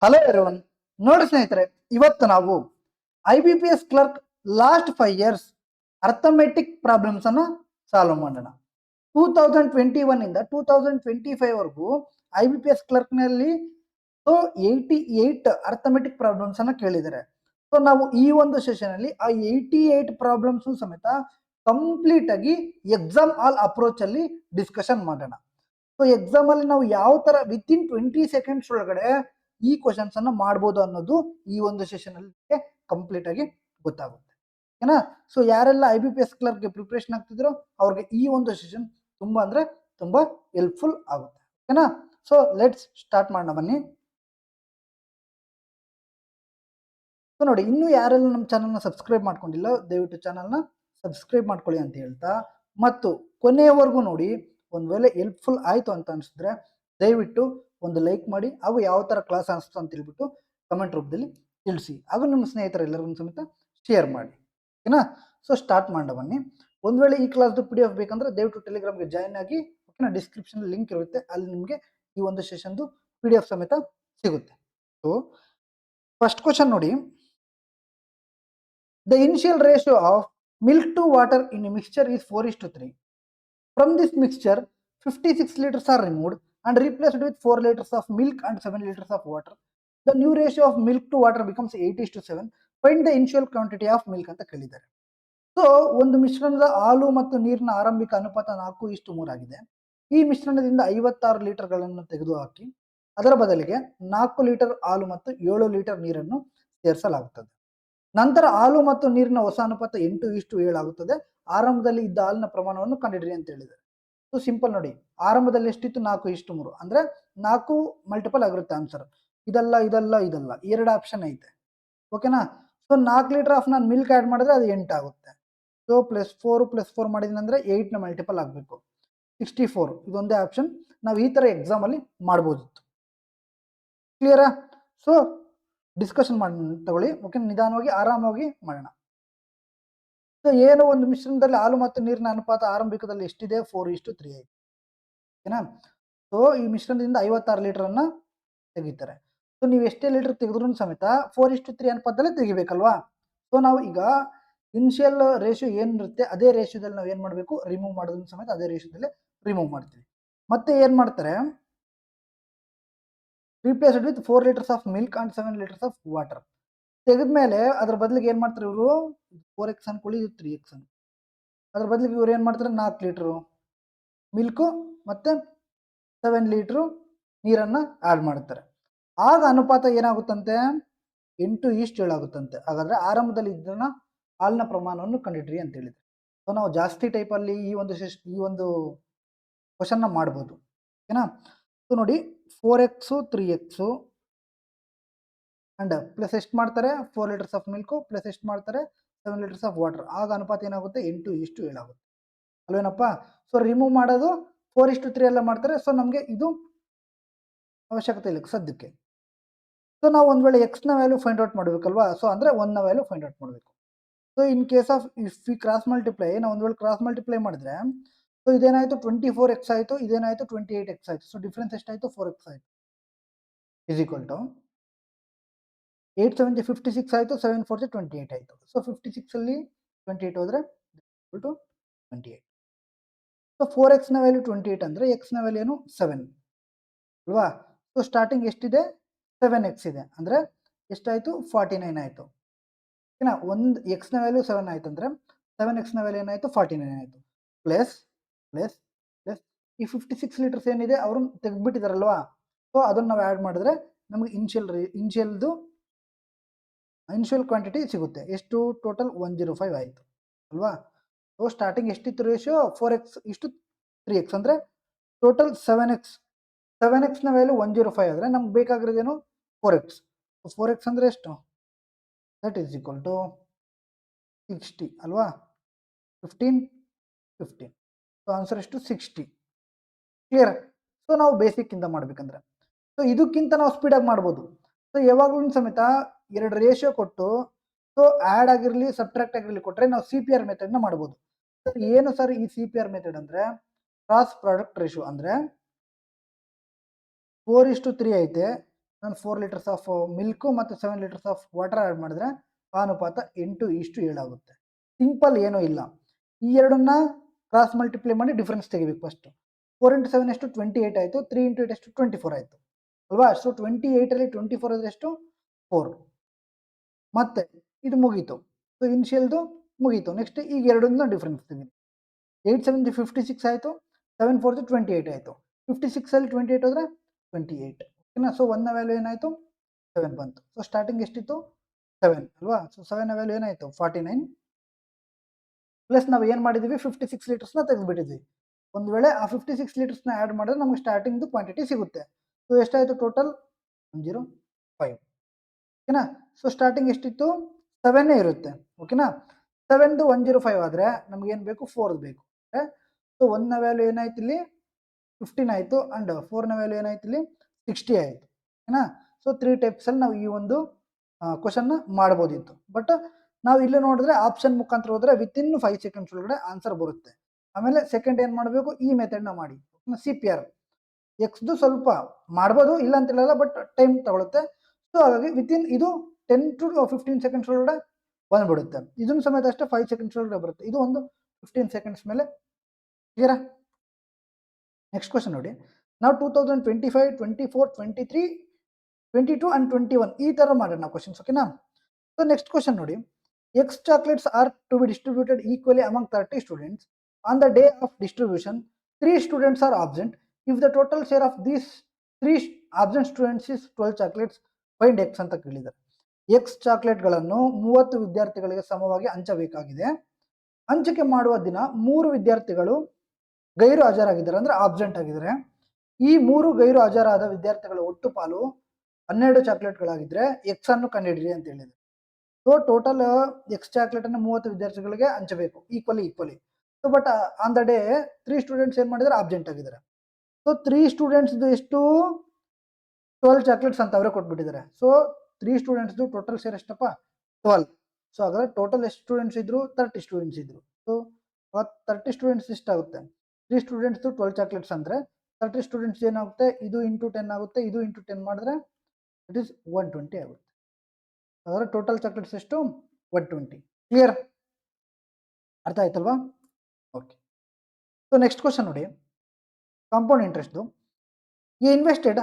Hello everyone. ನೋಡಿ ಸ್ನೇಹಿತರೆ, ಇವತ್ತು ನಾವು IBPS clerk last 5 years arithmetic problems ಅನ್ನ ಸಾಲ್ವ್ ಮಾಡೋಣ. 2021 ಇಂದ 2025 ವರೆಗೂ IBPS ಕ್ಲರ್ಕ್ ನಲ್ಲಿ 88 ಅರ್ಥಮೆಟಿಕ್ ಪ್ರಾಬ್ಲಮ್ಸ್ ಅನ್ನ ಕೇಳಿದ್ದಾರೆ. ಸೊ ನಾವು ಈ ಒಂದು ಸೆಷನ್ ಅಲ್ಲಿ ಆ 88 ಪ್ರಾಬ್ಲಮ್ಸ್ ಸಮೇತ ಕಂಪ್ಲೀಟ್ ಆಗಿ ಎಕ್ಸಾಮ್ ಆಲ್ ಅಪ್ರೋಚ್ ಅಲ್ಲಿ ಡಿಸ್ಕಷನ್ ಮಾಡೋಣ. ಸೊ ಎಕ್ಸಾಮ್ ಅಲ್ಲಿ ನಾವು ಯಾವ ತರ ವಿತಿನ್ 20 ಸೆಕೆಂಡ್ಸ್ ಒಳಗಡೆ ಈ ಕ್ವಶನ್ಸ್ ಅನ್ನ ಮಾಡ್ಬೋದು ಅನ್ನೋದು ಈ ಒಂದು ಸೆಷನ್ ಅಲ್ಲಿ ಕಂಪ್ಲೀಟ್ ಆಗಿ ಗೊತ್ತಾಗುತ್ತೆ. ಓಕೆನಾ? ಸೊ ಯಾರೆಲ್ಲ IBPS ಕ್ಲರ್ಕ್ ಗೆ ಪ್ರಿಪರೇಷನ್ ಆಗ್ತಿದ್ರು ಅವ್ರಿಗೆ ಈ ಒಂದು ಸೆಷನ್ ತುಂಬಾ ಅಂದ್ರೆ ತುಂಬಾ ಹೆಲ್ಪ್ಫುಲ್ ಆಗುತ್ತೆ. ಓಕೆನಾ? ಸೊ ಲೆಟ್ಸ್ ಸ್ಟಾರ್ಟ್ ಮಾಡೋಣ ಬನ್ನಿ. ಸೊ ನೋಡಿ, ಇನ್ನೂ ಯಾರೆಲ್ಲ ನಮ್ಮ ಚಾನಲ್ನ ಸಬ್ಸ್ಕ್ರೈಬ್ ಮಾಡ್ಕೊಂಡಿಲ್ಲ ದಯವಿಟ್ಟು ಚಾನಲ್ನ ಸಬ್ಸ್ಕ್ರೈಬ್ ಮಾಡ್ಕೊಳ್ಳಿ ಅಂತ ಹೇಳ್ತಾ, ಮತ್ತು ಕೊನೆಯವರೆಗೂ ನೋಡಿ, ಒಂದು ವೇಳೆ ಹೆಲ್ಪ್ಫುಲ್ ಆಯಿತು ಅಂತ ಅನಿಸಿದ್ರೆ ದಯವಿಟ್ಟು ಒಂದು ಲೈಕ್ ಮಾಡಿ, ಹಾಗೂ ಯಾವ ಥರ ಕ್ಲಾಸ್ ಅನಿಸ್ತು ಅಂತ ಹೇಳ್ಬಿಟ್ಟು ಕಮೆಂಟ್ ರೂಪದಲ್ಲಿ ತಿಳಿಸಿ, ಹಾಗೂ ನಿಮ್ಮ ಸ್ನೇಹಿತರೆಲ್ಲರಿಗೂ ಸಮೇತ ಶೇರ್ ಮಾಡಿ. ಓಕೆನಾ? ಸೊ ಸ್ಟಾರ್ಟ್ ಮಾಡೋಣ ಬನ್ನಿ. ಒಂದು ವೇಳೆ ಈ ಕ್ಲಾಸ್ದು PDF ಬೇಕಂದ್ರೆ ದಯವಿಟ್ಟು ಟೆಲಿಗ್ರಾಮ್ಗೆ ಜಾಯ್ನ್ ಆಗಿ. ಓಕೆನಾ? ಡಿಸ್ಕ್ರಿಪ್ಷನ್ ಲಿಂಕ್ ಇರುತ್ತೆ, ಅಲ್ಲಿ ನಿಮಗೆ ಈ ಒಂದು ಸೆಷನ್ದು PDF ಸಮೇತ ಸಿಗುತ್ತೆ. ಸೊ ಫಸ್ಟ್ ಕ್ವಶನ್ ನೋಡಿ, the initial ratio of milk to water in a mixture is 4:3. From this mixture, 56 liters are removed and replaced with 4 liters of milk and 7 liters of water. The new ratio of milk to water becomes 8:7. Find the initial quantity of milk ಅಂತ ಕೇಳಿದ್ದಾರೆ. So ಒಂದು ಮಿಶ್ರಣದ ಹಾಲು ಮತ್ತು ನೀರಿನ ಆರಂಭಿಕ ಅನುಪಾತ 4:3 ಆಗಿದೆ. ಈ ಮಿಶ್ರಣದಿಂದ 56 ಲೀಟರ್ಗಳನ್ನು ತೆಗೆದುಹಾಕಿ ಅದರ ಬದಲಿಗೆ 4 ಲೀಟರ್ ಹಾಲು ಮತ್ತು 7 ಲೀಟರ್ ನೀರನ್ನು ಸೇರಿಸಲಾಗುತ್ತದೆ. ನಂತರ ಹಾಲು ಮತ್ತು ನೀರಿನ ಹೊಸ ಅನುಪಾತ 8:7 ಆಗುತ್ತದೆ. ಆರಂಭದಲ್ಲಿ ಇದ್ದ ಹಾಲಿನ ಪ್ರಮಾಣವನ್ನು ಕಂಡುಹಿಡಿಯಿರಿ ಅಂತ ಹೇಳಿದ್ದಾರೆ. ಸೊ ಸಿಂಪಲ್ ನೋಡಿ, ಆರಂಭದಲ್ಲಿ ಎಷ್ಟಿತ್ತು? 4:3 ಅಂದ್ರೆ 4 ಮಲ್ಟಿಪಲ್ ಆಗಿರುತ್ತೆ ಆನ್ಸರ್. ಇದಲ್ಲ ಇದಲ್ಲ ಇದಲ್ಲ, 2 ಆಪ್ಷನ್ ಐತೆ. ಓಕೆನಾ? ಸೊ 4 ಲೀಟರ್ ಆಫ್ ನಾನು ಮಿಲ್ಕ್ ಆ್ಯಡ್ ಮಾಡಿದ್ರೆ ಅದು 8 ಆಗುತ್ತೆ. ಸೊ +4 ಮಾಡಿದ್ರೆ 8ನ ಮಲ್ಟಿಪಲ್ ಆಗಬೇಕು, 64. ಇದೊಂದೇ ಆಪ್ಷನ್. ನಾವು ಈ ಥರ ಎಕ್ಸಾಮಲ್ಲಿ ಮಾಡ್ಬೋದಿತ್ತು. ಕ್ಲಿಯರಾ? ಸೊ ಡಿಸ್ಕಷನ್ ಮಾಡಿ ತಗೊಳ್ಳಿ. ಓಕೆ, ನಿಧಾನವಾಗಿ ಆರಾಮಾಗಿ ಮಾಡೋಣ. ಸೊ ಏನು, ಒಂದು ಮಿಶ್ರಣದಲ್ಲಿ ಹಾಲು ಮತ್ತು ನೀರಿನ ಅನುಪಾತ ಆರಂಭಿಕದಲ್ಲಿ ಎಷ್ಟಿದೆ? 4:3 ಆಯ್ತು. ಓಕೆನಾ? ಸೊ ಈ ಮಿಶ್ರಣದಿಂದ 56 ಲೀಟರನ್ನು ತೆಗಿತಾರೆ. ಸೊ ನೀವು ಎಷ್ಟೇ ಲೀಟರ್ ತೆಗೆದ್ರೂ ಸಮೇತ 4:3 ಅನುಪಾತದಲ್ಲೇ ತೆಗಿಬೇಕಲ್ವಾ? ಸೊ ನಾವು ಈಗ ಇನಿಷಿಯಲ್ ರೇಷಿಯೋ ಏನಿರುತ್ತೆ ಅದೇ ರೇಷಿಯೋದಲ್ಲಿ ನಾವು ಏನು ಮಾಡಬೇಕು? ರಿಮೂವ್ ಮಾಡೋದನ್ನು ಸಮೇತ ಅದೇ ರೇಷಿಯೋದಲ್ಲೇ ರಿಮೂವ್ ಮಾಡ್ತೀವಿ. ಮತ್ತೆ ಏನು ಮಾಡ್ತಾರೆ? replaced with 4 liters of milk and 7 liters of water. ತೆಗೆದ್ಮೇಲೆ ಅದ್ರ ಬದಲಿಗೆ ಏನು ಮಾಡ್ತಾರೆ ಇವರು? 4x ಅನ್ಕೊಳ್ಳಿ, ಇದು 3x ಅನ್. ಅದ್ರ ಬದಲಿಗೆ ಇವ್ರು ಏನು ಮಾಡ್ತಾರೆ? 4 ಲೀಟ್ರು ಮಿಲ್ಕು ಮತ್ತು 7 ಲೀಟ್ರು ನೀರನ್ನು ಆ್ಯಡ್ ಮಾಡ್ತಾರೆ. ಆಗ ಅನುಪಾತ ಏನಾಗುತ್ತಂತೆ? 8:7 ಆಗುತ್ತಂತೆ. ಹಾಗಾದರೆ ಆರಂಭದಲ್ಲಿ ಇದನ್ನ ಹಾಲಿನ ಪ್ರಮಾಣವನ್ನು ಕಂಡುಹಿಡಿಯಿರಿ ಅಂತ ಹೇಳಿದ್ರು. ಸೊ ನಾವು ಜಾಸ್ತಿ ಟೈಪಲ್ಲಿ ಈ ಒಂದು ಕ್ವಶನ್ನ ಮಾಡ್ಬೋದು. ಓಕೆನಾ? ಸೊ ನೋಡಿ, 4x 3x ಅಂಡ್ ಪ್ಲಸ್ ಎಷ್ಟು ಮಾಡ್ತಾರೆ? 4 ಲೀಟರ್ಸ್ ಆಫ್ ಮಿಲ್ಕು ಪ್ಲಸ್ ಎಷ್ಟು ಮಾಡ್ತಾರೆ? 7 ಲೀಟರ್ಸ್ ಆಫ್ ವಾಟರ್. ಆಗ ಅನುಪಾತ ಏನಾಗುತ್ತೆ? 8:7 ಆಗುತ್ತೆ ಅಲ್ವೇನಪ್ಪ? ಸೊ ರಿಮೂವ್ ಮಾಡೋದು 4:3 ಎಲ್ಲ ಮಾಡ್ತಾರೆ. ಸೊ ನಮಗೆ ಇದು ಅವಶ್ಯಕತೆ ಇಲ್ಲ ಸದ್ಯಕ್ಕೆ. ಸೊ ನಾವು ಒಂದು ವೇಳೆ ಎಕ್ಸ್ನ ವ್ಯಾಲ್ಯೂ ಫೈಂಡ್ ಔಟ್ ಮಾಡಬೇಕಲ್ವಾ? ಸೊ ಅಂದರೆ 1ನ ವ್ಯಾಲ್ಯೂ ಫೈಂಡ್ ಔಟ್ ಮಾಡಬೇಕು. So in case of if we cross multiply, ನಾವು ಒಂದು ವೇಳೆ ಕ್ರಾಸ್ ಮಲ್ಟಿಪ್ಲೈ ಮಾಡಿದ್ರೆ ಸೊ ಇದೇನಾಯಿತು? 24x ಆಯಿತು, ಇದೇನಾಯಿತು? 28x ಆಯಿತು. ಸೊ ಡಿಫ್ರೆನ್ಸ್ ಎಷ್ಟಾಯಿತು? 4x ಆಯಿತು. ಇಸ್ ಈಕ್ವಲ್ ಟು 8 7 56 ಆಯಿತು, 7 4 28 ಆಯಿತು. ಸೊ 56ಅಲ್ಲಿ 28 ಹೋದರೆ ಈಕ್ವಲ್ ಟು 28. ಸೊ 4xನ ವ್ಯಾಲ್ಯೂ 28 ಅಂದರೆ ಎಕ್ಸ್ನ ವ್ಯಾಲ್ಯೂ ಏನು? 7 ಅಲ್ವಾ? ಸೊ ಸ್ಟಾರ್ಟಿಂಗ್ ಎಷ್ಟಿದೆ? 7x ಇದೆ ಅಂದರೆ ಎಷ್ಟಾಯಿತು? 49 ಆಯಿತು. ಓಕೆನಾ? ಒಂದು ಎಕ್ಸ್ನ ವ್ಯಾಲ್ಯೂ 7 ಆಯಿತು ಅಂದರೆ 7xನ ವ್ಯಾಲ್ಯೂ ಏನಾಯಿತು? 49 ಆಯಿತು. ಪ್ಲಸ್ ಪ್ಲಸ್ ಪ್ಲಸ್ ಈ 56 ಲೀಟರ್ಸ್ ಏನಿದೆ ಅವರು ತೆಗೆದುಬಿಟ್ಟಿದಾರಲ್ವಾ? ಸೊ ಅದನ್ನು ನಾವು ಆ್ಯಡ್ ಮಾಡಿದ್ರೆ ನಮಗೆ ಇನಿಷಿಯಲ್ ಕ್ವಾಂಟಿಟಿ ಸಿಗುತ್ತೆ. ಎಷ್ಟು? ಟೋಟಲ್ 105 ಆಯಿತು ಅಲ್ವಾ? ಸೊ ಸ್ಟಾರ್ಟಿಂಗ್ ಎಷ್ಟಿತ್ತು ರೇಷಿಯೋ? 4x ಇಷ್ಟು 3x ಅಂದರೆ ಟೋಟಲ್ 7xನ ವ್ಯಾಲ್ಯೂ 105 ಆದರೆ ನಮ್ಗೆ ಬೇಕಾಗಿರೋದೇನು? 4x. 4x ಅಂದರೆ ಎಷ್ಟು? ದಟ್ ಈಸ್ ಈಕ್ವಲ್ ಟು 60 ಅಲ್ವಾ? 15. ಸೊ ಆನ್ಸರ್ ಎಷ್ಟು? 60. ಕ್ಲಿಯರ್? ಸೊ ನಾವು ಬೇಸಿಕ್ಕಿಂದ ಮಾಡಬೇಕಂದ್ರೆ ಸೊ ಇದಕ್ಕಿಂತ ನಾವು ಸ್ಪೀಡಾಗಿ ಮಾಡ್ಬೋದು. ಸೊ ಯಾವಾಗಲೂ ಸಮೇತ 2 ರೇಷಿಯೋ ಕೊಟ್ಟು ಸೊ ಆ್ಯಡ್ ಆಗಿರಲಿ ಸಬ್ಟ್ರಾಕ್ಟ್ ಆಗಿರಲಿ ಕೊಟ್ಟರೆ ನಾವು CPR ಮೆಥಡ್ನ ಮಾಡ್ಬೋದು. ಏನು ಸರ್ ಈ CPR ಮೆಥಡ್ ಅಂದರೆ? ಕ್ರಾಸ್ ಪ್ರಾಡಕ್ಟ್ ರೇಷಿಯೋ ಅಂದರೆ 4:3 ಐತೆ, ನಾನು 4 ಲೀಟರ್ಸ್ ಆಫ್ ಮಿಲ್ಕು ಮತ್ತು 7 ಲೀಟರ್ಸ್ ಆಫ್ ವಾಟರ್ ಆ್ಯಡ್ ಮಾಡಿದ್ರೆ ಆ ಅನುಪಾತ 8:7 ಆಗುತ್ತೆ. ಸಿಂಪಲ್ ಏನೂ ಇಲ್ಲ. ಈ ಎರಡನ್ನ ಕ್ರಾಸ್ ಮಲ್ಟಿಪ್ಲೈ ಮಾಡಿ ಡಿಫ್ರೆನ್ಸ್ ತೆಗಿಬೇಕು ಫಸ್ಟು. 4 ಇಂಟು 7 ಎಷ್ಟು 28 ಆಯಿತು. 3 ಇಂಟು 8 ಎಷ್ಟು 24 ಆಯಿತು ಅಲ್ವಾ. ಸೊ 28ಅಲ್ಲಿ 24 ಅಂದರೆ ಎಷ್ಟು 4. ಮತ್ತೆ ಇದು ಮುಗೀತು. ಸೊ ಇನಿಷಿಯಲ್ದು ಮುಗೀತು. ನೆಕ್ಸ್ಟ್ ಈಗ ಎರಡನ್ನ ಡಿಫ್ರೆನ್ಸ್ ತೆಗೀರಿ. 8 7 56 ಆಯಿತು. 7 4 28 ಆಯಿತು. 56ಅಲ್ಲಿ 28 ಹೋದರೆ 28 ಓಕೆನಾ. ಸೊ 1ನ ವ್ಯಾಲ್ಯೂ ಏನಾಯಿತು 7 ಬಂತು. ಸೊ ಸ್ಟಾರ್ಟಿಂಗ್ ಎಷ್ಟಿತ್ತು 7 ಅಲ್ವಾ. ಸೊ 7ನ ವ್ಯಾಲ್ಯೂ ಏನಾಯಿತು 49 ಪ್ಲಸ್ ನಾವು ಏನು ಮಾಡಿದ್ದೀವಿ 56 ಲೀಟರ್ಸ್ನ ತೆಗೆದುಬಿಟ್ಟಿದ್ವಿ. ಒಂದು ವೇಳೆ ಆ 56 ಲೀಟರ್ಸ್ನ ಆ್ಯಡ್ ಮಾಡಿದ್ರೆ ನಮಗೆ ಸ್ಟಾರ್ಟಿಂಗ್ದು ಕ್ವಾಂಟಿಟಿ ಸಿಗುತ್ತೆ. ಸೊ ಎಷ್ಟಾಯಿತು ಟೋಟಲ್ 105 ಓಕೆನಾ. ಸೊ ಸ್ಟಾರ್ಟಿಂಗ್ ಎಷ್ಟಿತ್ತು 7 ಇರುತ್ತೆ ಓಕೆನಾ. 7ದು 105 ಆದರೆ ನಮಗೇನು ಬೇಕು 4 ಬೇಕು. ಸೊ 1ನ ವ್ಯಾಲ್ಯೂ ಏನಾಯ್ತು ಇಲ್ಲಿ 15 ಆಯಿತು ಆ್ಯಂಡ್ 4ನ ವ್ಯಾಲ್ಯೂ ಏನಾಯ್ತು ಇಲ್ಲಿ 60 ಆಯಿತು ಓಕೆನಾ. ಸೊ 3 ಟೈಪ್ಸಲ್ಲಿ ನಾವು ಈ ಒಂದು ಕ್ವಶನ್ನ ಮಾಡ್ಬೋದಿತ್ತು. ಬಟ್ ನಾವು ಇಲ್ಲಿ ನೋಡಿದ್ರೆ ಆಪ್ಷನ್ ಮುಖಾಂತರ ಹೋದರೆ ವಿತಿನ್ 5 ಸೆಕೆಂಡ್ಸ್ ಒಳಗಡೆ ಆನ್ಸರ್ ಬರುತ್ತೆ. ಆಮೇಲೆ ಸೆಕೆಂಡ್ ಏನು ಮಾಡಬೇಕು ಈ ಮೆಥಡ್ನ ಮಾಡಿ CPR. ಎಕ್ಸ್ದು ಸ್ವಲ್ಪ ಮಾಡ್ಬೋದು ಇಲ್ಲ ಅಂತ ಹೇಳಲ್ಲ, ಬಟ್ ಟೈಮ್ ತಗೊಳುತ್ತೆ. ಸೊ ಹಾಗಾಗಿ ವಿತಿನ್ ಇದು 10 to 15 ಸೆಕೆಂಡ್ಸ್ ಒಳಗಡೆ ಬಂದ್ಬಿಡುತ್ತೆ. ಇದನ್ನು ಸಮೇತ ಅಷ್ಟೇ 5 ಸೆಕೆಂಡ್ಸ್ ಒಳಗಡೆ ಬರುತ್ತೆ. ಇದು ಒಂದು 15 ಸೆಕೆಂಡ್ಸ್ ಮೇಲೆ ಕ್ಲಿಯರಾ. ನೆಕ್ಸ್ಟ್ ಕ್ವಶನ್ ನೋಡಿ. ನಾವು 2025 24 23 22 ಆ್ಯಂಡ್ 21 ಈ ಥರ ಮಾಡೋಣ ಕ್ವಶನ್ಸ್ ಓಕೆನಾ. ಸೊ ನೆಕ್ಸ್ಟ್ ಕ್ವಶನ್ ನೋಡಿ. X chocolates are to be distributed equally among 30 students. On the day of distribution, 3 students are absent. If the total share of these 3 absent students is 12 chocolates, find X ಅಂತ ಕೇಳಿದ್ದಾರೆ. X ಚಾಕ್ಲೇಟ್ಗಳನ್ನು 30 ವಿದ್ಯಾರ್ಥಿಗಳಿಗೆ ಸಮವಾಗಿ ಹಂಚಬೇಕಾಗಿದೆ. ಹಂಚಿಕೆ ಮಾಡುವ ದಿನ 3 ವಿದ್ಯಾರ್ಥಿಗಳು ಗೈರು ಹಾಜರಾಗಿದ್ದಾರೆ ಅಂದರೆ ಆಬ್ಸೆಂಟ್ ಆಗಿದ್ದಾರೆ. ಈ 3 ಗೈರು ಹಾಜರಾದ ವಿದ್ಯಾರ್ಥಿಗಳ ಒಟ್ಟು ಪಾಲು 12 ಚಾಕ್ಲೇಟ್ಗಳಾಗಿದ್ದರೆ ಎಕ್ಸ್ ಅನ್ನು ಕಂಡುಹಿಡಿಯಿರಿ ಅಂತ ಹೇಳಿದೆ. ಸೊ ಟೋಟಲ್ ಎಕ್ಸ್ ಚಾಕ್ಲೇಟನ್ನು 30 ವಿದ್ಯಾರ್ಥಿಗಳಿಗೆ ಹಂಚಬೇಕು equally. So but on the day 3 students ಏನು ಮಾಡಿದ್ದಾರೆ ಆಬ್ಸೆಂಟ್ ಆಗಿದ್ದಾರೆ. ಸೊ 3 ಸ್ಟೂಡೆಂಟ್ಸ್ದು ಎಷ್ಟು 12 ಚಾಕ್ಲೇಟ್ಸ್ ಅಂತ ಅವರೇ ಕೊಟ್ಬಿಟ್ಟಿದ್ದಾರೆ. ಸೊ 3 ಸ್ಟೂಡೆಂಟ್ಸ್ದು ಟೋಟಲ್ ಶೇರ್ ಎಷ್ಟಪ್ಪ 12. ಸೊ ಹಾಗಾದ್ರೆ ಟೋಟಲ್ ಎಷ್ಟು ಸ್ಟೂಡೆಂಟ್ಸ್ ಇದ್ರು 30 ಸ್ಟೂಡೆಂಟ್ಸ್ ಇದ್ರು. ಸೊ 30 ಸ್ಟೂಡೆಂಟ್ಸ್ ಎಷ್ಟಾಗುತ್ತೆ 3 ಸ್ಟೂಡೆಂಟ್ಸ್ದು 12 ಚಾಕ್ಲೇಟ್ಸ್ ಅಂದರೆ 30 ಸ್ಟೂಡೆಂಟ್ಸ್ ಏನಾಗುತ್ತೆ ಇದು ಇಂಟು 10 ಆಗುತ್ತೆ. ಇದು ಇಂಟು 10 ಮಾಡಿದ್ರೆ ಇಟ್ ಈಸ್ 120 ಆಗುತ್ತೆ. ಅದರ ಟೋಟಲ್ ಚಾಕ್ಲೇಟ್ಸ್ ಎಷ್ಟು 120. ಕ್ಲಿಯರ್ ಅರ್ಥ ಆಯ್ತಲ್ವಾ. ಓಕೆ. ಸೊ ನೆಕ್ಸ್ಟ್ ಕ್ವಶನ್ ನೋಡಿ. ಕಾಂಪೌಂಡ್ ಇಂಟ್ರೆಸ್ಟ್ದು. ಈ invested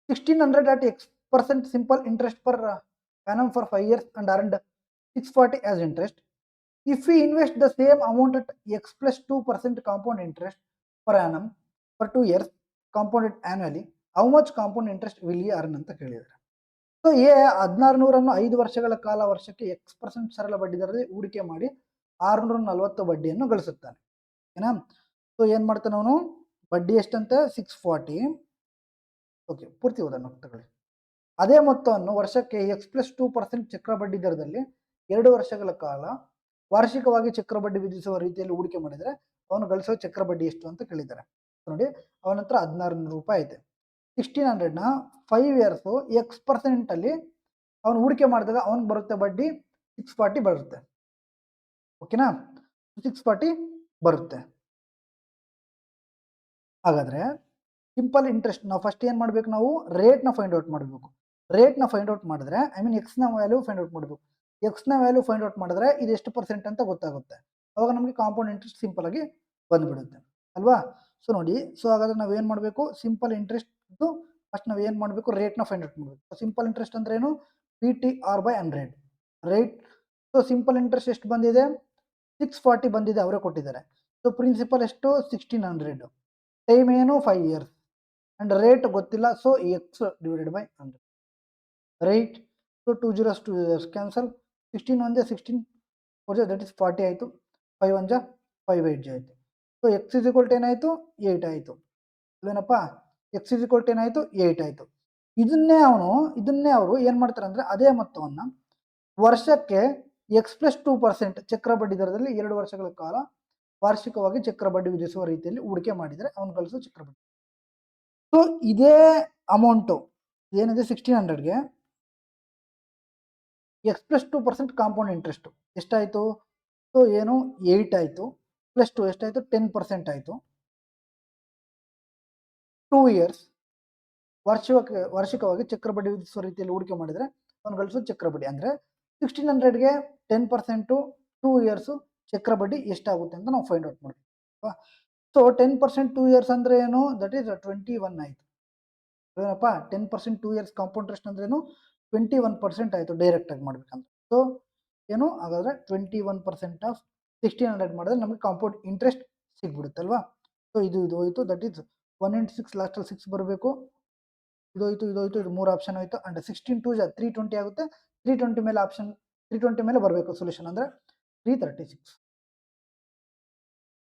1600 at X% simple interest per annum for 5 years and earned 640 as interest. If we invest the same amount at X plus 2% compound interest per annum for 2 years compounded annually, how much compound interest will he earn ಅಂತ ಕೇಳಿದ್ದಾರೆ. So 1600 5 ವರ್ಷಗಳ ಕಾಲ ವರ್ಷಕ್ಕೆ X% ಸರಳ ಬಡ್ಡಿ ದರದಲ್ಲಿ ಹೂಡಿಕೆ ಮಾಡಿ 640 ಬಡ್ಡಿಯನ್ನು ಗಳಿಸುತ್ತಾನೆ ಓಕೆನಾ. ಸೊ ಏನು ಮಾಡ್ತಾನೆ ಅವನು ಬಡ್ಡಿ ಎಷ್ಟಂತೆ 640. ಓಕೆ ಪೂರ್ತಿ ಓದೋಣ ತಗೊಳ್ಳಿ. ಅದೇ ಮೊತ್ತವನ್ನು ವರ್ಷಕ್ಕೆ X+2% ಚಕ್ರ ಬಡ್ಡಿ ದರದಲ್ಲಿ 2 ವರ್ಷಗಳ ಕಾಲ ವಾರ್ಷಿಕವಾಗಿ ಚಕ್ರ ಬಡ್ಡಿ ವಿಧಿಸುವ ರೀತಿಯಲ್ಲಿ ಹೂಡಿಕೆ ಮಾಡಿದರೆ ಅವನು ಗಳಿಸುವ ಚಕ್ರ ಬಡ್ಡಿ ಎಷ್ಟು ಅಂತ ಕೇಳಿದ್ದಾರೆ. ನೋಡಿ ಅವನ ಹತ್ರ 1600 ರೂಪಾಯಿ ಐತೆ. 1600ನ 5 ಇಯರ್ಸು X% ಅಲ್ಲಿ ಅವನು ಹೂಡಿಕೆ ಮಾಡಿದಾಗ ಅವನಿಗೆ ಬರುತ್ತೆ ಬಡ್ಡಿ 640 ಬರುತ್ತೆ ಓಕೆನಾ. 640 ಬರುತ್ತೆ. ಹಾಗಾದರೆ ಸಿಂಪಲ್ ಇಂಟ್ರೆಸ್ಟ್ ನಾವು ಫಸ್ಟ್ ಏನು ಮಾಡಬೇಕು ನಾವು ರೇಟ್ನ ಫೈಂಡ್ ಔಟ್ ಮಾಡಬೇಕು. ರೇಟ್ನ ಫೈಂಡ್ ಔಟ್ ಮಾಡಿದ್ರೆ ಎಕ್ಸ್ನ ವ್ಯಾಲ್ಯೂ ಫೈಂಡ್ ಔಟ್ ಮಾಡಬೇಕು. ಎಕ್ಸ್ನ ವ್ಯಾಲ್ಯೂ ಫೈಂಡ್ ಔಟ್ ಮಾಡಿದ್ರೆ ಇದು ಎಷ್ಟು ಪರ್ಸೆಂಟ್ ಅಂತ ಗೊತ್ತಾಗುತ್ತೆ. ಅವಾಗ ನಮಗೆ ಕಾಂಪೌಂಡ್ ಇಂಟ್ರೆಸ್ಟ್ ಸಿಂಪಲ್ ಆಗಿ ಬಂದುಬಿಡುತ್ತೆ ಅಲ್ವಾ. ಸೊ ನೋಡಿ. ಸೊ ಹಾಗಾದ್ರೆ ನಾವು ಏನು ಮಾಡಬೇಕು ಸಿಂಪಲ್ ಇಂಟ್ರೆಸ್ಟ್ ಫಸ್ಟ್ ನಾವು ಏನು ಮಾಡಬೇಕು ರೇಟ್ನ ಫೈಂಡ್ ಔಟ್ ಮಾಡಬೇಕು. ಸಿಂಪಲ್ ಇಂಟ್ರೆಸ್ಟ್ ಅಂದ್ರೆ ಏನು PTR/100 right. So simple interest ಎಷ್ಟು ಬಂದಿದೆ 640 ಬಂದಿದೆ ಅವರೇ ಕೊಟ್ಟಿದ್ದಾರೆ. ಸೊ ಪ್ರಿನ್ಸಿಪಲ್ ಎಷ್ಟು 1600. ಟೈಮ್ ಏನು 5 ಇಯರ್ಸ್ ಆ್ಯಂಡ್ ರೇಟ್ ಗೊತ್ತಿಲ್ಲ. So X/100 right. So 2 zeros 2 zeros cancel. 16 1 16 4 that is 40 ಆಯಿತು. 5 1 5 8 ಆಯಿತು. ಸೊ X ಏನಾಯಿತು 8 ಆಯಿತು ಅಲ್ವೇನಪ್ಪ. X ಏನಾಯಿತು 8 ಆಯಿತು. ಇದನ್ನೇ ಅವರು ಏನು ಮಾಡ್ತಾರೆ ಅಂದರೆ ಅದೇ ಮೊತ್ತವನ್ನು ವರ್ಷಕ್ಕೆ X+2% ಚಕ್ರ ಬಡ್ಡಿ ದರದಲ್ಲಿ 2 ವರ್ಷಗಳ ಕಾಲ ವಾರ್ಷಿಕವಾಗಿ ಚಕ್ರ ಬಡ್ಡಿ ವಿಧಿಸುವ ರೀತಿಯಲ್ಲಿ ಹೂಡಿಕೆ ಮಾಡಿದರೆ ಅವನು ಗಳಿಸೋ ಚಕ್ರ ಬಡ್ಡಿ. ಸೊ ಇದೇ ಅಮೌಂಟು ಏನಿದೆ 1600ಗೆ X+2% ಕಾಂಪೌಂಡ್ ಇಂಟ್ರೆಸ್ಟು ಎಷ್ಟಾಯಿತು. ಸೊ ಏನು 8 ಆಯಿತು +2 ಎಷ್ಟಾಯಿತು 10% ಆಯಿತು. 2 ಇಯರ್ಸ್ ವಾರ್ಷಿಕವಾಗಿ ಚಕ್ರಬಡ್ಡಿ ವಿಧಿಸುವ ರೀತಿಯಲ್ಲಿ ಹೂಡಿಕೆ ಮಾಡಿದರೆ ಅವನು ಗಳಿಸೋ ಚಕ್ರಬಡ್ಡಿ ಅಂದರೆ 1600ಗೆ 10% 2 ಇಯರ್ಸು ಚಕ್ರಬಡ್ಡಿ ಎಷ್ಟಾಗುತ್ತೆ ಅಂತ ನಾವು ಫೈಂಡ್ ಔಟ್ ಮಾಡ್ತೀವಿ. ಸೊ 10% 2 ಇಯರ್ಸ್ ಅಂದರೆ ಏನು? ದಟ್ ಈಸ್ 21 ಆಯಿತು. ಏನಪ್ಪ 10% 2 ಇಯರ್ಸ್ ಕಾಂಪೌಂಡ್ ಇಂಟ್ರೆಸ್ಟ್ ಅಂದ್ರೇನು 21% ಆಯಿತು ಡೈರೆಕ್ಟಾಗಿ ಮಾಡ್ಬೇಕಂದ್ರೆ. ಸೊ ಏನು ಹಾಗಾದರೆ 21% ಆಫ್ 1600 ಮಾಡಿದ್ರೆ ನಮಗೆ ಕಾಂಪೌಂಡ್ ಇಂಟ್ರೆಸ್ಟ್ ಸಿಗ್ಬಿಡುತ್ತಲ್ವಾ. ಸೊ ಇದು ಹೋಯಿತು. ದಟ್ ಈಸ್ 1 into 6 ಲಾಸ್ಟಲ್ಲಿ 6 ಬರಬೇಕು. ಇದು ಹೋಯಿತು, ಇದು ಹೋಯಿತು, ಇದು 3 ಆಪ್ಷನ್ ಹೋಯಿತು. ಅಂಡ್ 16 2 320 ಆಗುತ್ತೆ. 320 ಮೇಲೆ ಆಪ್ಷನ್ 320 ಮೇಲೆ ಬರಬೇಕು ಸೊಲ್ಯೂಷನ್ ಅಂದರೆ 336.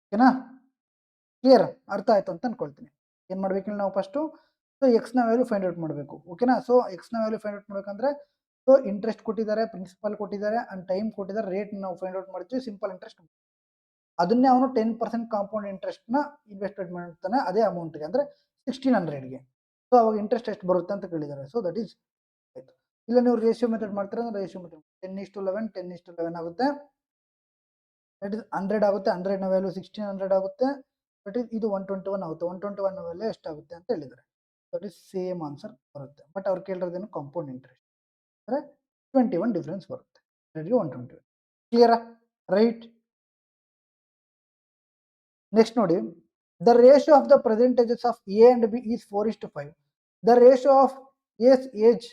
ಓಕೆನಾ? ಕ್ಲಿಯರ್? ಅರ್ಥ ಆಯಿತು ಅಂತ ಅನ್ಕೊಳ್ತೀನಿ. ಏನು ಮಾಡ್ಬೇಕಿಲ್ಲ ನಾವು ಫಸ್ಟು ಸೊ ಎಕ್ಸ್ನ ವ್ಯಾಲ್ಯೂ ಫೈಂಡ್ ಔಟ್ ಮಾಡಬೇಕು. ಓಕೆನಾ? ಸೊ ಎಕ್ಸ್ನ ವ್ಯಾಲ್ಯೂ ಫೈಂಡ್ ಔಟ್ ಮಾಡಬೇಕಂದ್ರೆ ಸೊ ಇಂಟ್ರೆಸ್ಟ್ ಕೊಟ್ಟಿದ್ದಾರೆ, ಪ್ರಿನ್ಸಿಪಲ್ ಕೊಟ್ಟಿದ್ದಾರೆ ಆ್ಯಂಡ್ ಟೈಮ್ ಕೊಟ್ಟಿದ್ದಾರೆ, ರೇಟ್ ನಾವು ಫೈಂಡ್ ಔಟ್ ಮಾಡ್ತೀವಿ. ಸಿಂಪಲ್ ಇಂಟ್ರೆಸ್ಟ್ ಅದನ್ನೇ ಅವನು 10% ಕಾಂಪೌಂಡ್ ಇಂಟ್ರೆಸ್ಟ್ನ ಇನ್ವೆಸ್ಟ್ಮೆಂಟ್ ಮಾಡ್ತಾನೆ ಅದೇ ಅಮೌಂಟ್ಗೆ ಅಂದರೆ 1600ಗೆ. ಸೊ ಅವಾಗ ಇಂಟ್ರೆಸ್ಟ್ ಎಷ್ಟು ಬರುತ್ತೆ ಅಂತ ಕೇಳಿದ್ದಾರೆ. ಸೊ ದಟ್ ಈಸ್ ಆಯಿತು. ಇಲ್ಲ ನೀವು ರೇಷಿಯೋ ಮೆಥಡ್ ಮಾಡ್ತಾರೆ ಅಂದರೆ ರೇಷಿಯೋ ಮೆಥಡ್ 10:11 10:11 ಆಗುತ್ತೆ. ದಟ್ ಈಸ್ 100 ಆಗುತ್ತೆ. 100ನ ವ್ಯಾಲ್ಯೂ 1600 ಆಗುತ್ತೆ. ದಟ್ ಈಸ್ ಇದು 121 ಆಗುತ್ತೆ. 121 ವ್ಯಾಲ್ಯೂ ಎಷ್ಟಾಗುತ್ತೆ ಅಂತ ಹೇಳಿದ್ದಾರೆ. ದಟ್ ಈಸ್ ಸೇಮ್ ಆನ್ಸರ್ ಬರುತ್ತೆ. ಬಟ್ ಅವ್ರು ಕೇಳಿರೋದೇನು ಕಾಂಪೌಂಡ್ ಇಂಟ್ರೆಸ್ಟ್ ಅಂದರೆ 21 ಡಿಫ್ರೆನ್ಸ್ ಬರುತ್ತೆ. 100ಗೆ 121. ಕ್ಲಿಯರಾ? ರೈಟ್. ನೆಕ್ಸ್ಟ್ ನೋಡಿ, the ratio of the percentages of A and B is 4:5. The ratio of S age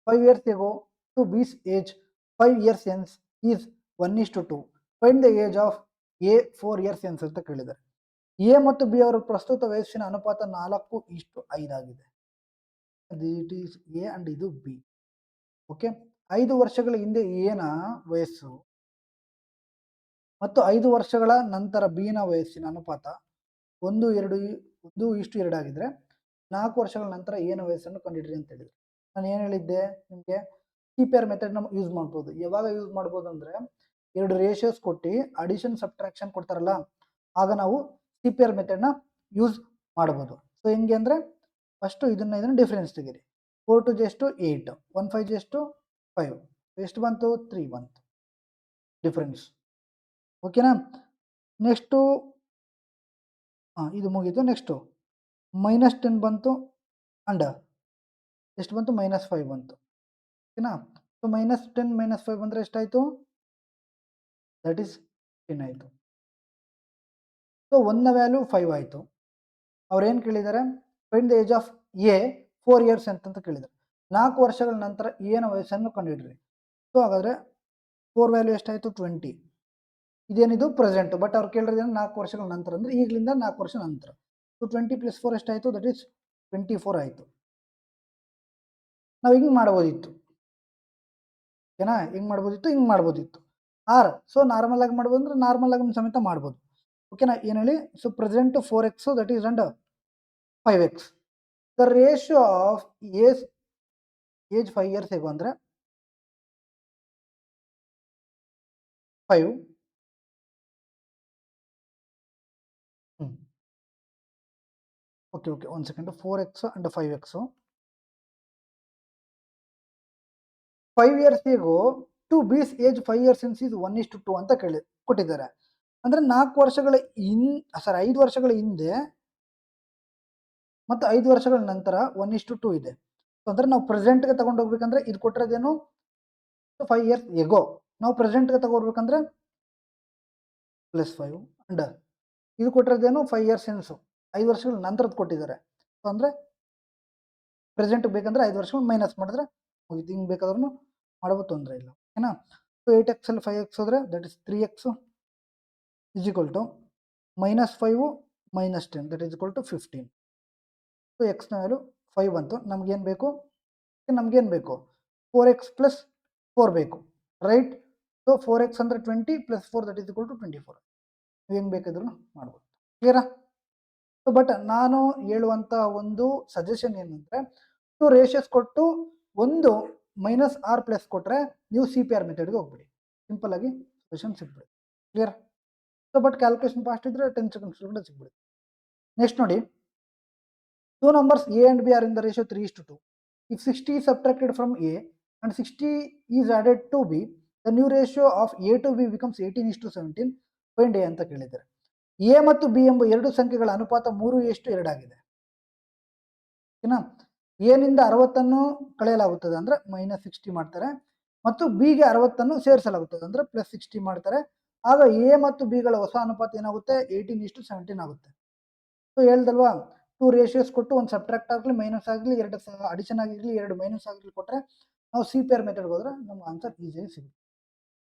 5 years ago to B's age 5 years hence is 1:2. Find the age of A 4 years hence ಅಂತ ಕೇಳಿದ್ದಾರೆ. A ಮತ್ತು B ಅವರ ಪ್ರಸ್ತುತ ವಯಸ್ಸಿನ ಅನುಪಾತ 4:5 ಆಗಿದೆ. It is A and ಇದು B. Okay, 5 ವರ್ಷಗಳ ಹಿಂದೆ ಎನ ವಯಸ್ಸು ಮತ್ತು 5 ವರ್ಷಗಳ ನಂತರ ಬಿನ ವಯಸ್ಸಿನ ಅನುಪಾತ 1:2 ಆಗಿದ್ರೆ 4 ವರ್ಷಗಳ ನಂತರ ಎನ ವಯಸ್ಸನ್ನು ಕಂಡುಹಿಡಿರಿ ಅಂತ ಹೇಳಿದ್ರು. ನಾನು ಏನು ಹೇಳಿದ್ದೆ ನಿಮಗೆ? CPR ಮೆಥಡ್ನ ಯೂಸ್ ಮಾಡ್ಬೋದು. ಯಾವಾಗ ಯೂಸ್ ಮಾಡ್ಬೋದು ಅಂದರೆ 2 ರೇಷಿಯೋಸ್ ಕೊಟ್ಟು ಅಡಿಷನ್ ಸಬ್ಟ್ರಾಕ್ಷನ್ ಕೊಡ್ತಾರಲ್ಲ ಆಗ ನಾವು CPR ಮೆಥಡ್ನ ಯೂಸ್ ಮಾಡ್ಬೋದು. ಸೊ ಹೆಂಗೆ ಅಂದರೆ ಫಸ್ಟು ಇದನ್ನು ಡಿಫ್ರೆನ್ಸ್ ತೆಗೀರಿ. 4 2 ಎಷ್ಟು 8, 1 5 ಎಷ್ಟು 5, ಎಷ್ಟು ಬಂತು 3 ಬಂತು ಡಿಫ್ರೆನ್ಸ್. ಓಕೆನಾ? ನೆಕ್ಸ್ಟು ಇದು ಮುಗೀತು. ನೆಕ್ಸ್ಟು -10 ಬಂತು ಅಂಡ್ ಎಷ್ಟು ಬಂತು -5 ಬಂತು. ಓಕೆನಾ? ಸೊ -10 -5 ಬಂದರೆ ಎಷ್ಟಾಯಿತು? ದಟ್ ಈಸ್ 10 ಆಯಿತು. ಸೊ 1ನ ವ್ಯಾಲ್ಯೂ 5 ಆಯಿತು. ಅವ್ರು ಏನು ಕೇಳಿದ್ದಾರೆ? Find the age of A 4 years ಅಂತ ಕೇಳಿದ್ದಾರೆ. 4 ವರ್ಷಗಳ ನಂತರ ಎನ ವಯಸ್ಸನ್ನು ಕಂಡುಹಿಡ್ರಿ. ಸೊ ಹಾಗಾದರೆ 4 ವ್ಯಾಲ್ಯೂ ಎಷ್ಟಾಯಿತು 20. ಇದೇನಿದು ಪ್ರೆಸೆಂಟು. ಬಟ್ ಅವ್ರು ಕೇಳಿದ್ರೆ 4 ವರ್ಷಗಳ ನಂತರ ಅಂದರೆ ಈಗಲಿಂದ 4 ವರ್ಷ ನಂತರ. ಸೊ 20 + 4 ಎಷ್ಟಾಯಿತು? ದಟ್ ಈಸ್ 24 ಆಯಿತು. ನಾವು ಹಿಂಗೆ ಮಾಡ್ಬೋದಿತ್ತು. ಓಕೆನಾ? ಹಿಂಗೆ ಮಾಡ್ಬೋದಿತ್ತು, ಹಿಂಗೆ ಮಾಡ್ಬೋದಿತ್ತು. ಸೊ ನಾರ್ಮಲ್ ಆಗಿ ಮಾಡ್ಬೋದು ಅಂದರೆ ನಾರ್ಮಲ್ ಆಗಿ ಸಮೇತ ಮಾಡ್ಬೋದು. ಓಕೆನಾ? ಏನು ಹೇಳಿ? So present 4x that is and 5x. The ratio of age 5 years ago ಅಂದರೆ 5 okay 1 second. 4x and 5x 5 years ago to B's age 5 years since is 1:2 ಅಂತ ಕೊಟ್ಟಿದ್ದಾರೆ. ಅಂದರೆ 5 ವರ್ಷಗಳ ಹಿಂದೆ ಮತ್ತು 5 ವರ್ಷಗಳ ನಂತರ 1:2 ಇದೆ. ಅಂದರೆ ನಾವು ಪ್ರೆಸೆಂಟ್ಗೆ ತಗೊಂಡು ಹೋಗ್ಬೇಕಂದ್ರೆ ಇದು ಕೊಟ್ಟಿರೋದೇನು 5 years ago. ನಾವು ಪ್ರೆಸೆಂಟ್ಗೆ ತಗೋಬೇಕಂದ್ರೆ +5 ಅಂಡ್ ಇದು ಕೊಟ್ಟಿರೋದೇನು 5 years since 5 ವರ್ಷಗಳ ನಂತರದ್ದು ಕೊಟ್ಟಿದ್ದಾರೆ. ಸೊ ಅಂದರೆ ಪ್ರೆಸೆಂಟ್ಗೆ ಬೇಕಂದ್ರೆ 5 ವರ್ಷಗಳು ಮೈನಸ್ ಮಾಡಿದ್ರೆ ಮುಗಿತು. ಹಿಂಗೆ ಬೇಕಾದ್ರೂ ಮಾಡಬಹುದು, ತೊಂದರೆ ಇಲ್ಲ. ಓಕೆನಾ? ಸೊ 8x ಅಲ್ಲಿ 5x ಹೋದರೆ that is 3x is equal to -5 -10 that is equal to 15. So ಎಕ್ಸ್ನ ವ್ಯಾಲ್ಯೂ 5 ಬಂತು. ನಮಗೇನು ಬೇಕು? 4x + 4 ಬೇಕು, ರೈಟ್? ಸೊ 4x ಅಂದರೆ 20 + 4 ದಟ್ ಈಸ್ ಈಕ್ವಲ್ ಟು 24. ನೀವು ಹೆಂಗೆ ಬೇಕಾದ್ರೂ ಮಾಡ್ಬೋದು. ಕ್ಲಿಯರಾ? ಸೊ ಬಟ್ ನಾನು ಹೇಳುವಂಥ ಒಂದು ಸಜೆಷನ್ ಏನಂದರೆ 2 ರೇಷಿಯೋಸ್ ಕೊಟ್ಟು ಒಂದು -r+ ಕೊಟ್ಟರೆ ನೀವು CPR ಮೆಥಡ್ಗೆ ಹೋಗ್ಬಿಡಿ. ಸಿಂಪಲ್ ಆಗಿ ಸೊಲ್ಯೂಷನ್ ಸಿಗ್ಬಿಡುತ್ತೆ. Clear? So but calculation fast ಇದ್ದರೆ 10 seconds ಕೂಡ ಸಿಗ್ಬಿಡುತ್ತೆ. ನೆಕ್ಸ್ಟ್ ನೋಡಿ, 2 numbers A and B are in the ratio 3:2. If 60 is subtracted from A and 60 is added to B, the new ratio of A to B becomes 18:17. Find A ಅಂತ ಕೇಳಿದ್ದಾರೆ. A ಮತ್ತು B ಎಂಬ 2 ಸಂಖ್ಯೆಗಳ ಅನುಪಾತ 3:2 ಆಗಿದೆ. ಓಕೆನಾ? ಎನಿಂದ 60 ಕಳೆಯಲಾಗುತ್ತದೆ ಅಂದ್ರೆ -60 ಮಾಡ್ತಾರೆ, ಮತ್ತು ಬಿಗೆ 60 ಸೇರಿಸಲಾಗುತ್ತದೆ ಅಂದ್ರೆ +60 ಮಾಡ್ತಾರೆ. ಆಗ ಎ ಮತ್ತು ಬಿಗಳ ಹೊಸ ಅನುಪಾತ ಏನಾಗುತ್ತೆ 18:17 ಆಗುತ್ತೆ. ಸೊ ಹೇಳ್ದಲ್ವಾ, 2 ರೇಷಿಯೋಸ್ ಕೊಟ್ಟು ಒಂದು ಸಬ್ಟ್ರಾಕ್ಟ್ ಆಗಲಿ ಮೈನಸ್ ಆಗಲಿ, 2 ಅಡಿಷನ್ ಆಗಿರಲಿ, 2 ಮೈನಸ್ ಆಗಲಿ ಕೊಟ್ಟರೆ ನಾವು ಸಿ ಪೇರ್ ಮೆಥಡ್ಗೆ ಹೋದ್ರೆ ನಮ್ಗೆ ಆನ್ಸರ್ ಈಸಿಯಾಗಿ ಸಿಗುತ್ತೆ.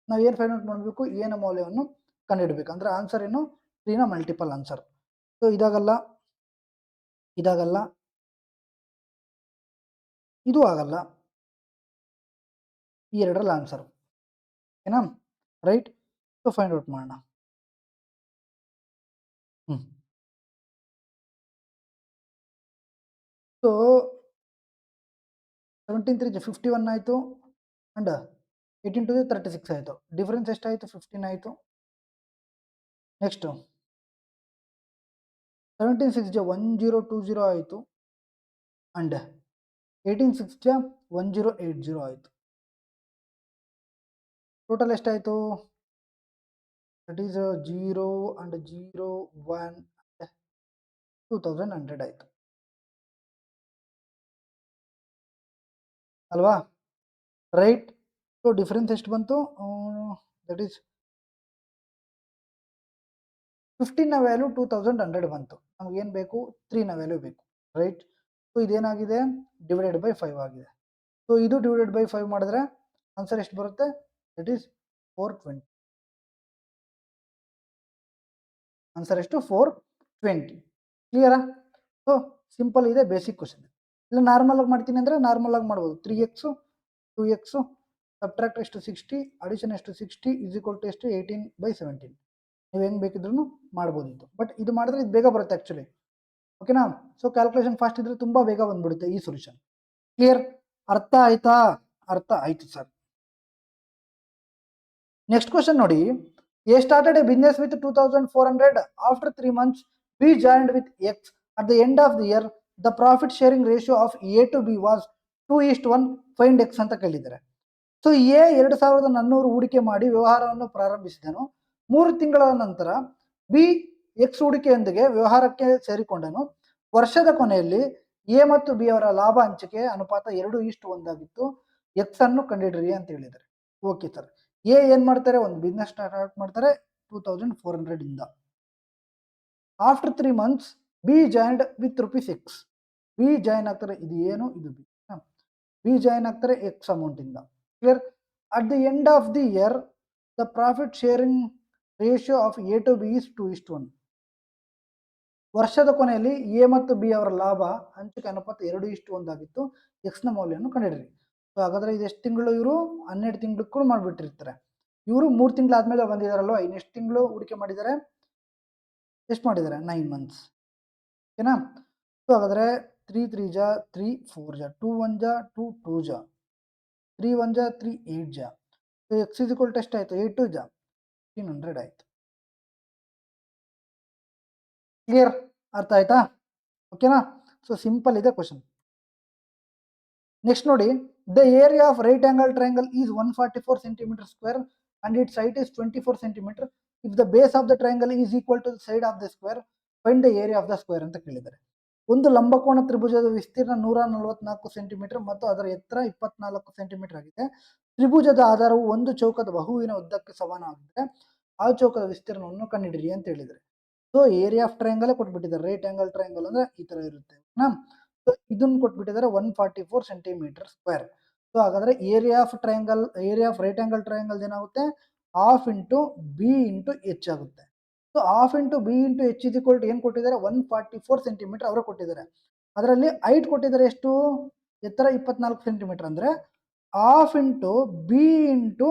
ನಾವು ಏನು ಫೈಂಡ್ ಔಟ್ ಮಾಡಬೇಕು, ಎನ ಮೌಲ್ಯವನ್ನು ಕಂಡುಹಿಡಬೇಕು. ಅಂದ್ರೆ ಆನ್ಸರ್ ಏನು 3ನ ಮಲ್ಟಿಪಲ್ ಆನ್ಸರ್. ಸೊ ಇದಾಗಲ್ಲ, ಇದಾಗಲ್ಲ, ಇದು ಆಗಲ್ಲ, ಈ ಎರಡರಲ್ಲಿ ಆನ್ಸರ್ ಏನಾ, ರೈಟ್. ಸೊ ಫೈಂಡ್ ಔಟ್ ಮಾಡೋಣ. ಸೊ 17 3 51 ಆಯಿತು, ಅಂಡ್ 18 2 36 ಆಯಿತು. ಡಿಫ್ರೆನ್ಸ್ ಎಷ್ಟಾಯಿತು, 15 ಆಯಿತು. ನೆಕ್ಸ್ಟ್ 17 6 1020 ಆಯಿತು, ಅಂಡ್ 18 6 1080 ಆಯಿತು. ಟೋಟಲ್ ಎಷ್ಟಾಯಿತು, ದಟ್ ಈಸ್ 0 ಅಂಡ್ 0 1 2100 ಆಯಿತು ಅಲ್ವಾ, ರೈಟ್. ಸೊ ಡಿಫ್ರೆನ್ಸ್ ಎಷ್ಟು ಬಂತು, ದಟ್ ಈಸ್ 15ನ ವ್ಯಾಲ್ಯೂ 2100 ಬಂತು. ನಮ್ಗೆ ಏನು ಬೇಕು, 3ನ ವ್ಯಾಲ್ಯೂ ಬೇಕು, ರೈಟ್. ಸೊ ಇದೇನಾಗಿದೆ, ಡಿವೈಡೆಡ್ ಬೈ 5 ಆಗಿದೆ. ಸೊ ಇದು ಡಿವೈಡೆಡ್ ಬೈ 5 ಮಾಡಿದ್ರೆ ಆನ್ಸರ್ ಎಷ್ಟು ಬರುತ್ತೆ, ದಟ್ ಈಸ್ 420. ಆನ್ಸರ್ ಎಷ್ಟು, 420. ಕ್ಲಿಯರಾ? ಸೊ ಸಿಂಪಲ್ ಇದೆ, ಬೇಸಿಕ್ ಕ್ವಶನ್. ಇಲ್ಲ ನಾರ್ಮಲ್ ಆಗಿ ಮಾಡ್ತೀನಿ ಅಂದರೆ ನಾರ್ಮಲ್ ಆಗಿ ಮಾಡ್ಬೋದು. 3x 2x ಸಬ್ಟ್ರಾಕ್ಟ್ ಎಷ್ಟು 60, ಅಡಿಷನ್ ಎಷ್ಟು 60 ಇಸ್ ಈಕ್ವಲ್ ಟು ಎಷ್ಟು 18/17. ನೀವು ಹೆಂಗೆ ಬೇಕಿದ್ರೂ ಮಾಡ್ಬೋದಿತ್ತು, ಬಟ್ ಇದು ಮಾಡಿದ್ರೆ ಇದು ಬೇಗ ಬರುತ್ತೆ ಆ್ಯಕ್ಚುಲಿ. ಓಕೆನಾ? ಸೊ ಕ್ಯಾಲ್ಕುಲೇಷನ್ ಫಾಸ್ಟ್ ಇದ್ರೆ ತುಂಬ ಬೇಗ ಬಂದ್ಬಿಡುತ್ತೆ ಈ ಸೊಲ್ಯೂಷನ್. ಕ್ಲಿಯರ್? ಅರ್ಥ ಆಯ್ತಾ? ಅರ್ಥ ಆಯ್ತು ಸರ್. ನೆಕ್ಸ್ಟ್ ಕ್ವಶನ್ ನೋಡಿ, A started a business with 2400. After 3 months B joined with X. At the end of the year the profit sharing ratio of A to B was 2:1. Find X ಅಂತ ಕೇಳಿದ್ದಾರೆ. So A 2400 ಹೂಡಿಕೆ ಮಾಡಿ ವ್ಯವಹಾರವನ್ನು ಪ್ರಾರಂಭಿಸಿದನು. 3 ತಿಂಗಳ ನಂತರ B X ಹೂಡಿಕೆಯೊಂದಿಗೆ ವ್ಯವಹಾರಕ್ಕೆ ಸೇರಿಕೊಂಡನು. ವರ್ಷದ ಕೊನೆಯಲ್ಲಿ ಎ ಮತ್ತು ಬಿ ಅವರ ಲಾಭ ಹಂಚಿಕೆ ಅನುಪಾತ 2:1 ಆಗಿತ್ತು. ಎಕ್ಸ್ ಅನ್ನು ಕಂಡುಹಿಡಿಯಿರಿ ಅಂತ ಹೇಳಿದ್ದಾರೆ. Okay sir. ಎ ಏನ್ ಮಾಡ್ತಾರೆ, ಒಂದು ಬಿಸ್ನೆಸ್ ಸ್ಟಾರ್ಟ್ ಮಾಡ್ತಾರೆ 2400 ಇಂದ. After 3 months B joined with ₹X. B join ಆಗ್ತಾರೆ, ಇದು ಏನು ಇದು ಬಿ. ಬಿ ಜಾಯಿನ್ ಆಗ್ತಾರೆ ಎಕ್ಸ್ ಅಮೌಂಟ್ ಇಂದ. Clear? At the end of the year the profit sharing ratio of A to B is 2:1. ವರ್ಷದ ಕೊನೆಯಲ್ಲಿ ಎ ಮತ್ತು ಬಿ ಅವರ ಲಾಭ ಹಂಚಿಕೆ ಅನುಪಾತ 2:1 ಆಗಿತ್ತು. ಎಕ್ಸ್ನ ಮೌಲ್ಯವನ್ನು ಕಂಡುಹಿಡಿಯಿರಿ. ಸೊ ಹಾಗಾದ್ರೆ ಇದು ಎಷ್ಟು ತಿಂಗಳು, ಇವರು 12 ತಿಂಗಳು ಮಾಡಿಬಿಟ್ಟಿರ್ತಾರೆ. ಇವರು 3 ತಿಂಗಳಾದ್ಮೇಲೆ ಬಂದಿದ್ದಾರಲ್ವ, ಇನ್ನೆಷ್ಟು ತಿಂಗಳು ಹೂಡಿಕೆ ಮಾಡಿದ್ದಾರೆ, ಎಷ್ಟು ಮಾಡಿದ್ದಾರೆ, 9 months. ಓಕೆನಾ? ಸೊ ಹಾಗಾದ್ರೆ 3 3 ಜಾ 3 4 ಜಾ 2 1 ಜಾ 2 2 ಜಾ 3 1 ಜಾ 3 8 ಜಾ. So X is equal to ಎಷ್ಟಾಯಿತು, 8 2 ಜಾ 1500 ಆಯಿತು. ಕ್ಲಿಯರ್? ಅರ್ಥ ಆಯ್ತಾ? ಓಕೆನಾ? ಸೊ ಸಿಂಪಲ್ ಇದೆ ಕ್ವಶನ್. ನೆಕ್ಸ್ಟ್ ನೋಡಿ, the area of right angle triangle is 144 centimeter square and its height is 24 centimeter. If the base of the triangle is equal to the side of the square, find the area of the square ಅಂತ ಕೇಳಿದ್ದಾರೆ. ಒಂದು ಲಂಬಕೋನ ತ್ರಿಭುಜದ ವಿಸ್ತೀರ್ಣ 144 centimetre ಮತ್ತು ಅದರ ಎತ್ತರ 24 centimetre ಆಗಿದೆ. ತ್ರಿಭುಜದ ಆಧಾರವು ಒಂದು ಚೌಕದ ಬಹುವಿನ ಉದ್ದಕ್ಕೆ ಸಮಾನವಾಗಿದ್ದರೆ ಆ ಚೌಕದ ವಿಸ್ತೀರ್ಣವನ್ನು ಕಂಡುಹಿಡಿಯಿರಿ ಅಂತ ಹೇಳಿದ್ದಾರೆ. ಸೊ ಏರಿಯಾ ಆಫ್ ಟ್ರಯಾಂಗಲ್ ಕೊಟ್ಬಿಟ್ಟಿದ್ದಾರೆ. ರೈಟ್ ಆಂಗಲ್ ಟ್ರಯಾಂಗಲ್ ಅಂದ್ರೆ ಈ ತರ ಇರುತ್ತೆ. ಸೊ ಇದನ್ನು ಕೊಟ್ಬಿಟ್ಟಿದ್ದಾರೆ 144 ಸೆಂಟಿಮೀಟರ್ ಸ್ಕ್ವೇರ್. ಸೊ ಹಾಗಾದ್ರೆ area of triangle, area of right angle triangle ಏನಾಗುತ್ತೆ, half into B into H ಆಗುತ್ತೆ. So half into B into H is equal to ಏನು ಕೊಟ್ಟಿದ್ದಾರೆ, 144 ಸೆಂಟಿಮೀಟರ್ ಅವರು ಕೊಟ್ಟಿದ್ದಾರೆ. ಅದರಲ್ಲಿ ಹೈಟ್ ಕೊಟ್ಟಿದ್ದಾರೆ ಎಷ್ಟು, ಎತ್ತರ 24 ಸೆಂಟಿಮೀಟರ್. ಅಂದ್ರೆ half into B into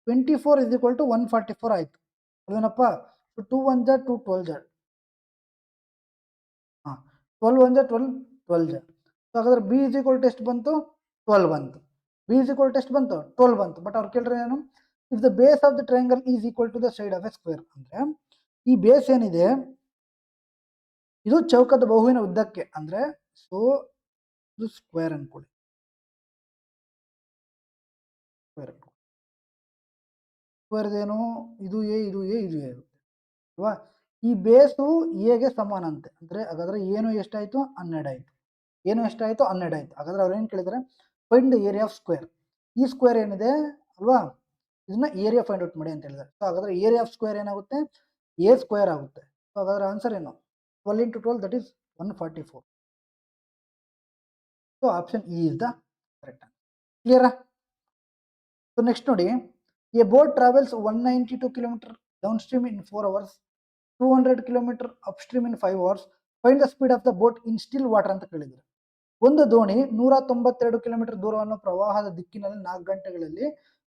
24 is equal to 144 ಆಯ್ತು. ಅದೇನಪ್ಪ, 2 1 ಜಾ 2 12 ಜಾ 12 1 ಜಾ 12 12 ಜಾ. ಸೊ ಹಾಗಾದ್ರೆ ಬಿ ಇಸ್ ಈಕ್ವಲ್ ಟು ಎಷ್ಟು ಬಂತು, 12 ಬಂತು. ಬಿ ಇಸ್ ಈಕ್ವಲ್ ಟು ಎಷ್ಟು ಬಂತು, 12 ಬಂತು. ಬಟ್ ಅವ್ರು ಕೇಳಿದ್ರೆ ಏನು, if the base of the triangle is equal to the side of a square. ಅಂದ್ರೆ ಈ ಬೇಸ್ ಏನಿದೆ ಇದು ಚೌಕದ ಬಹುವಿನ ಉದ್ದಕ್ಕೆ, ಅಂದ್ರೆ ಸೊ ಇದು ಸ್ಕ್ವೇರ್ ಅನ್ಕೊಳ್ಳಿ, ಸ್ಕ್ವೇರ್ ಏನು, ಇದು ಎ ಇದು ಎ ಇದು ಎ ಇರುತ್ತೆ ಅಲ್ವಾ. ಈ ಬೇಸು ಎಗೆ ಸಮಾನ ಅಂತೆ. ಅಂದ್ರೆ ಹಾಗಾದ್ರೆ ಏನು ಎಷ್ಟಾಯ್ತು, 12 ಆಯ್ತು. ಏನು ಎಷ್ಟಾಯಿತು 12 ಆಯಿತು. ಹಾಗಾದ್ರೆ ಅವ್ರು ಏನು ಕೇಳಿದ್ದಾರೆ, find the area of square. ಈ ಸ್ಕ್ವೇರ್ ಏನಿದೆ ಅಲ್ವಾ, ಇದನ್ನ ಏರಿಯಾ ಫೈಂಡ್ ಔಟ್ ಮಾಡಿ ಅಂತ ಹೇಳಿದ್ದಾರೆ. ಸೊ ಹಾಗಾದ್ರೆ ಏರಿಯಾ ಆಫ್ ಸ್ಕ್ವೇರ್ ಏನಾಗುತ್ತೆ, ಎ ಸ್ಕ್ವೇರ್ ಆಗುತ್ತೆ. ಸೊ ಹಾಗಾದ್ರೆ ಆನ್ಸರ್ ಏನು, 12 into 12 that is 144. So option E is the correct. ಕ್ಲಿಯರಾ? ಸೊ ನೆಕ್ಸ್ಟ್ ನೋಡಿ, a boat travels 192 kilometre downstream in 4 hours, 200 kilometre upstream in 5 hours. Find the speed of the boat in still water ಅಂತ ಕೇಳಿದ್ರು. ಒಂದು ದೋಣಿ 192 kilometre ದೂರವನ್ನು ಪ್ರವಾಹದ ದಿಕ್ಕಿನಲ್ಲಿ 4 ಗಂಟೆಗಳಲ್ಲಿ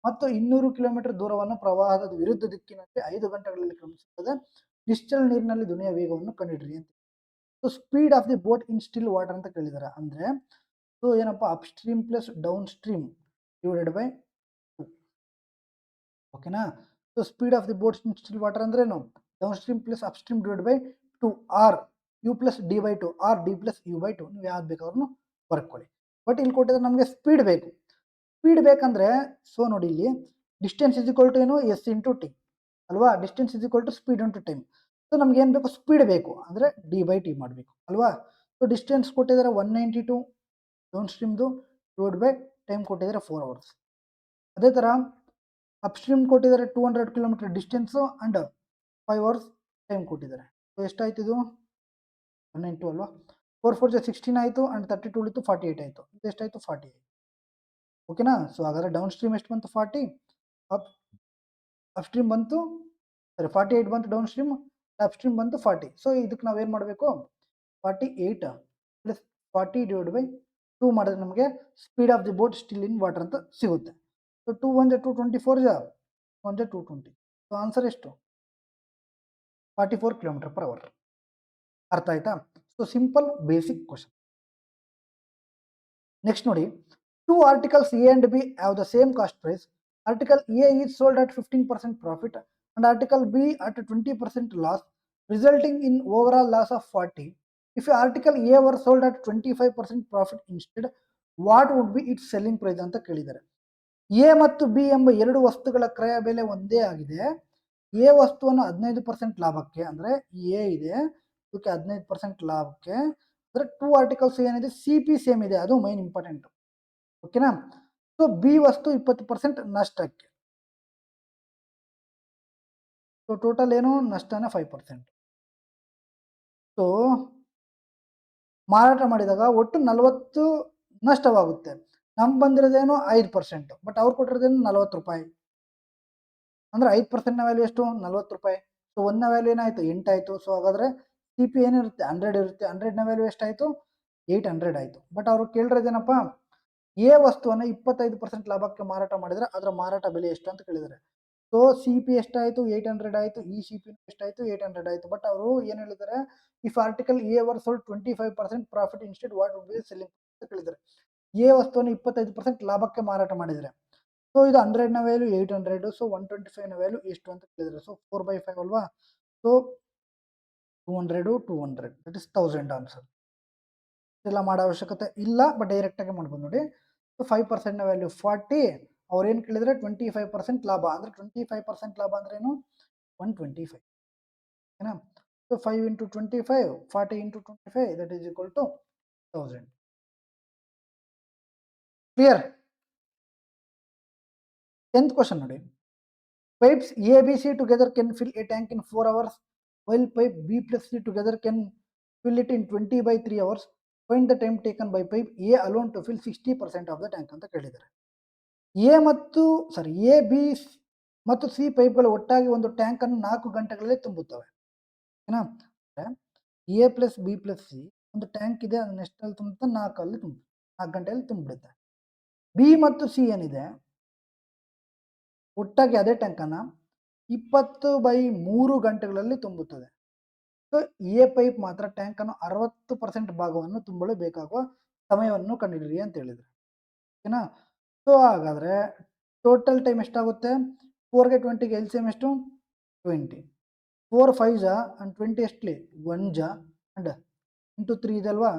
ಮತ್ತು 200 ಕಿಲೋಮೀಟರ್ ದೂರವನ್ನು ಪ್ರವಾಹದ ವಿರುದ್ಧ ದಿಕ್ಕಿನಲ್ಲಿ 5 ಗಂಟೆಗಳಲ್ಲಿ ಕ್ರಮಿಸುತ್ತದೆ. ನಿಶ್ಚಲ ನೀರಿನಲ್ಲಿ ಧ್ವನಿಯ ವೇಗವನ್ನು ಕಂಡುಹಿಡಿಯಿರಿ ಅಂತ. So speed of the boat in still water ಅಂತ ಕೇಳಿದ್ದಾರೆ. ಅಂದ್ರೆ ಸೊ ಏನಪ್ಪ, upstream plus downstream divided by 2. ಓಕೆನಾ? So speed of the boat in still water ಅಂದ್ರೆ ಏನು, downstream plus upstream divide by 2 or U plus D by 2 or D plus U by 2. ನೀವು ಯಾವ್ದು ಬೇಕಾದ್ರೂ ಬರ್ಕೊಳ್ಳಿ. But ಇಲ್ಲಿ ಕೊಟ್ಟಿದ್ರೆ ನಮಗೆ ಸ್ಪೀಡ್ ಬೇಕು. ಸ್ಪೀಡ್ ಬೇಕಂದ್ರೆ ಸೊ ನೋಡಿ, ಇಲ್ಲಿ ಡಿಸ್ಟೆನ್ಸ್ ಇಸ್ ಈಕ್ವಲ್ ಟು ಏನು, ಎಸ್ ಇಂಟು ಟಿ ಅಲ್ವಾ. Distance is equal to speed into time. So ನಮ್ಗೆ ಏನು ಬೇಕು, ಸ್ಪೀಡ್ ಬೇಕು ಅಂದರೆ ಡಿ ಬೈ ಟಿ ಮಾಡಬೇಕು ಅಲ್ವಾ. ಸೊ ಡಿಸ್ಟೆನ್ಸ್ ಕೊಟ್ಟಿದ್ದಾರೆ 192 ಡೌನ್ ಸ್ಟ್ರೀಮ್ದು ಡಿವೈಡ್ ಬೈ ಟೈಮ್ ಕೊಟ್ಟಿದ್ದಾರೆ 4 hours. ಅದೇ ಥರ ಅಪ್ ಸ್ಟ್ರೀಮ್ ಕೊಟ್ಟಿದ್ದಾರೆ 200 kilometre distance and 5 hours time ಕೊಟ್ಟಿದ್ದಾರೆ. ಸೊ ಎಷ್ಟಾಯ್ತು ಇದು, 192 ಅಲ್ವಾ. 4 4 16 ಆಯಿತು ಆ್ಯಂಡ್ 32 ಉಳಿತು 48 ಆಯಿತು. ಇದು ಎಷ್ಟಾಯಿತು 48. ಓಕೆನಾ? ಸೊ ಹಾಗಾದ್ರೆ ಡೌನ್ ಸ್ಟ್ರೀಮ್ ಎಷ್ಟು ಬಂತು 40, ಅಪ್ ಸ್ಟ್ರೀಮ್ ಬಂತು 48 ಬಂತು ಡೌನ್ ಸ್ಟ್ರೀಮ್, ಅಪ್ ಸ್ಟ್ರೀಮ್ ಬಂತು 40. ಸೊ ಇದಕ್ಕೆ ನಾವೇನು ಮಾಡಬೇಕು, 48 ಪ್ಲಸ್ 40 ಡಿವೈಡ್ ಬೈ 2 ಮಾಡಿದ್ರೆ ನಮಗೆ speed of the boat still in water ಅಂತ ಸಿಗುತ್ತೆ. ಸೊ 2 1 224 1 220. ಸೊ ಆನ್ಸರ್ ಎಷ್ಟು, 44 km/h. ಅರ್ಥ ಆಯ್ತಾ? So simple basic question. Next ನೋಡಿ, 2 articles A and B have the same cost price. Article A is sold at 15% profit and article B at 20% loss, resulting in overall loss of 40. If article A were sold at 25% profit instead, what would be its selling price ಅಂತ ಕೇಳಿದ್ದಾರೆ. A ಮತ್ತು B ಎಂಬ ಎರಡು ವಸ್ತುಗಳ ಕ್ರಯ ಬೆಲೆ ಒಂದೇ ಆಗಿದೆ. ಎ ವಸ್ತುವನ್ನು 15% ಲಾಭಕ್ಕೆ, ಅಂದರೆ ಎ ಇದೆ ಇದಕ್ಕೆ 15% ಲಾಭಕ್ಕೆ, ಅಂದರೆ 2 ಆರ್ಟಿಕಲ್ಸ್ ಏನಿದೆ ಸಿ ಪಿ ಸೇಮ್ ಇದೆ, ಅದು ಮೈನ್ ಇಂಪಾರ್ಟೆಂಟ್. ಓಕೆನಾ? ಸೊ ಬಿ ವಸ್ತು 20% ನಷ್ಟಕ್ಕೆ. ಸೊ ಟೋಟಲ್ ಏನು, ನಷ್ಟನ 5%. ಸೊ ಮಾರಾಟ ಮಾಡಿದಾಗ ಒಟ್ಟು 40 ನಷ್ಟವಾಗುತ್ತೆ. ನಮ್ಗೆ ಬಂದಿರೋದೇನು 5%, ಬಟ್ ಅವ್ರು ಕೊಟ್ಟಿರೋದೇನು 40 ರೂಪಾಯಿ. ಅಂದ್ರೆ 5%ನ ವ್ಯಾಲ್ಯೂ ಎಷ್ಟು, 40 ರೂಪಾಯಿ. ಸೊ 1ನ ವ್ಯಾಲ್ಯೂ ಏನಾಯ್ತು, 8 ಆಯಿತು. ಸೊ ಹಾಗಾದ್ರೆ ಸಿ ಪಿ ಏನಿರುತ್ತೆ 100 ಇರುತ್ತೆ. 100ನ ವ್ಯಾಲ್ಯೂ ಎಷ್ಟಾಯಿತು, 800 ಆಯಿತು. ಬಟ್ ಅವರು ಕೇಳಿರೋದೇನಪ್ಪ, ಎ ವಸ್ತುವನ್ನು 25% ಲಾಭಕ್ಕೆ ಮಾರಾಟ ಮಾಡಿದ್ರೆ ಅದರ ಮಾರಾಟ ಬೆಲೆ ಎಷ್ಟು ಅಂತ ಕೇಳಿದ್ದಾರೆ. ಸೊ ಸಿ ಪಿ ಎಷ್ಟಾಯಿತು, 800 ಆಯಿತು. ಈ ಸಿ ಪಿ ಎಷ್ಟಾಯಿತು, 800 ಆಯಿತು. ಬಟ್ ಅವರು ಏನು ಹೇಳಿದ್ದಾರೆ, if article A var sold 25% profit instead what would be selling ಅಂತ ಕೇಳಿದ್ದಾರೆ. ಎ ವಸ್ತುವನ್ನು 25% ಲಾಭಕ್ಕೆ ಮಾರಾಟ ಮಾಡಿದರೆ, ಸೊ ಇದು 100ನ ವ್ಯಾಲ್ಯೂ 800. ಸೊ 125ನ ವ್ಯಾಲ್ಯೂ ಎಷ್ಟು ಅಂತ ಕೇಳಿದರೆ, ಸೊ 4/5 ಅಲ್ವಾ. So 200 that is 1000 answer. ಇದೆಲ್ಲ ಮಾಡೋ ಅವಶ್ಯಕತೆ ಇಲ್ಲ, ಬಟ್ ಡೈರೆಕ್ಟಾಗಿ ಮಾಡ್ಬೋದು ನೋಡಿ. ಸೊ 5%ನ ವ್ಯಾಲ್ಯೂ 40, ಅವ್ರೇನು ಕೇಳಿದರೆ 25% ಲಾಭ, ಅಂದರೆ 25% ಲಾಭ ಅಂದ್ರೆ ಏನು, 125. ಓಕೆನಾ? So 5 into 25, 40 into 25 that is equal to 1000. Clear? 10th question ನೋಡಿ, pipes A, B, C together can fill a tank in 4 hours, while pipe B plus C together can fill it in 20/3 hours. Find the time taken by pipe A alone to fill 60% of the tank ಅಂತ ಕೇಳಿದ್ದಾರೆ. A B ಮತ್ತು C ಪೈಪ್ಗಳು ಒಟ್ಟಾಗಿ ಒಂದು tank ಅನ್ನು 4 ಗಂಟೆಗಳಲ್ಲಿ ತುಂಬುತ್ತವೆ. ಓಕೆನಾ? A plus B plus C ಒಂದು ಟ್ಯಾಂಕ್ ಇದೆ, ಅದನ್ನ ಎಷ್ಟಲ್ಲಿ ತುಂಬುತ್ತೆ, 4 ಗಂಟೆಯಲ್ಲಿ ತುಂಬಿಡುತ್ತೆ. ಬಿ ಮತ್ತು ಸಿ ಏನಿದೆ ಒಟ್ಟಾಗಿ ಅದೇ ಟ್ಯಾಂಕನ್ನು 20/3 ಗಂಟೆಗಳಲ್ಲಿ ತುಂಬುತ್ತದೆ. ಸೊ ಎ ಪೈಪ್ ಮಾತ್ರ ಟ್ಯಾಂಕನ್ನು 60% ಭಾಗವನ್ನು ತುಂಬಲು ಬೇಕಾಗುವ ಸಮಯವನ್ನು ಕಂಡುಹಿಡಿಯಿರಿ ಅಂತ ಹೇಳಿದ್ರು. ಓಕೆನಾ? ಸೊ ಹಾಗಾದರೆ ಟೋಟಲ್ ಟೈಮ್ ಎಷ್ಟಾಗುತ್ತೆ, 4ಗೆ 20ಗೆ ಎಲ್ ಸಿ ಎಮ್ ಎಷ್ಟು, 20. 4 5 ಜಾ ಆ್ಯಂಡ್ 20 ಎಷ್ಟಲಿ 1 ಜಾ ಆ್ಯಂಡ್ ಇಂಟು 3 ಇದೆ ಅಲ್ವಾ.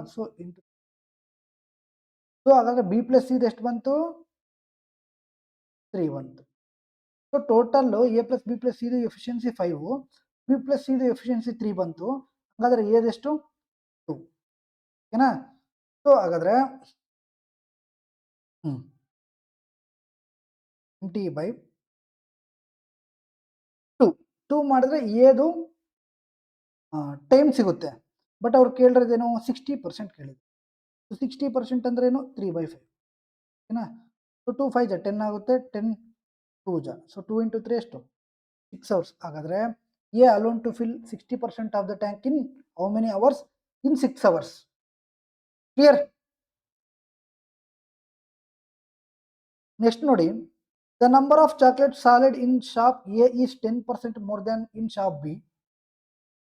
ಸೊ ಹಾಗಾದರೆ ಬಿ ಪ್ಲಸ್ ಸಿ ಎಷ್ಟು ಬಂತು, 3 ಬಂತು. So total A plus B plus ಸಿದು ಎಫಿಷಿಯನ್ಸಿ 5, ಬಿ ಪ್ಲಸ್ ಸಿದು ಎಫಿಷಿಯನ್ಸಿ 3 ಬಂತು. ಹಾಗಾದರೆ ಎದೆಷ್ಟು 2. ಓಕೆನಾ? ಸೊ ಸೊ ಹಾಗಾದರೆ 20/2 ಮಾಡಿದ್ರೆ ಎದು ಟೈಮ್ ಸಿಗುತ್ತೆ. ಬಟ್ ಅವ್ರು ಕೇಳಿರೋದೇನು 60% ಕೇಳಿದ್ರು. 60% ಅಂದ್ರೇನು 3/5 ಓಕೆನಾ. ಸೊ 2 5 10 ಆಗುತ್ತೆ, 10 2 ಸೊ 2 × 3 ಎಷ್ಟು 6 hours. ಹಾಗಾದರೆ A alone to fill 60% of the tank in how many hours? In 6 hours. Clear? Next ನೋಡಿ, the number of chocolate solid in shop A is 10% more than in shop B.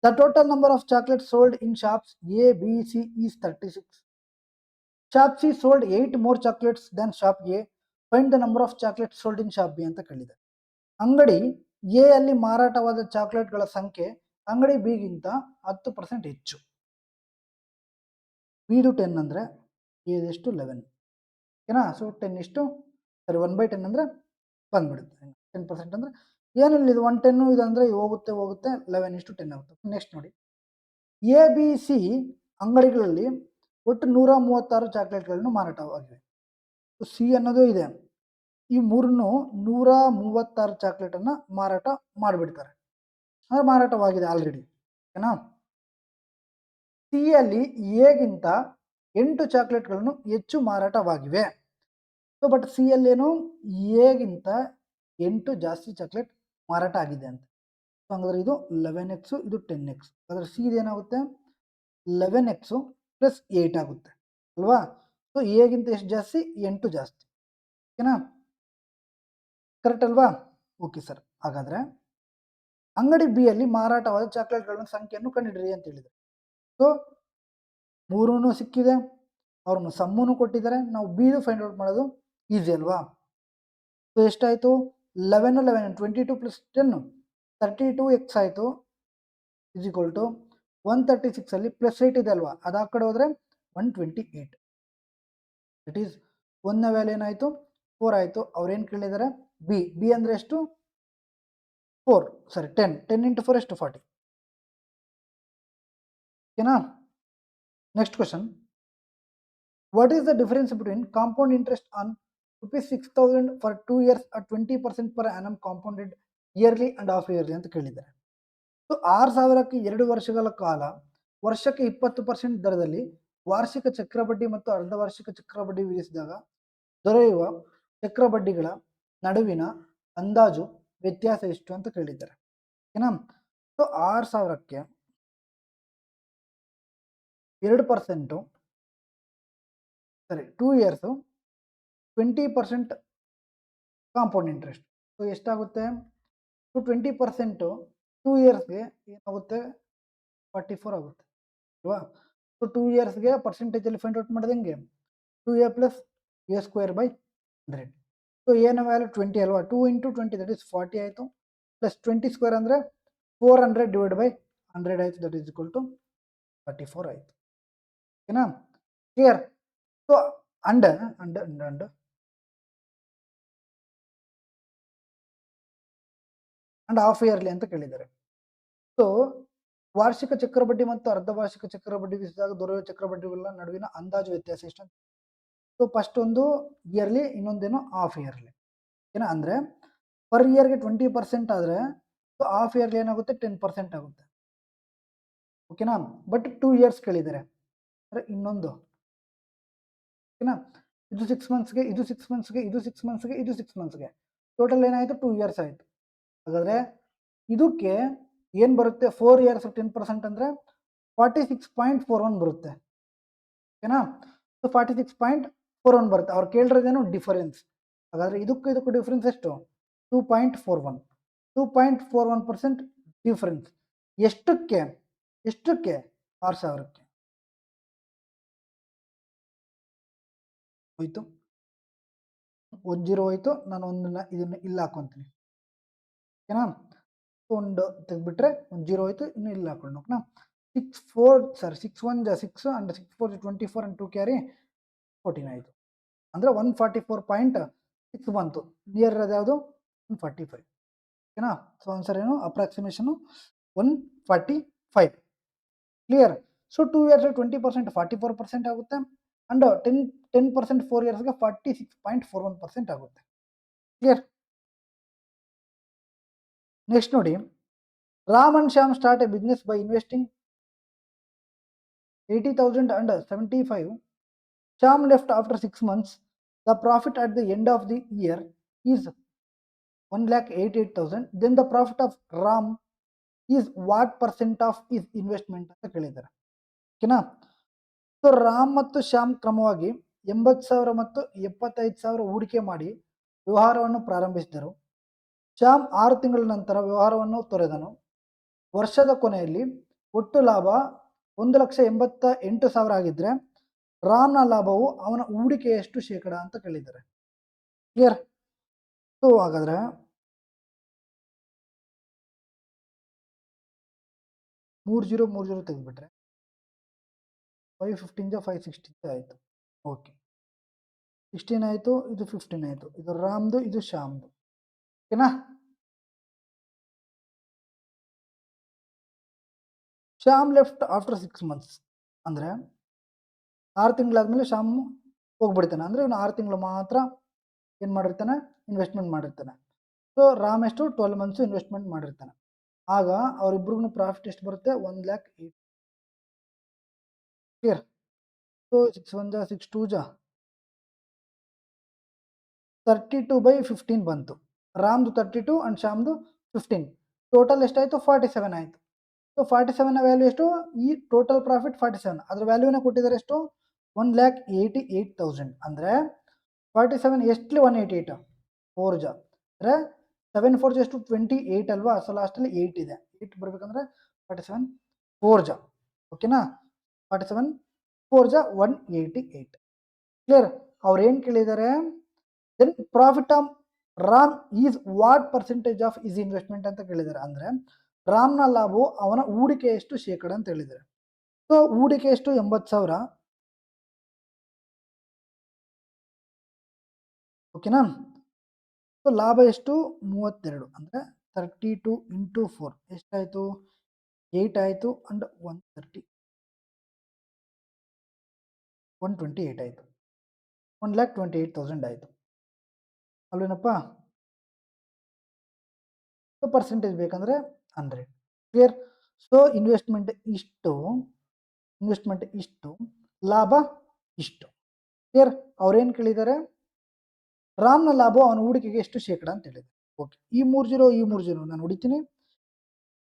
The total number of chocolate sold in shops A B C is 36. Shop C sold 8 more chocolates than shop A. Find the number of chocolate sold in shop B ಅಂತ ಕೇಳಿದೆ. ಅಂಗಡಿ A ಅಲ್ಲಿ ಮಾರಾಟವಾದ ಚಾಕ್ಲೇಟ್ಗಳ ಸಂಖ್ಯೆ ಅಂಗಡಿ ಬಿಗಿಂತ 10% ಹೆಚ್ಚು. ಬಿದು 10 ಅಂದರೆ ಎದೆಷ್ಟು 11 ಓಕೆನಾ. So 1/10 ಅಂದರೆ ಬಂದ್ಬಿಡುತ್ತೆ 10% ಅಂದರೆ ಏನಿಲ್ಲ, ಇದು 110 ಇದು ಅಂದರೆ ಹೋಗುತ್ತೆ 11:10 ಆಗುತ್ತೆ. ನೆಕ್ಸ್ಟ್ ನೋಡಿ, ಎ ಬಿ ಸಿ ಅಂಗಡಿಗಳಲ್ಲಿ ಒಟ್ಟು 136 ಚಾಕ್ಲೇಟ್ಗಳನ್ನು ಮಾರಾಟವಾಗಿವೆ. ಸಿ ಅನ್ನೋದು ಇದೆ, ಈ ಮೂರನ್ನು 136 ಚಾಕ್ಲೇಟನ್ನು ಮಾರಾಟ ಮಾಡಿಬಿಡ್ತಾರೆ. ಅದು ಮಾರಾಟವಾಗಿದೆ ಆಲ್ರೆಡಿ ಓಕೆನಾ. ಸಿ ಅಲ್ಲಿ ಎಗಿಂತ 8 ಚಾಕ್ಲೇಟ್ಗಳನ್ನು ಹೆಚ್ಚು ಮಾರಾಟವಾಗಿವೆ. ಸೊ ಬಟ್ ಸಿ ಅಲ್ಲೇನು ಎಗಿಂತ 8 ಜಾಸ್ತಿ ಚಾಕ್ಲೇಟ್ ಮಾರಾಟ ಆಗಿದೆ ಅಂತ. ಸೊ ಹಂಗಾದ್ರೆ ಇದು 11x, ಇದು 10x. ಹಾಗಾದ್ರೆ ಸಿ ಇದೇನಾಗುತ್ತೆ 11x + 8 ಆಗುತ್ತೆ ಅಲ್ವಾ. ಸೊ ಎಗಿಂತ ಎಷ್ಟು ಜಾಸ್ತಿ 8 ಜಾಸ್ತಿ ಓಕೆನಾ. ಕರೆಕ್ಟ್ ಅಲ್ವಾ? Okay sir. ಹಾಗಾದರೆ ಅಂಗಡಿ ಬಿ ಅಲ್ಲಿ ಮಾರಾಟವಾದ ಚಾಕ್ಲೇಟ್ಗಳ ಸಂಖ್ಯೆಯನ್ನು ಕಂಡುಹಿಡಿಯಿರಿ ಅಂತ ಹೇಳಿದ್ದಾರೆ. ಸೊ 3 ಸಿಕ್ಕಿದೆ, ಅವ್ರನ್ನು ಸಮ್ಮನ್ನು ಕೊಟ್ಟಿದ್ದಾರೆ, ನಾವು ಬಿದು ಫೈಂಡ್ ಔಟ್ ಮಾಡೋದು ಈಸಿ ಅಲ್ವಾ. ಸೊ ಎಷ್ಟಾಯಿತು 11 22 + 10 32x ಆಯಿತು ಇಸ್ ಈಕ್ವಲ್ ಟು 136 ಅಲ್ಲಿ +8 ಇದೆ ಅಲ್ವಾ, ಅದು ಆ ಕಡೆ ಹೋದರೆ 128. ಇಟ್ ಈಸ್ ಒಂದನೇ ವ್ಯಾಲ್ಯೂ ಏನಾಯಿತು 4 ಆಯಿತು. ಅವ್ರೇನು ಕೇಳಿದ್ದಾರೆ ಬಿ ಅಂದರೆ ಎಷ್ಟು 4 ಸಾರಿ 10 × 4 ಎಷ್ಟು 40 ಓಕೆನಾ. Next question, what is the difference between compound interest on ₹6,000 for 2 years at 20% per annum compounded yearly and half yearly ಅಂತ ಕೇಳಿದ್ದಾರೆ. ಸೊ 6,000ಕ್ಕೆ 2 ವರ್ಷಗಳ ಕಾಲ ವರ್ಷಕ್ಕೆ 20% ದರದಲ್ಲಿ ವಾರ್ಷಿಕ ಚಕ್ರಬಡ್ಡಿ ಮತ್ತು ಅರ್ಧವಾರ್ಷಿಕ ಚಕ್ರಬಡ್ಡಿ ವಿಧಿಸಿದಾಗ ದೊರೆಯುವ ಚಕ್ರಬಡ್ಡಿಗಳ ನಡುವಿನ ಅಂದಾಜು ವ್ಯತ್ಯಾಸ ಎಷ್ಟು ಅಂತ ಕೇಳಿದ್ದಾರೆ ಓಕೆನಾ. ಸೊ 6,000ಕ್ಕೆ 2% ಸರಿ 2 years 20% ಕಾಂಪೌಂಡ್ ಇಂಟ್ರೆಸ್ಟ್. ಸೊ ಎಷ್ಟಾಗುತ್ತೆ, ಸೊ 20% 2 yearsಗೆ ಏನಾಗುತ್ತೆ 44 ಆಗುತ್ತೆ ಅಲ್ವಾ. ಸೊ 2 yearsಗೆ ಪರ್ಸೆಂಟೇಜಲ್ಲಿ ಫೈಂಡ್ ಔಟ್ ಮಾಡೋದು ಹೆಂಗೆ 2a + a²/100. ಸೊ ಎನ ವ್ಯಾಲ್ಯೂ 20 ಅಲ್ವಾ, 2 × 20 ದಟ್ ಈಸ್ 40 ಆಯಿತು, +20² ಅಂದರೆ 400/100 ಆಯಿತು, ದಟ್ ಈಸ್ ಈಕ್ವಲ್ ಟು 44 ಆಯಿತು ಓಕೆನಾ. Clear? So and half yearly ಅಂತ ಕೇಳಿದ್ದಾರೆ. ಸೊ ವಾರ್ಷಿಕ ಚಕ್ರಬಡ್ಡಿ ಮತ್ತು ಅರ್ಧವಾರ್ಷಿಕ ಚಕ್ರಬಡ್ಡಿ ವಿಧಿಸಿದಾಗ ದೊರೆಯುವ ಚಕ್ರಬಡ್ಡಿಗಳ ನಡುವಿನ ಅಂದಾಜು ವ್ಯತ್ಯಾಸ ಎಷ್ಟು ಅಂತ. ಸೊ ಫಸ್ಟ್ ಒಂದು ಇಯರ್ಲಿ, ಇನ್ನೊಂದೇನು ಹಾಫ್ ಇಯರ್ಲಿ ಓಕೆನಾ. ಅಂದರೆ ಪರ್ ಇಯರ್ಗೆ 20% ಆದರೆ ಸೊ ಹಾಫ್ ಇಯರ್ಲಿ ಏನಾಗುತ್ತೆ 10% ಆಗುತ್ತೆ ಓಕೆನಾ. ಬಟ್ 2 years ಕೇಳಿದ್ದಾರೆ ಅಂದರೆ ಇನ್ನೊಂದು ಓಕೆನಾ. ಇದು 6 monthsಗೆ, ಇದು 6 monthsಗೆ, ಇದು 6 monthsಗೆ, ಇದು 6 monthsಗೆ, ಟೋಟಲ್ ಏನಾಯಿತು 2 years ಆಯಿತು. ಹಾಗಾದರೆ ಇದಕ್ಕೆ ಏನು ಬರುತ್ತೆ 4 years 10% ಅಂದರೆ 46.41 ಬರುತ್ತೆ ಓಕೆನಾ. ಸೊ 46.41 ಬರುತ್ತೆ. ಅವ್ರು ಕೇಳಿರೋದೇನು ಡಿಫರೆನ್ಸ್. ಹಾಗಾದರೆ ಇದಕ್ಕೂ ಡಿಫ್ರೆನ್ಸ್ ಎಷ್ಟು 2.41 2.41% ಡಿಫ್ರೆನ್ಸ್. ಎಷ್ಟಕ್ಕೆ 6,000ಕ್ಕೆ ಹೋಯ್ತು, 1 0 ಹೋಯ್ತು. ನಾನು ಇದನ್ನು ಇಲ್ಲಿ ಹಾಕೊತೀನಿ ಓಕೆನಾ. ಒಂದು ತೆಗೆದುಬಿಟ್ರೆ 1 0 ಹೋಯ್ತು, ಇನ್ನು ಇಲ್ಲಿ ಹಾಕೊಂಡು ಓಕೆನಾ. 6 1 6 ಆ್ಯಂಡ್ 6 4 24 ಆ್ಯಂಡ್ 2 ಕ್ಯಾರಿ 14 ಆಯಿತು. ಅಂದರೆ 144.6 ಬಂತು. ನಿಯರ್ ಇರೋದು ಯಾವುದು 145 ಓಕೆನಾ. ಸೊ ಆನ್ಸರ್ ಏನು ಅಪ್ರಾಕ್ಸಿಮೇಷನು 145. ಕ್ಲಿಯರ್? ಸೊ 2 years 20% 44% ಆಗುತ್ತೆ, ಅಂಡ್ 10% 4 ಇಯರ್ಸ್ಗೆ 46.41% ಆಗುತ್ತೆ. ಕ್ಲಿಯರ್? ನೆಕ್ಸ್ಟ್ ನೋಡಿ, Ram and Shyam start A business by investing 80,000 and 75. Sham left after 6 months. The profit at the end of the year is 1,88,000. Then the profit of Ram is what percent of his investment ಅಂತ ಕೇಳಿದ್ದಾರೆ. ಓಕೆನಾ? So Ram ಮತ್ತು ಶ್ಯಾಮ್ ಕ್ರಮವಾಗಿ 80,000 ಮತ್ತು 75,000 ಹೂಡಿಕೆ ಮಾಡಿ ವ್ಯವಹಾರವನ್ನು ಪ್ರಾರಂಭಿಸಿದರು. ಶ್ಯಾಮ್ 6 ತಿಂಗಳ ನಂತರ ವ್ಯವಹಾರವನ್ನು ತೊರೆದನು. ವರ್ಷದ ಕೊನೆಯಲ್ಲಿ ಒಟ್ಟು ಲಾಭ 1,88,000 ಆಗಿದ್ರೆ ರಾಮ್ನ ಲಾಭವು ಅವನ ಹೂಡಿಕೆಯಷ್ಟು ಶೇಕಡ ಅಂತ ಕೇಳಿದ್ದಾರೆ. ಕ್ಲಿಯರ್? ಸೊ ಹಾಗಾದ್ರೆ ಮೂರು ಜೀರೋ ತೆಗೆದ್ಬಿಟ್ರೆ 515 560 ಆಯಿತು. ಓಕೆ, 16 ಆಯಿತು, ಇದು 15 ಆಯಿತು. ಇದು ರಾಮ್ದು, ಇದು ಶ್ಯಾಮ್ದು. ಓಕೆನಾ? ಶ್ಯಾಮ್ ಲೆಫ್ಟ್ ಆಫ್ಟರ್ 6 months ಅಂದರೆ 6 ತಿಂಗಳಾದ್ಮೇಲೆ ಶ್ಯಾಮ್ ಹೋಗ್ಬಿಡ್ತಾನೆ. ಅಂದರೆ ಇವನು 6 ತಿಂಗಳು ಮಾತ್ರ ಏನು ಮಾಡಿರ್ತಾನೆ, ಇನ್ವೆಸ್ಟ್ಮೆಂಟ್ ಮಾಡಿರ್ತಾನೆ. ಸೊ ರಾಮ್ ಎಷ್ಟು 12 months ಇನ್ವೆಸ್ಟ್ಮೆಂಟ್ ಮಾಡಿರ್ತಾನೆ. ಆಗ ಅವರಿಬ್ರಿಗೂ ಪ್ರಾಫಿಟ್ ಎಷ್ಟು ಬರುತ್ತೆ, 1,08,000. ಕ್ಲಿಯರ್? ಸೊ 6 1 6 2 32/15 ಬಂತು. ರಾಮ್ದು 32 ಅಂಡ್ ಶ್ಯಾಮ್ದು 15. ಟೋಟಲ್ ಎಷ್ಟಾಯಿತು, 47 ಆಯಿತು. ಸೊ 47ನ ವ್ಯಾಲ್ಯೂ ಎಷ್ಟು, ಈ ಟೋಟಲ್ ಪ್ರಾಫಿಟ್ 47, ಅದ್ರ ವ್ಯಾಲ್ಯೂನ ಕೊಟ್ಟಿದ್ದಾರೆ ಎಷ್ಟು, 1,88,000. ಅಂದರೆ 47 ಎಷ್ಟಲಿ 188 4 ಅಂದರೆ 7 4 ಎಷ್ಟು 28 ಅಲ್ವಾ? ಸೊ ಲಾಸ್ಟಲ್ಲಿ 8 ಇದೆ. 8 ಬರಬೇಕಂದ್ರೆ 47 4 ಓಕೆನಾ? 47 4 188. ಕ್ಲಿಯರ್? ಅವ್ರು ಏನು ಕೇಳಿದ್ದಾರೆ, then profit of Ram is what percentage of is investment ಅಂತ ಕೇಳಿದ್ದಾರೆ. ಅಂದರೆ ರಾಮ್ನ ಲಾಭವು ಅವನ ಹೂಡಿಕೆ ಎಷ್ಟು ಶೇಕಡ ಅಂತ ಹೇಳಿದ್ದಾರೆ. ಸೊ ಹೂಡಿಕೆ ಎಷ್ಟು, 80,000. ಓಕೆನಾ? ಸೊ ಲಾಭ ಎಷ್ಟು, 32. ಅಂದರೆ 32 × 4 ಎಷ್ಟಾಯಿತು, 8 ಆಯಿತು. ಅಂಡ್ 128 ಆಯಿತು. 1,28,000 ಆಯಿತು ಅಲ್ವೇನಪ್ಪ? ಸೊ ಪರ್ಸೆಂಟೇಜ್ ಬೇಕಂದ್ರೆ 100. ಕ್ಲಿಯರ್? ಸೊ ಇನ್ವೆಸ್ಟ್ಮೆಂಟ್ ಇಷ್ಟು, ಲಾಭ ಇಷ್ಟು. ಕ್ಲಿಯರ್? ಅವ್ರೇನು ಕೇಳಿದ್ದಾರೆ, ರಾಮ್ನ ಲಾಭ ಅವನ ಹೂಡಿಕೆಗೆ ಎಷ್ಟು ಶೇಕಡ ಅಂತ ಹೇಳಿದ್ದಾರೆ. ಓಕೆ, ಈ 3 ನಾನು ಹೊಡಿತೀನಿ.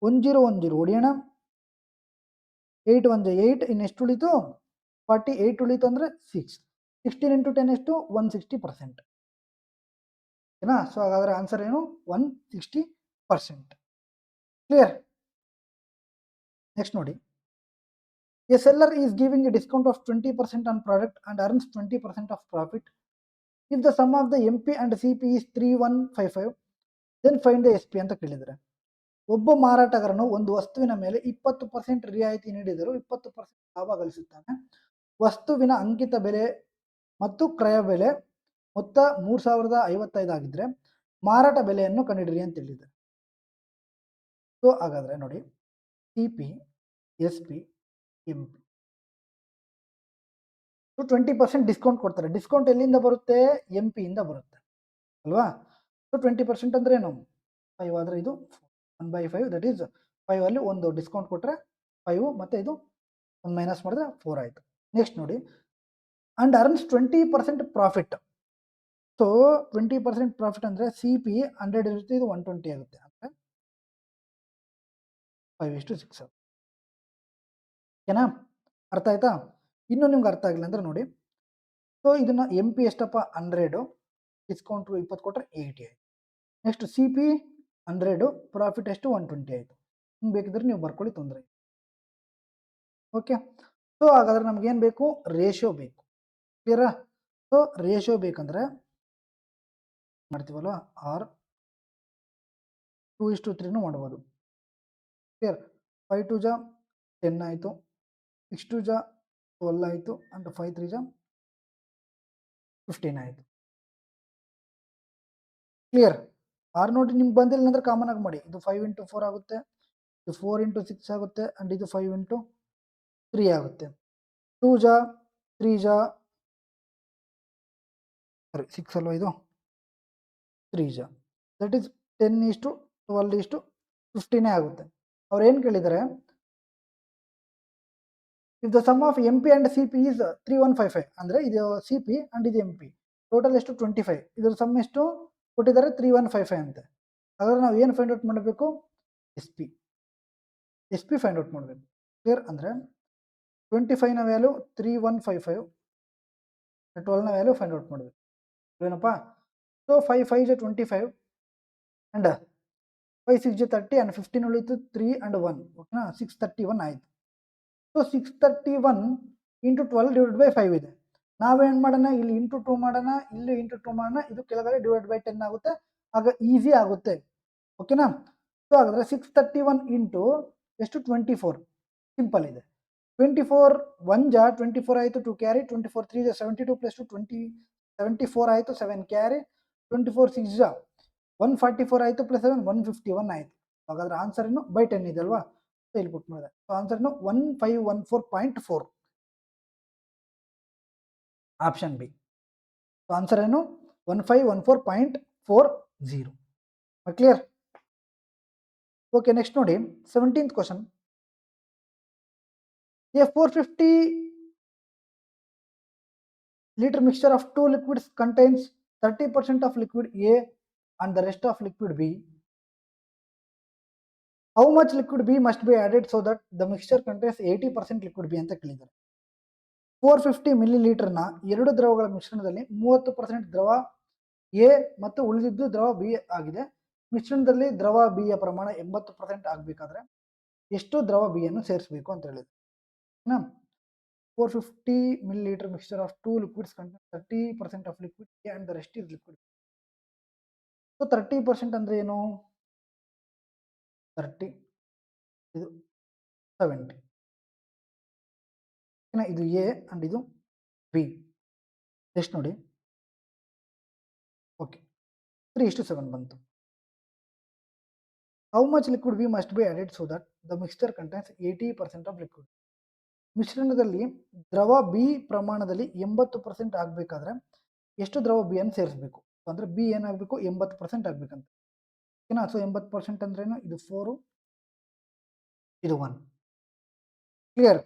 1 0 1 0 ಹೊಡಿಯೋಣ. 8 1 8, ಇನ್ನೆಷ್ಟು ಉಳಿತು, 48 ಉಳಿತು. ಅಂದರೆ 6. 16 × 10 ಎಷ್ಟು, 160%. ಓಕೆನಾ? ಸೊ ಹಾಗಾದ್ರೆ ಆನ್ಸರ್ ಏನು, 160%. ಕ್ಲಿಯರ್? ನೆಕ್ಸ್ಟ್ ನೋಡಿ, a seller is giving a discount of 20% on product and earns 20% of profit. If the sum of the MP and CP is 3155, then find the SP ಅಂತ ಕೇಳಿದರೆ, ಒಬ್ಬ ಮಾರಾಟಗಾರನು ಒಂದು ವಸ್ತುವಿನ ಮೇಲೆ 20% ರಿಯಾಯಿತಿ ನೀಡಿದರೂ 20% ಲಾಭ ಗಳಿಸುತ್ತಾನೆ. ವಸ್ತುವಿನ ಅಂಕಿತ ಬೆಲೆ ಮತ್ತು ಕ್ರಯ ಬೆಲೆ ಮೊತ್ತ 3,055 ಆಗಿದ್ರೆ ಮಾರಾಟ ಬೆಲೆಯನ್ನು ಕಂಡುಹಿಡಿಯಿರಿ ಅಂತ ಹೇಳಿದ್ದಾರೆ. ಸೊ ಹಾಗಾದ್ರೆ ನೋಡಿ, CP SP MP 20% ಡಿಸ್ಕೌಂಟ್ ಕೊಡ್ತಾರೆ. ಡಿಸ್ಕೌಂಟ್ ಎಲ್ಲಿಂದ ಬರುತ್ತೆ, MP ಇಂದ ಬರುತ್ತೆ ಅಲ್ವಾ? ಸೊ 20% ಅಂದ್ರೆ ಏನು, 5 ಆದರೆ ಇದು 1/5, ದಟ್ ಈಸ್ 5 ಅಲ್ಲಿ ಒಂದು ಡಿಸ್ಕೌಂಟ್ ಕೊಟ್ಟರೆ 5 ಮತ್ತು ಇದು ಒಂದು ಮೈನಸ್ ಮಾಡಿದ್ರೆ 4 ಆಯಿತು. ನೆಕ್ಸ್ಟ್ ನೋಡಿ, and earns 20% profit. So 20% profit ಅಂದರೆ CP 100 ಇರುತ್ತೆ, ಇದು 120 ಆಗುತ್ತೆ. ಅಂದರೆ 5:6. ಓಕೆನಾ? ಅರ್ಥ ಆಯ್ತಾ? ಇನ್ನೂ ನಿಮ್ಗೆ ಅರ್ಥ ಆಗಿಲ್ಲ ಅಂದರೆ ನೋಡಿ, ಸೊ ಇದನ್ನು MP ಎಷ್ಟಪ್ಪ, 100, ಡಿಸ್ಕೌಂಟ್ 20 ಕೊಟ್ಟರೆ 80 ಆಯಿತು. ನೆಕ್ಸ್ಟ್ CP 100, ಪ್ರಾಫಿಟ್ ಎಷ್ಟು, 120 ಆಯಿತು. ಹಿಂಗೆ ಬೇಕಿದ್ರೆ ನೀವು ಬರ್ಕೊಳ್ಳಿ, ತೊಂದರೆ. ಓಕೆ, ಸೊ ಹಾಗಾದ್ರೆ ನಮ್ಗೇನು ಬೇಕು, ರೇಷಿಯೋ ಬೇಕು. ಕ್ಲಿಯರಾ? ಸೊ ರೇಷಿಯೋ ಬೇಕಂದ್ರೆ ಮಾಡ್ತೀವಲ್ವ, ಆರ್ 2:3 ಮಾಡ್ಬೋದು. ಕ್ಲಿಯರ್? 5 2 10 ಆಯಿತು, 6 2 12 ಆಯಿತು, ಅಂಡ್ 5 3 15 ಆಯಿತು. ಕ್ಲಿಯರ್? ಆರ್ ನೋಡಿ, ನಿಮ್ಗೆ ಬಂದಿಲ್ಲ ಅಂದ್ರೆ ಕಾಮನ್ ಆಗಿ ಮಾಡಿ. ಇದು 5 × 4 ಆಗುತ್ತೆ, ಇದು 4 × 6 ಆಗುತ್ತೆ, ಅಂಡ್ ಇದು 5 × 3 ಆಗುತ್ತೆ. 2 3 ಸಾರಿ 6 ಅಲ್ವಾ ಇದು 3 ಜ ದಟ್ ಈಸ್ 10:12:50 ಆಗುತ್ತೆ. ಅವ್ರು ಏನು ಕೇಳಿದ್ದಾರೆ, if the sum of M P and C P is 3155 ಅಂದರೆ ಇದು ಸಿ ಪಿ ಅಂಡ್ ಇದು ಎಂ ಪಿ ಟೋಟಲ್ ಎಷ್ಟು 25, ಇದ್ರ ಸಮ್ ಎಷ್ಟು ಕೊಟ್ಟಿದ್ದಾರೆ 3155 ಅಂತೆ. ಹಾಗಾದ್ರೆ ನಾವು ಏನು ಫೈಂಡ್ ಔಟ್ ಮಾಡಬೇಕು, ಎಸ್ ಪಿ ಫೈಂಡ್ ಔಟ್ ಮಾಡಬೇಕು. ಕ್ಲಿಯರ್ ಅಂದರೆ 25ನ ವ್ಯಾಲ್ಯೂ 3155, 12ನ ವ್ಯಾಲ್ಯೂ ಫೈಂಡ್ ಔಟ್ ಮಾಡಬೇಕು ಏನಪ್ಪ. ಸೊ 5 5 ಜ 25 ಅಂಡ್ 5 6 ಜ 30 ಅಂಡ್ 15 ಉಳಿತು 3 ಅಂಡ್ 1 ಓಕೆನಾ 631 ಆಯಿತು. ಸೊ 631 ಇಂಟು 12/5 ಇದೆ. ನಾವೇನು ಮಾಡೋಣ, ಇಲ್ಲಿ ಇಂಟು 2 ಮಾಡೋಣ, ಇಲ್ಲಿ ಇಂಟು 2 ಮಾಡೋಣ, ಇದು ಕೆಳಗಡೆ /10 ಆಗುತ್ತೆ, ಆಗ ಈಸಿ ಆಗುತ್ತೆ ಓಕೆನಾ. ಸೊ ಹಾಗಾದರೆ 631 ಇಂಟು ಎಷ್ಟು 24 ಸಿಂಪಲ್ ಇದೆ. 24 1 ಜ 24 ಆಯಿತು 2 ಕ್ಯಾರಿ, 24 3 ಜ 72 ಪ್ಲಸ್ 2 74 ಆಯಿತು 7 ಕ್ಯಾರಿ, 24 6 ಜ 144 ಆಯಿತು ಪ್ಲಸ್ 7 151 ಆಯಿತು. ಹಾಗಾದ್ರೆ ಆನ್ಸರ್ ಏನು /10 ಇದೆ ಅಲ್ವಾ, ಇಲ್ಲಿ ಪುಟ್ ಮಾಡಿದೆ. ಸೊ ಆನ್ಸರ್ ಏನು 1514.4 ಆಪ್ಷನ್ ಬಿ. ಸೊ ಆನ್ಸರ್ ಏನು 1514.40. ಕ್ಲಿಯರ್. ಓಕೆ, ನೆಕ್ಸ್ಟ್ ನೋಡಿ 17th question. A 450-liter mixture of two liquids contains 30% of liquid A and the rest of liquid B. How much liquid B must be added so that the mixture contains 80% liquid B ಅಂತ ಕೇಳಿದ್ದಾರೆ. 450 ಮಿಲಿಲೀಟರ್ನ ಎರಡು ದ್ರವಗಳ ಮಿಶ್ರಣದಲ್ಲಿ 30% ದ್ರವ A ಮತ್ತು ಉಳಿದಿದ್ದು ದ್ರವ B ಆಗಿದೆ. ಮಿಶ್ರಣದಲ್ಲಿ ದ್ರವ ಬಿ ಯ ಪ್ರಮಾಣ 80% ಆಗಬೇಕಾದ್ರೆ ಎಷ್ಟು ದ್ರವ ಬಿ ಅನ್ನು ಸೇರಿಸಬೇಕು ಅಂತ ಹೇಳಿದ್ರು. 450 milliliter mixture of two liquids contains 30% of liquid A and the rest is liquid. So 30% ಅಂದ್ರೆ ಏನು, 30 ಇದು 70 ಇದು ಎ ಅಂಡ್ ಇದು ಬಿ. ಎಷ್ಟು ನೋಡಿ, ಓಕೆ 3:7 ಬಂತು. How much liquid B must be added so that the mixture contains 80% of liquid? ಮಿಶ್ರಣದಲ್ಲಿ ದ್ರವ ಬಿ ಪ್ರಮಾಣದಲ್ಲಿ 80% ಆಗಬೇಕಾದ್ರೆ ಎಷ್ಟು ದ್ರವ ಬಿ ಅನ್ನು ಸೇರಿಸಬೇಕು ಅಂದರೆ ಬಿ ಏನಾಗಬೇಕು 80% ಆಗಬೇಕಂತ ಓಕೆನಾ. ಸೊ 80% ಅಂದ್ರೇನು, ಇದು 4 ಇದು 1. ಕ್ಲಿಯರ್.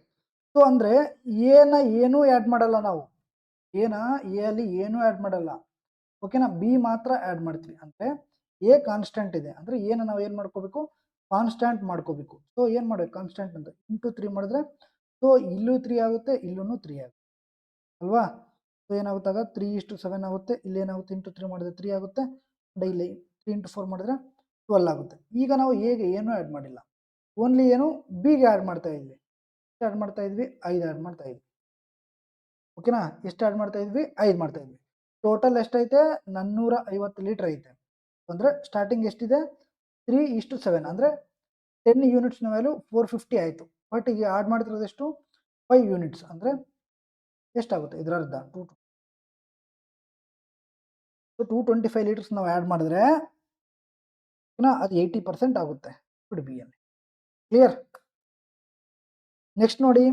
ಸೊ ಅಂದರೆ ಏನೂ ಆ್ಯಡ್ ಮಾಡಲ್ಲ ನಾವು, ಎ ಅಲ್ಲಿ ಏನೂ ಆ್ಯಡ್ ಮಾಡಲ್ಲ ಓಕೆನಾ, ಬಿ ಮಾತ್ರ ಆ್ಯಡ್ ಮಾಡ್ತೀವಿ. ಅಂದರೆ ಎ ಕಾನ್ಸ್ಟೆಂಟ್ ಇದೆ ಅಂದರೆ ಏನು ನಾವು ಏನು ಮಾಡ್ಕೋಬೇಕು, ಕಾನ್ಸ್ಟೆಂಟ್ ಮಾಡ್ಕೋಬೇಕು. ಸೊ ಏನು ಮಾಡಬೇಕು, ಕಾನ್ಸ್ಟೆಂಟ್ ಅಂತ ಇಂಟು 3 ಮಾಡಿದ್ರೆ ಸೊ ಇಲ್ಲೂ 3 ಆಗುತ್ತೆ, ಇಲ್ಲೂ 3 ಆಗುತ್ತೆ ಅಲ್ವಾ. ಸೊ ಏನಾಗುತ್ತಾಗ 3:7 ಆಗುತ್ತೆ. ಇಲ್ಲಿ ಏನಾಗುತ್ತೆ, ಇಂಟು 3 ಮಾಡಿದ್ರೆ 3 ಆಗುತ್ತೆ, ಡೈಲಿ 3 ಇಂಟು 4 ಮಾಡಿದ್ರೆ 12 ಆಗುತ್ತೆ. ಈಗ ನಾವು ಎಗೆ ಏನೂ ಆ್ಯಡ್ ಮಾಡಿಲ್ಲ, ಓನ್ಲಿ ಏನು ಬಿಗೆ ಆ್ಯಡ್ ಮಾಡ್ತಾ ಇದ್ವಿ. ಎಷ್ಟು ಆ್ಯಡ್ ಮಾಡ್ತಾ ಇದ್ವಿ, 5 ಆ್ಯಡ್ ಮಾಡ್ತಾ ಇದ್ವಿ ಓಕೆನಾ. ಎಷ್ಟು ಆ್ಯಡ್ ಮಾಡ್ತಾ ಇದ್ವಿ, 5 ಮಾಡ್ತಾ ಇದ್ವಿ. ಟೋಟಲ್ ಎಷ್ಟೈತೆ 450 ಲೀಟರ್ ಐತೆ. ಅಂದರೆ ಸ್ಟಾರ್ಟಿಂಗ್ ಎಷ್ಟಿದೆ 3:7 ಅಂದರೆ 10 ಯೂನಿಟ್ಸ್ನ ವ್ಯಾಲ್ಯೂ 450 ಆಯಿತು. ಬಟ್ ಈಗ ಆ್ಯಡ್ ಮಾಡ್ತಿರೋದು ಎಷ್ಟು 5 ಯೂನಿಟ್ಸ್ ಅಂದರೆ ಎಷ್ಟಾಗುತ್ತೆ, ಇದರ ಅರ್ಧ 225 ಲೀಟರ್ಸ್ ನಾವು ಆ್ಯಡ್ ಮಾಡಿದ್ರೆ ಅದು 80% ಆಗುತ್ತೆ ಲಿಕ್ವಿಡ್ ಬಿ ಅಲ್ಲಿ. ಕ್ಲಿಯರ್. ನೆಕ್ಸ್ಟ್ ನೋಡಿ,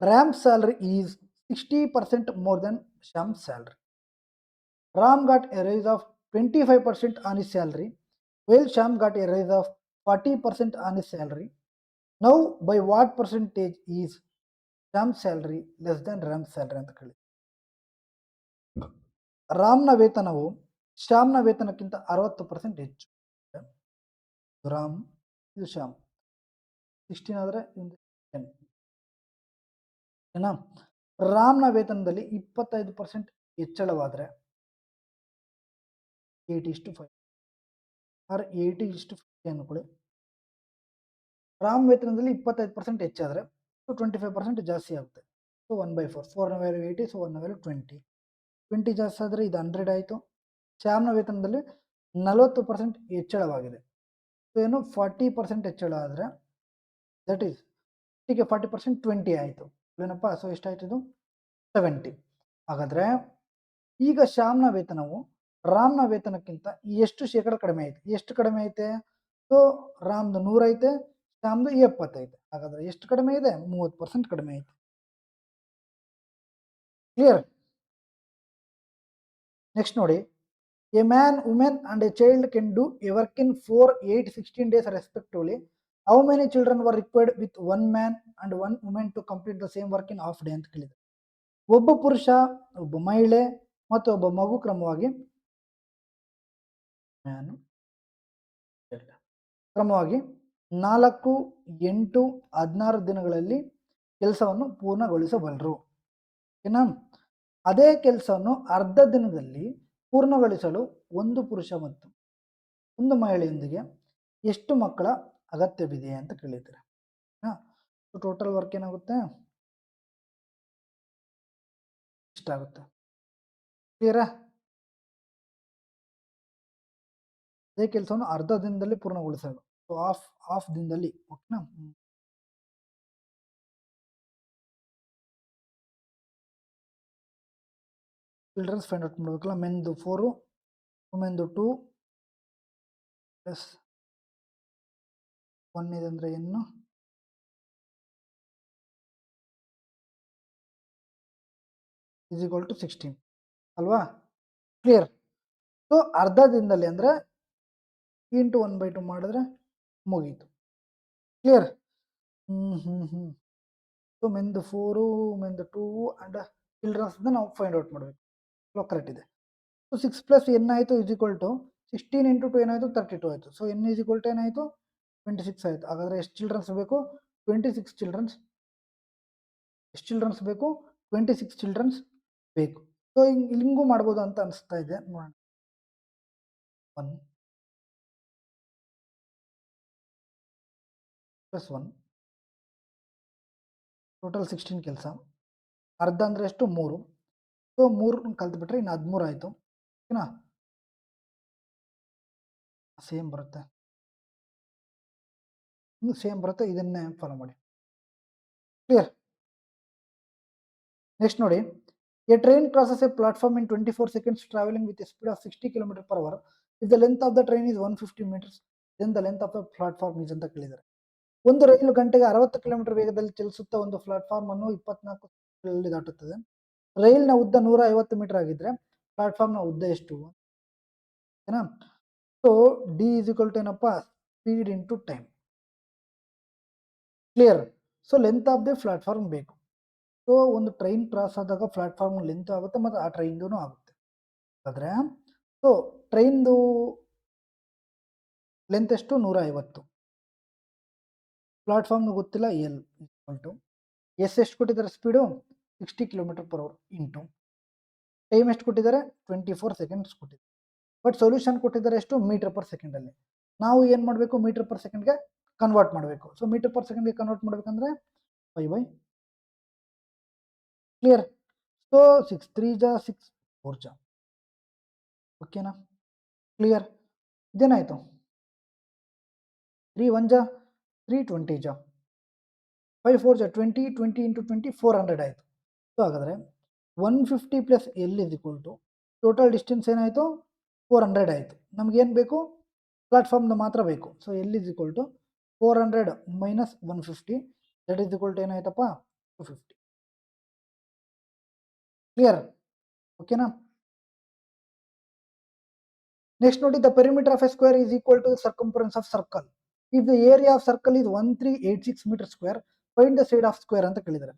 Ram's salary is 60% more than Shyam's salary. Ram got a raise of 25% on his salary, while Shyam got a raise of 40% on his salary. Now, by what percentage is Shyam's salary less than Ram's salary ಅಂತ ಕೇಳಿ. ರಾಮ್ನ ವೇತನವು ಶ್ಯಾಮ್ನ ವೇತನಕ್ಕಿಂತ 60% ಹೆಚ್ಚು. ರಾಮ್ ಇದು ಶ್ಯಾಮ್ 16 ಆದರೆ 10 ಏನಾ. ರಾಮ್ನ ವೇತನದಲ್ಲಿ 25% ಹೆಚ್ಚಳವಾದರೆ 8:5 R 80:50 ಅನ್ಕೊಳ್ಳಿ. ರಾಮ್ ವೇತನದಲ್ಲಿ 25% ಹೆಚ್ಚಾದರೆ so 25% ಜಾಸ್ತಿ ಆಗುತ್ತೆ. ಸೊ 1/4, 4ನ ವ್ಯಾಲ್ಯೂ 80, ಸೊ 1ನ ವ್ಯಾಲ್ಯೂ 20 ಜಾಸ್ತಿ ಆದರೆ ಇದು 100 ಆಯಿತು. ಶ್ಯಾಮ್ನ ವೇತನದಲ್ಲಿ 40% ಹೆಚ್ಚಳವಾಗಿದೆ. ಸೊ ಏನು 40% ಹೆಚ್ಚಳ ಆದರೆ ದಟ್ ಈಸ್ ಹೀಗೆ 40% 20 ಆಯಿತು ಏನಪ್ಪ. ಸೊ ಎಷ್ಟಾಯ್ತು, ಇದು 70. ಹಾಗಾದರೆ ಈಗ ಶ್ಯಾಮ್ನ ವೇತನವು ರಾಮ್ನ ವೇತನಕ್ಕಿಂತ ಎಷ್ಟು ಶೇಕಡ ಕಡಿಮೆ ಐತೆ, ಎಷ್ಟು ಕಡಿಮೆ ಐತೆ. ಸೊ ರಾಮ್ದು 100 ಐತೆ, ಶ್ಯಾಮ್ದು 70 ಐತೆ. ಹಾಗಾದರೆ ಎಷ್ಟು ಕಡಿಮೆ ಇದೆ, 30% ಕಡಿಮೆ ಐತೆ. ಕ್ಲಿಯರ್. ನೆಕ್ಸ್ಟ್ ನೋಡಿ, a man, women and a child can do a work in 4, 8, 16 days respectively. How many children were required with 1 man and 1 women to complete the same work in half day ಅಂತ ಕೇಳಿದೆ. ಒಬ್ಬ ಪುರುಷ, ಒಬ್ಬ ಮಹಿಳೆ ಮತ್ತು ಒಬ್ಬ ಮಗು ಕ್ರಮವಾಗಿ 4, 8, 16 ದಿನಗಳಲ್ಲಿ ಕೆಲಸವನ್ನು ಪೂರ್ಣಗೊಳಿಸಬಲ್ಲರು. ಓಕೆನಾ? ಅದೇ ಕೆಲಸವನ್ನು ಅರ್ಧ ದಿನದಲ್ಲಿ ಪೂರ್ಣಗೊಳಿಸಲು ಒಂದು ಪುರುಷ ಮತ್ತು ಒಂದು ಮಹಿಳೆಯೊಂದಿಗೆ ಎಷ್ಟು ಮಕ್ಕಳ ಅಗತ್ಯವಿದೆ ಅಂತ ಕೇಳಿದ್ದಾರೆ. ಟೋಟಲ್ ವರ್ಕ್ ಏನಾಗುತ್ತೆ, ಇಷ್ಟಾಗುತ್ತೆ. ಕ್ಲಿಯರಾ? ಅದೇ ಕೆಲಸವನ್ನು ಅರ್ಧ ದಿನದಲ್ಲಿ ಪೂರ್ಣಗೊಳಿಸಲು, ಸೊ ಹಾಫ್ ದಿನದಲ್ಲಿ. ಓಕೆನಾ? ಚಿಲ್ಡ್ರನ್ಸ್ ಫೈಂಡ್ ಔಟ್ ಮಾಡಬೇಕಲ್ಲ. ಮೆನ್ದು 4, ವುಮೆನ್ದು 2 ಪ್ಲಸ್ 1 ಇದೆ ಅಂದರೆ ಏನು, ಇಸ್ ಈಕ್ವಲ್ ಟು 16 ಅಲ್ವಾ? ಕ್ಲಿಯರ್. ಸೊ ಅರ್ಧ ದಿನದಲ್ಲಿ ಅಂದರೆ ಇಂಟು 1/2 ಮಾಡಿದ್ರೆ ಮುಗೀತು. ಕ್ಲಿಯರ್. ಸೊ ಮೆನ್ದು 4, ಮೆನ್ದು 2 ಅಂಡ್ ಚಿಲ್ಡ್ರನ್ಸ್ನ ನಾವು ಫೈಂಡ್ ಔಟ್ ಮಾಡಬೇಕು. ಕರೆಕ್ಟ್ ಇದೆ. ಸೊ 6 ಪ್ಲಸ್ ಎನ್ ಆಯಿತು ಇಸ್ ಈಕ್ವಲ್ ಟು 16 ಇಂಟು 2 ಏನಾಯಿತು, 32 ಆಯಿತು. So N is equal to ಏನಾಯಿತು, 26 ಆಯಿತು. ಹಾಗಾದರೆ ಎಷ್ಟು ಚಿಲ್ಡ್ರನ್ಸ್ ಬೇಕು, 26 ಚಿಲ್ಡ್ರನ್ಸ್. ಎಷ್ಟು ಚಿಲ್ಡ್ರನ್ಸ್ ಬೇಕು, 26 ಚಿಲ್ಡ್ರನ್ಸ್ ಬೇಕು. ಸೊ ಹಿಂಗೂ ಮಾಡ್ಬೋದು ಅಂತ ಅನಿಸ್ತಾ ಇದೆ. ನೋಡೋಣ. 1 ಪ್ಲಸ್ 1 ಟೋಟಲ್ 16 ಕೆಲಸ. ಅರ್ಧ ಅಂದರೆ ಎಷ್ಟು, 3. ಸೊ 3 ಕಲ್ತ್ಬಿಟ್ರೆ ಇನ್ನು 13 ಆಯಿತು. ಓಕೆನಾ? ಸೇಮ್ ಬರುತ್ತೆ, ಇನ್ನು ಸೇಮ್ ಬರುತ್ತೆ. ಇದನ್ನೇ ಫಾಲೋ ಮಾಡಿ. ಕ್ಲಿಯರ್. ನೆಕ್ಸ್ಟ್ ನೋಡಿ, a train crosses a platform in 24 seconds traveling with a speed of 60 km/h. If the length of the train is 150 meters, then the length of the platform is ಅಂತ ಕೇಳಿದ್ದಾರೆ. ಒಂದು ರೈಲು ಗಂಟೆಗೆ 60 kilometre ವೇಗದಲ್ಲಿ ಚಲಿಸುತ್ತಾ ಒಂದು platform ಅನ್ನು 24 ಸೆಕೆಂಡ್ಗಳಲ್ಲಿ ದಾಟುತ್ತದೆ. ರೈಲ್ನ ಉದ್ದ 150 metre ಆಗಿದ್ರೆ ಪ್ಲಾಟ್ಫಾರ್ಮ್ನ ಉದ್ದ ಎಷ್ಟು? ಓಕೆನಾ? So D is equal to ಏನಪ್ಪ, speed into time. Clear. So length of the platform ಬೇಕು. ಸೊ ಒಂದು ಟ್ರೈನ್ ಕ್ರಾಸ್ ಆದಾಗ ಪ್ಲಾಟ್ಫಾರ್ಮ್ ಲೆಂತ್ ಆಗುತ್ತೆ ಮತ್ತು ಆ ಟ್ರೈನ್ದು ಆಗುತ್ತೆ. ಆದರೆ ಸೊ ಟ್ರೈನ್ದು ಲೆಂತ್ ಎಷ್ಟು, 150. ಪ್ಲಾಟ್ಫಾರ್ಮ್ದು ಗೊತ್ತಿಲ್ಲ, ಎಲ್ ಈಕ್ವಲ್ ಟು ಎಷ್ಟು ಕೊಟ್ಟಿದ್ದಾರೆ, ಸ್ಪೀಡು 60 km/h ಇಂಟು ಟೈಮ್ ಎಷ್ಟು ಕೊಟ್ಟಿದ್ದಾರೆ, 24 seconds ಕೊಟ್ಟಿದ್ದಾರೆ. ಬಟ್ ಸೊಲ್ಯೂಷನ್ ಕೊಟ್ಟಿದ್ದಾರೆ ಎಷ್ಟು, ಮೀಟರ್ ಪರ್ ಸೆಕೆಂಡಲ್ಲಿ. ನಾವು ಏನು ಮಾಡಬೇಕು, ಮೀಟರ್ ಪರ್ ಸೆಕೆಂಡ್ಗೆ ಕನ್ವರ್ಟ್ ಮಾಡಬೇಕು. ಸೊ ಮೀಟರ್ ಪರ್ ಸೆಕೆಂಡ್ಗೆ ಕನ್ವರ್ಟ್ ಮಾಡಬೇಕಂದ್ರೆ 5/. ಕ್ಲಿಯರ್. ಸೊ 6 3 ಜಾ 6 4 ಜಾ. ಓಕೆನಾ? ಕ್ಲಿಯರ್. ಇದೇನಾಯಿತು, 3 1 ಜಾ 3 20 ಜಾ 5 4 ಜಾ 20 20 ಇಂಟು 20 400 ಆಯಿತು. ಸೊ ಹಾಗಾದರೆ 150 plus L is equal to total distance ಏನಾಯಿತು, 400 ಆಯಿತು. ನಮಗೇನು ಬೇಕು, ಪ್ಲಾಟ್ಫಾರ್ಮ್ದು ಮಾತ್ರ ಬೇಕು. So L is equal to 400 minus 150, that is equal to ಏನಾಯ್ತಪ್ಪ, 250. ಕ್ಲಿಯರ್. ಓಕೆನಾ? ನೆಕ್ಸ್ಟ್ ನೋಡಿ, the perimeter of a square is equal to circumference of circle. If the area of circle is 1386 meter square, find the side of square ಅಂತ ಕೇಳಿದ್ದಾರೆ.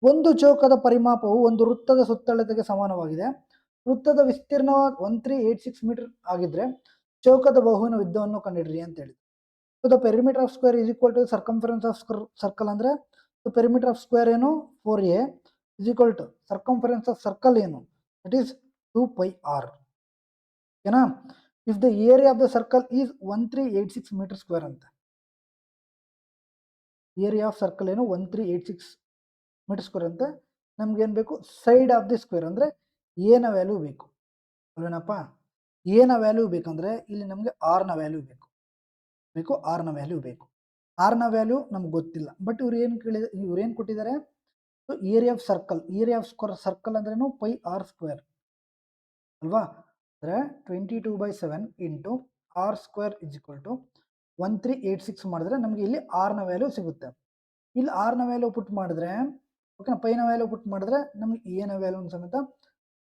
ಒಂದು ಚೌಕದ ಪರಿಮಾಪವು ಒಂದು ವೃತ್ತದ ಸುತ್ತಳತೆಗೆ ಸಮಾನವಾಗಿದೆ. ವೃತ್ತದ ವಿಸ್ತೀರ್ಣ 1386 ಮೀಟರ್ ಆಗಿದ್ರೆ ಚೌಕದ ಬಹುವಿನ ಉದ್ದವನ್ನು ಕಂಡುಹಿಡಿಯಿರಿ ಅಂತ ಹೇಳಿ. So the perimeter of square is equal to circumference of circle ಅಂದರೆ ಪೆರಿಮೀಟರ್ ಆಫ್ ಸ್ಕ್ವೇರ್ ಏನು, 4a is equal to circumference of circle ಏನು, ದಟ್ ಈಸ್ 2πr. ಓಕೆನಾ? If the area of the circle is 1386 meter square ಅಂತ. Area of circle ಏನು, 1386 meter square ಅಂತ. ನಮ್ಗೇನು ಬೇಕು, side of the square ಅಂದರೆ ಎನ ವ್ಯಾಲ್ಯೂ ಬೇಕು ಅಲ್ವೇನಪ್ಪ. ಎನ ವ್ಯಾಲ್ಯೂ ಬೇಕಂದ್ರೆ ಇಲ್ಲಿ ನಮಗೆ ಆರ್ನ ವ್ಯಾಲ್ಯೂ ಬೇಕು, ಆರ್ನ ವ್ಯಾಲ್ಯೂ ಬೇಕು. ಆರ್ನ ವ್ಯಾಲ್ಯೂ ನಮ್ಗೆ ಗೊತ್ತಿಲ್ಲ. ಬಟ್ ಇವ್ರು ಏನು ಕೊಟ್ಟಿದ್ದಾರೆ, so area of circle, area of circle ಅಂದ್ರೇನು, πr ಸ್ಕ್ವೇರ್ ಅಲ್ವಾ. ಅಂದರೆ 22/7 into R square is equal to 1386 ಮಾಡಿದ್ರೆ ನಮಗೆ ಇಲ್ಲಿ ಆರ್ನ ವ್ಯಾಲ್ಯೂ ಸಿಗುತ್ತೆ. ಇಲ್ಲಿ ಆರ್ನ ವ್ಯಾಲ್ಯೂ ಪುಟ್ ಮಾಡಿದ್ರೆ ಓಕೆನಾ. ಪೈನ ವ್ಯಾಲ್ಯೂ ಪುಟ್ ಮಾಡಿದ್ರೆ ನಮಗೆ ಎನ ವ್ಯಾಲ್ಯೂ ಸಮೇತ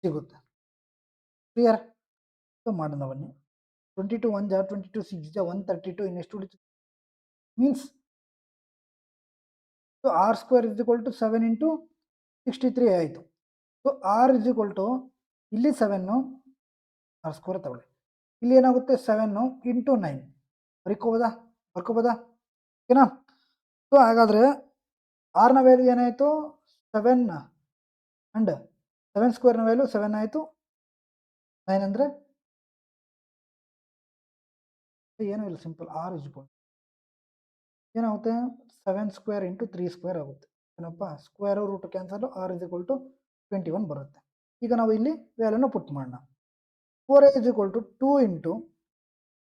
ಸಿಗುತ್ತೆ. ಕ್ಲಿಯರ್. ಸೊ ಮಾಡೋಣ ಬನ್ನಿ. 22 1 ಜಾ 22 6 ಜಾ 132 ಇನ್ನೆಷ್ಟು ಉಳಿತು means so R square is equal to 7 into 63 ಆಯಿತು. So R is equal to ಇಲ್ಲಿ 7 ಆರ್ ಸ್ಕ್ವೇರ್ ತಗೊಳ್ಳಿ, ಇಲ್ಲಿ ಏನಾಗುತ್ತೆ 7 ಇಂಟು 9 ಬರ್ಕೋಬೋದಾ ಓಕೆನಾ. ಸೊ ಹಾಗಾದರೆ ಆರ್ನ ವ್ಯಾಲ್ಯೂ ಏನಾಯಿತು 7 ಅಂಡ್ 7 ಸ್ಕ್ವೇರ್ನ ವ್ಯಾಲ್ಯೂ 7 ಆಯಿತು. 9 ಅಂದರೆ ಏನೂ ಇಲ್ಲ, ಸಿಂಪಲ್ ಆರ್ ಇಸ್ ಈಕ್ವಲ್ ಏನಾಗುತ್ತೆ 7 ಸ್ಕ್ವೇರ್ ಇಂಟು 3 ಸ್ಕ್ವೇರ್ ಆಗುತ್ತೆ ಏನಪ್ಪ, square root cancel, R is equal to 21 ಬರುತ್ತೆ. ಈಗ ನಾವು ಇಲ್ಲಿ ವ್ಯಾಲ್ಯೂನ ಪುಟ್ ಮಾಡೋಣ. 4 ಇಸ್ ಈಕ್ವಲ್ ಟು 2 ಇಂಟು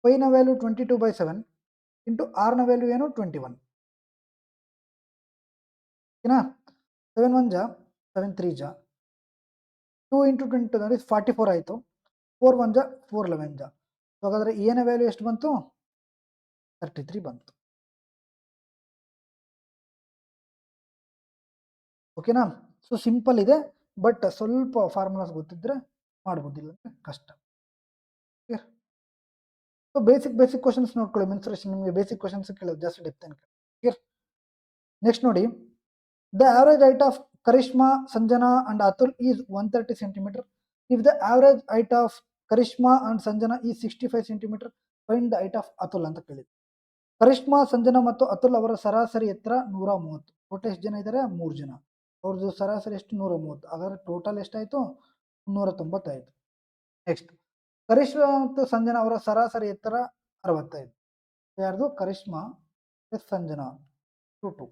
ಪೈನ ವ್ಯಾಲ್ಯೂ 22/7 ಇಂಟು ಆರ್ನ ವ್ಯಾಲ್ಯೂ ಏನು 21 ಓಕೆನಾ. 7 1 ಜಾ 7 3 ಜಾ 2 ಇಂಟು 22 ಅಂದರೆ 44 ಆಯಿತು. 4 1 ಜಾ 4 11 ಜಾ. ಸೊ ಹಾಗಾದರೆ ಎನ ವ್ಯಾಲ್ಯೂ ಎಷ್ಟು ಬಂತು 33 ಬಂತು ಓಕೆನಾ. ಸೊ ಸಿಂಪಲ್ ಇದೆ, ಬಟ್ ಸ್ವಲ್ಪ ಫಾರ್ಮುಲಾಸ್ ಗೊತ್ತಿದ್ರೆ ಮಾಡ್ಬೋದಿಲ್ಲ ಕಷ್ಟ. ಕ್ಲಿಯರ್. ಸೊ ಬೇಸಿಕ್ ಕ್ವಶನ್ಸ್ ನೋಡ್ಕೊಳ್ಳಿ. ಮೆನ್ಸುರೇಷನ್ ನಿಮಗೆ ಬೇಸಿಕ್ ಕ್ವಶನ್ಸ್ ಕೇಳೋದು ಜಾಸ್ತಿ ಡೆಪ್ತ್ ಏನು. ಕ್ಲಿಯರ್. ನೆಕ್ಸ್ಟ್ ನೋಡಿ, the average height of Karishma, Sanjana and Atul is 130 centimetre. If the average height of Karishma and Sanjana is 65 centimetre, find the height of Atul ಅಂತ ಕೇಳಿದ್ರು. ಕರಿಷ್ಮಾ, ಸಂಜನಾ ಮತ್ತು ಅತುಲ್ ಅವರ ಸರಾಸರಿ ಎತ್ತರ 130. ಟೋಟಲ್ ಎಷ್ಟು ಜನ ಇದ್ದಾರೆ 3 ಜನ. ಅವ್ರದ್ದು ಸರಾಸರಿ ಎಷ್ಟು 130. ಹಾಗಾದ್ರೆ ಟೋಟಲ್ ಎಷ್ಟಾಯಿತು 390 ಆಯಿತು. ನೆಕ್ಸ್ಟ್ ಕರಿಷ್ಮಾ ಮತ್ತು ಸಂಜನಾ ಅವರ ಸರಾಸರಿ ಎತ್ತರ 65. ಯಾರ್ದು ಕರಿಷ್ಮಾ ಪ್ಲಸ್ ಸಂಜನಾ 2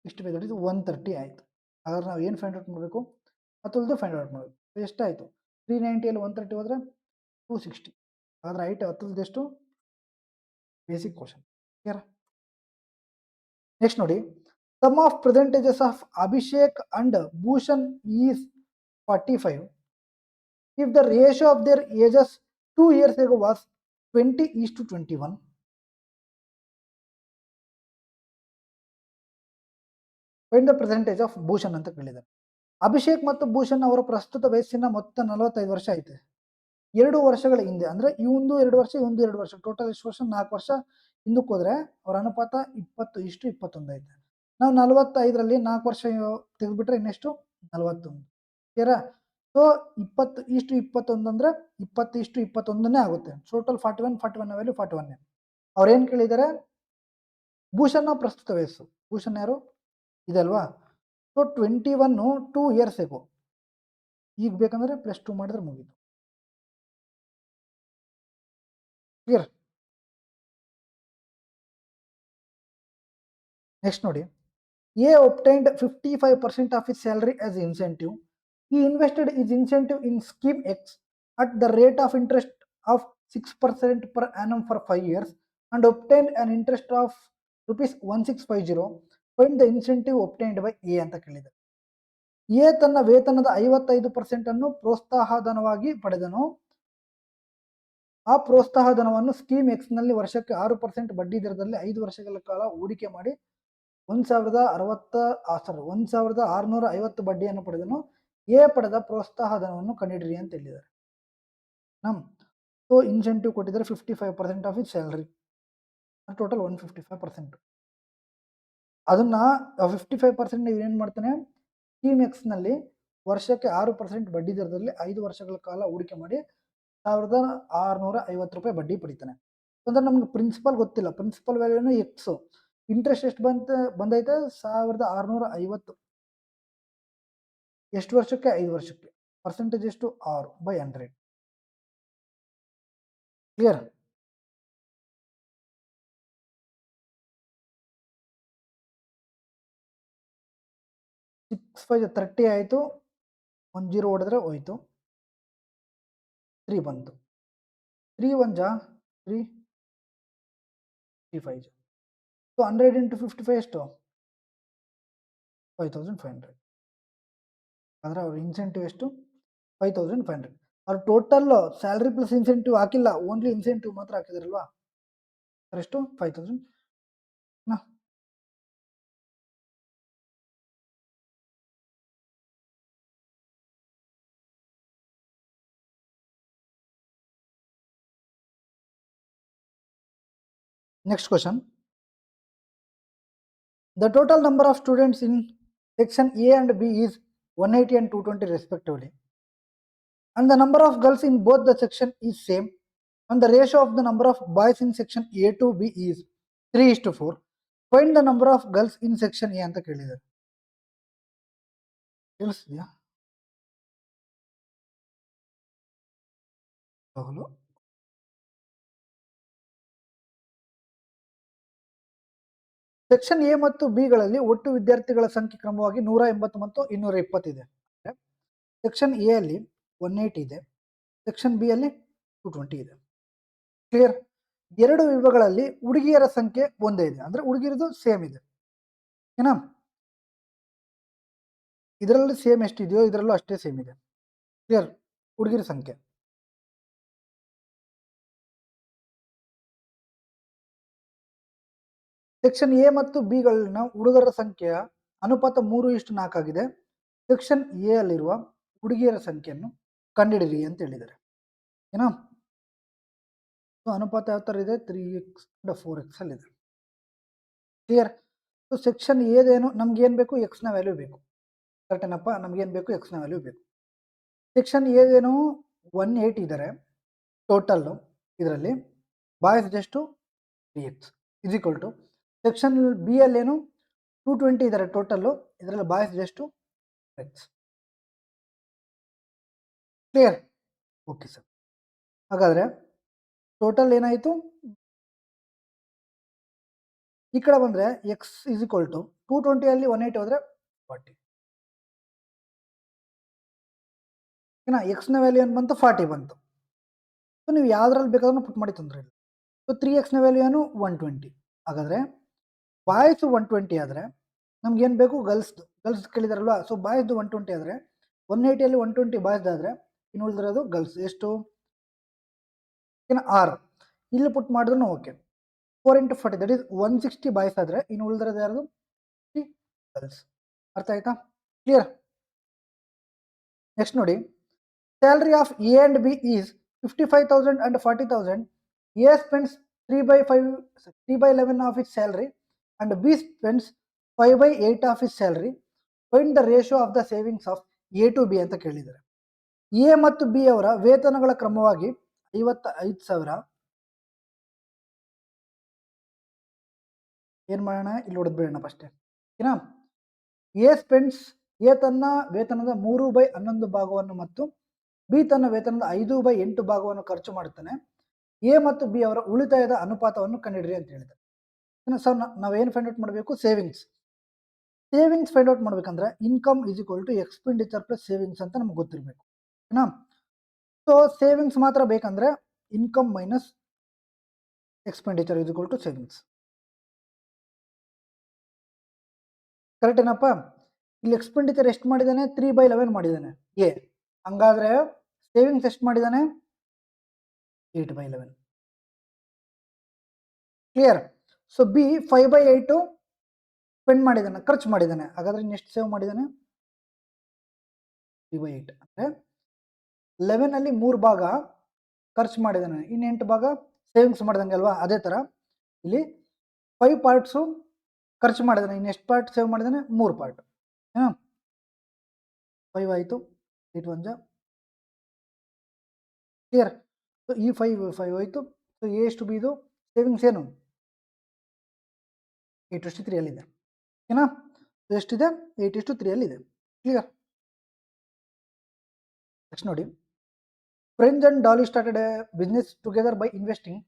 ಇಷ್ಟು ಬೇಗ 130 ಆಯಿತು. ಹಾಗಾದ್ರೆ ನಾವು ಏನು ಫೈಂಡ್ ಔಟ್ ಮಾಡಬೇಕು, ಅತುಲ್ದು ಫೈಂಡ್ ಔಟ್ ಮಾಡಬೇಕು. ಎಷ್ಟಾಯಿತು 390 130 ಹೋದರೆ 260. ಹಾಗಾದ್ರೆ ಹೈಟ್ ಅತುಲ್ದು ಎಷ್ಟು, ಬೇಸಿಕ್ ಕ್ವಶನ್. ಕ್ಲಿಯರ್. ನೆಕ್ಸ್ಟ್ ನೋಡಿ, sum of percentages of Abhishek and Bhushan is 45. If the ratio of their ages 2 years ago was 20:21. Find the percentage of Bhushan ಅಂತ ಕೇಳಿದ್ದಾರೆ. ಅಭಿಷೇಕ್ ಮತ್ತು ಭೂಷಣ್ ಅವರ ಪ್ರಸ್ತುತ ವಯಸ್ಸಿನ ಮೊತ್ತ 45 ವರ್ಷ ಐತೆ. 2 ವರ್ಷಗಳ ಹಿಂದೆ ಅಂದರೆ ಇವಂದು 2 ವರ್ಷ, ಇವಂದು 2 ವರ್ಷ, ಟೋಟಲ್ ಎಷ್ಟು ವರ್ಷ 4 ವರ್ಷ ಹಿಂದಕ್ಕೆ ಹೋದರೆ ಅವ್ರ ಅನುಪಾತ 20:21 ಐತೆ. ನಾವು 45ರಲ್ಲಿ 4 ವರ್ಷ ತೆಗೆದುಬಿಟ್ರೆ ಇನ್ನೆಷ್ಟು 41. ಕ್ಲಿಯರಾ. ಸೊ 20:21 ಅಂದರೆ 20:21 ಆಗುತ್ತೆ. Total 41 value 41. ಅವ್ರೇನು ಕೇಳಿದ್ದಾರೆ, ಭೂಷಣ್ನ ಪ್ರಸ್ತುತ ವಯಸ್ಸು. ಭೂಷಣ್ ಯಾರು ಇದಲ್ವಾ. So 21 2 years ago. ಈಗ ಬೇಕಂದ್ರೆ +2 ಮಾಡಿದ್ರೆ ಮುಗೀತು. ಕ್ಲಿಯರ್. ನೆಕ್ಸ್ಟ್ ನೋಡಿ, A obtained 55% of his salary as incentive. He invested his incentive in scheme X at the rate of interest of 6% per annum for 5 years and obtained an interest of ₹1650. Find the incentive obtained by A ಅಂತ ಕೇಳಿದ್ದಾರೆ. A ತನ್ನ ವೇತನದ 55% ಅನ್ನು ಪ್ರೋತ್ಸಾಹಧನವಾಗಿ ಪಡೆದನು. ಆ ಪ್ರೋತ್ಸಾಹಧನವನ್ನು scheme X ನಲ್ಲಿ ವರ್ಷಕ್ಕೆ 6% ಬಡ್ಡಿ ದರದಲ್ಲಿ 5 ವರ್ಷಗಳ ಕಾಲ ಹೂಡಿಕೆ ಮಾಡಿ 1650 ಬಡ್ಡಿಯನ್ನು ಪಡೆದನು. ಎ ಪಡೆದ ಪ್ರೋತ್ಸಾಹಧನವನ್ನು ಕಂಡುಹಿಡಿಯಿರಿ ಅಂತ ಹೇಳಿದ್ದಾರೆ. ಸೊ ಇನ್ಸೆಂಟಿವ್ ಕೊಟ್ಟಿದ್ದಾರೆ 55% ಆಫ್ ಇಸ್ ಸ್ಯಾಲರಿ, ಟೋಟಲ್ 155%. ಅದನ್ನ 55% ನೀವು ಏನು ಮಾಡ್ತಾನೆ, ಸ್ಕೀಮ್ ಎಕ್ಸ್ ನಲ್ಲಿ ವರ್ಷಕ್ಕೆ 6% ಬಡ್ಡಿ ದರದಲ್ಲಿ 5 ವರ್ಷಗಳ ಕಾಲ ಹೂಡಿಕೆ ಮಾಡಿ ₹1650 ಬಡ್ಡಿ ಪಡಿತಾನೆ. ಅಂದ್ರೆ ನಮ್ಗೆ ಪ್ರಿನ್ಸಿಪಲ್ ಗೊತ್ತಿಲ್ಲ, ಪ್ರಿನ್ಸಿಪಲ್ ವ್ಯಾಲ್ಯೂನು ಎಕ್ಸು, ಇಂಟ್ರೆಸ್ಟ್ ಎಷ್ಟು ಬಂದೈತೆ 1650. ಎಷ್ಟು ವರ್ಷಕ್ಕೆ 5 ವರ್ಷಕ್ಕೆ. ಪರ್ಸೆಂಟೇಜ್ ಎಷ್ಟು 6/100. ಕ್ಲಿಯರ್. ಸಿಕ್ಸ್ 5 30 ಆಯಿತು. 10 ಹೊಡೆದ್ರೆ ಹೋಯ್ತು, 3 ಬಂತು. 3 1 ಜಾ 3 5 ಜಾ. ಸೊ 100 ಇಂಟು 55 ಎಷ್ಟು 5500. ಅಂದರೆ ಅವ್ರ ಇನ್ಸೆಂಟಿವ್ ಎಷ್ಟು 5500. ಅವ್ರ ಟೋಟಲ್ ಸ್ಯಾಲ್ರಿ ಪ್ಲಸ್ ಇನ್ಸೆಂಟಿವ್ ಹಾಕಿಲ್ಲ, ಓನ್ಲಿ ಇನ್ಸೆಂಟಿವ್ ಮಾತ್ರ ಹಾಕಿದಾರಲ್ವಾ, ಎಷ್ಟು 5000. Next question. The total number of students in section A and B is 180 and 220 respectively, and the number of girls in both the section is same, and the ratio of the number of boys in section A to B is 3:4. Find the number of girls in section A ಅಂತ ಕೇಳಿದ್ದಾರೆ. ತಿಳಿಸ್ತೀಯಾ? ಹೌದು. Section A ಮತ್ತು B ಗಳಲ್ಲಿ ಒಟ್ಟು ವಿದ್ಯಾರ್ಥಿಗಳ ಸಂಖ್ಯೆ ಕ್ರಮವಾಗಿ 180 ಮತ್ತು 220 ಇದೆ. ಸೆಕ್ಷನ್ ಎ ಅಲ್ಲಿ 180 ಇದೆ, ಸೆಕ್ಷನ್ ಬಿ ಅಲ್ಲಿ 220 ಇದೆ. ಕ್ಲಿಯರ್? ಎರಡು ವಿಭಾಗಗಳಲ್ಲಿ ಹುಡುಗಿಯರ ಸಂಖ್ಯೆ ಒಂದೇ ಇದೆ, ಅಂದ್ರೆ ಹುಡುಗಿರದು ಸೇಮ್ ಇದೆ. ಏನಾ? ಇದರಲ್ಲಿ ಸೇಮ್ ಎಷ್ಟಿದೆಯೋ ಇದರಲ್ಲೂ ಅಷ್ಟೇ ಸೇಮ್ ಇದೆ. ಕ್ಲಿಯರ್? ಹುಡುಗಿರ ಸಂಖ್ಯೆ. ಸೆಕ್ಷನ್ ಎ ಮತ್ತು ಬಿ ಗಳಲ್ಲಿನ ಹುಡುಗರ ಸಂಖ್ಯೆಯ ಅನುಪಾತ 3:4 ಆಗಿದೆ. ಸೆಕ್ಷನ್ ಎ ಅಲ್ಲಿರುವ ಹುಡುಗಿಯರ ಸಂಖ್ಯೆಯನ್ನು ಕಂಡುಹಿಡಿಯಿರಿ ಅಂತ ಹೇಳಿದ್ದಾರೆ. ಏನಾ? ಅನುಪಾತ ಯಾವ ತರ ಇದೆ? 3x 4x ಅಲ್ಲಿ ಇದೆ. ಕ್ಲಿಯರ್? ಸೊ ಸೆಕ್ಷನ್ ಎದೇನು ನಮ್ಗೆ ಏನ್ ಬೇಕು? ಎಕ್ಸ್ ನ ವ್ಯಾಲ್ಯೂ ಬೇಕು. ಕರೆಕ್ಟ್ ಏನಪ್ಪ? ನಮ್ಗೆ ಏನ್ ಬೇಕು? ಎಕ್ಸ್ ನ ವ್ಯಾಲ್ಯೂ ಬೇಕು. ಸೆಕ್ಷನ್ ಎದೇನು 180 ಇದ್ದಾರೆ ಟೋಟಲ್, ಇದರಲ್ಲಿ ಬಾಯ್ಸ್ ಎಷ್ಟು 3x is equal to section B ಅಲ್ಲಿ ಏನು 220 ಇದ್ದಾರೆ ಟೋಟಲ್, ಇದರಲ್ಲಿ ಬಾಯ್ಸ್ ಎಷ್ಟು x. ಕ್ಲಿಯರ್? Okay sir. ಹಾಗಾದ್ರೆ ಟೋಟಲ್ ಏನಾಯಿತು? ಈ ಕಡೆ ಬಂದ್ರೆ ಎಕ್ಸ್ ಇಸ್ ಈಕ್ವಲ್ ಟು 220 ಅಲ್ಲಿ 180 ಹೋದ್ರೆ 40. ಏನ ಎಕ್ಸ್ ನ ವ್ಯಾಲ್ಯೂ ಏನು ಬಂತು? 40 ಬಂತು. ಸೊ ನೀವು ಯಾವ್ದ್ರಲ್ಲಿ ಬೇಕಾದ್ರೂ ಪುಟ್ ಮಾಡಿ ತೊಂದರೆ ಇಲ್ಲ. ಸೊ 3x ನ ವ್ಯಾಲ್ಯೂ ಏನು? 120. ಹಾಗಾದ್ರೆ ಬಾಯ್ಸ್ 120 ಆದ್ರೆ ನಮ್ಗೆ ಏನ್ ಬೇಕು? ಗರ್ಲ್ಸ್ ಕೇಳಿದಾರಲ್ವಾ? ಸೊ ಬಾಯ್ಸ್ 120 ಆದ್ರೆ 180 ಅಲ್ಲಿ 120 ಬಾಯ್ಸ್ ಆದ್ರೆ ಇನ್ನು ಉಳಿದಿರೋದು ಗರ್ಲ್ಸ್ ಎಷ್ಟು? ಏನ 6. ಇಲ್ಲಿ ಪುಟ್ ಮಾಡಿದ್ರು okay. 4 into 40 that is 160 boys ಆದ್ರೆ ಇನ್ನು ಉಳಿದಿರೋದು ಯಾರು? ಗರ್ಲ್ಸ್. ಅರ್ಥ ಆಯ್ತಾ? ಕ್ಲಿಯರ್? ನೆಕ್ಸ್ಟ್ ನೋಡಿ, salary of A and B is 55,000 and 40,000. A spends 3/11 of his salary and B spends 5/8 of his salary. Find the ratio of the savings of A to B ಅಂತ ಕೇಳಿದ್ದಾರೆ. A ಮತ್ತು B ಅವರ ವೇತನಗಳ ಕ್ರಮವಾಗಿ 55,000. ಏನ್ ಮಾಡೋಣ? ಇಲ್ಲಿ ಹೊಡೆದ್ಬಿಡೋಣ first. ಓಕೆನಾ? A spends, A ತನ್ನ ವೇತನದ 3/11 ಭಾಗವನ್ನು ಮತ್ತು ಬಿ ತನ್ನ ವೇತನದ 5/8 ಭಾಗವನ್ನು ಖರ್ಚು ಮಾಡುತ್ತಾನೆ. ಎ ಮತ್ತು ಬಿ ಅವರ ಉಳಿತಾಯದ ಅನುಪಾತವನ್ನು ಕಂಡುಹಿಡಿಯಿರಿ ಅಂತ ಹೇಳಿದ್ದಾರೆ. ಸರ್ ನಾವೇನು ಫೈಂಡ್ ಔಟ್ ಮಾಡಬೇಕು? ಸೇವಿಂಗ್ಸ್. ಸೇವಿಂಗ್ಸ್ ಫೈಂಡ್ ಔಟ್ ಮಾಡ್ಬೇಕಂದ್ರೆ income is equal to expenditure plus savings ಅಂತ ನಮ್ಗೆ ಗೊತ್ತಿರಬೇಕು. ಓಕೆನಾ? ಸೊ ಸೇವಿಂಗ್ಸ್ ಮಾತ್ರ ಬೇಕಂದ್ರೆ income minus expenditure is equal to savings. Correct ಏನಪ್ಪ? ಇಲ್ಲಿ ಎಕ್ಸ್ಪೆಂಡಿಚರ್ ಎಷ್ಟು ಮಾಡಿದಾನೆ? 3/11 ಮಾಡಿದಾನೆ ಎ. ಹಂಗಾದ್ರೆ ಸೇವಿಂಗ್ಸ್ ಎಷ್ಟು ಮಾಡಿದಾನೆ? 8/11. ಕ್ಲಿಯರ್? ಸೊ ಬಿ 5/8 ಸ್ಪೆಂಡ್ ಮಾಡಿದಾನೆ, ಖರ್ಚು ಮಾಡಿದಾನೆ. ಹಾಗಾದ್ರೆ ಎಷ್ಟು ಸೇವ್ ಮಾಡಿದಾನೆ? 3/8 ಅಂದ್ರೆ 11 ಅಲ್ಲಿ 3 ಭಾಗ ಖರ್ಚು ಮಾಡಿದಾನೆ, ಇನ್ನು 8 ಭಾಗ ಸೇವಿಂಗ್ಸ್ ಮಾಡಿದಂಗೆ ಅಲ್ವಾ? ಅದೇ ತರ ಇಲ್ಲಿ 5 ಪಾರ್ಟ್ಸು ಖರ್ಚು ಮಾಡಿದಾನೆ, ಇನ್ನು ಎಷ್ಟು ಪಾರ್ಟ್ ಸೇವ್ ಮಾಡಿದಾನೆ? 3 ಪಾರ್ಟ್. 5 ಆಯಿತು, 8 1 ಜಾ. ಕ್ಲಿಯರ್? ಸೊ ಈ 5 ಹೋಯ್ತು. ಸೊ ಎ ಎಷ್ಟು ಬಿ ಇದು ಸೇವಿಂಗ್ಸ್ ಏನು? 8:3 ಅಲ್ಲಿದೆ. ಓಕೆನಾ? ಎಷ್ಟಿದೆ? 8:3 ಅಲ್ಲಿದೆ. ಕ್ಲಿಯರ್? ನೆಕ್ಸ್ಟ್ ನೋಡಿ, French and Dolly started a business together by investing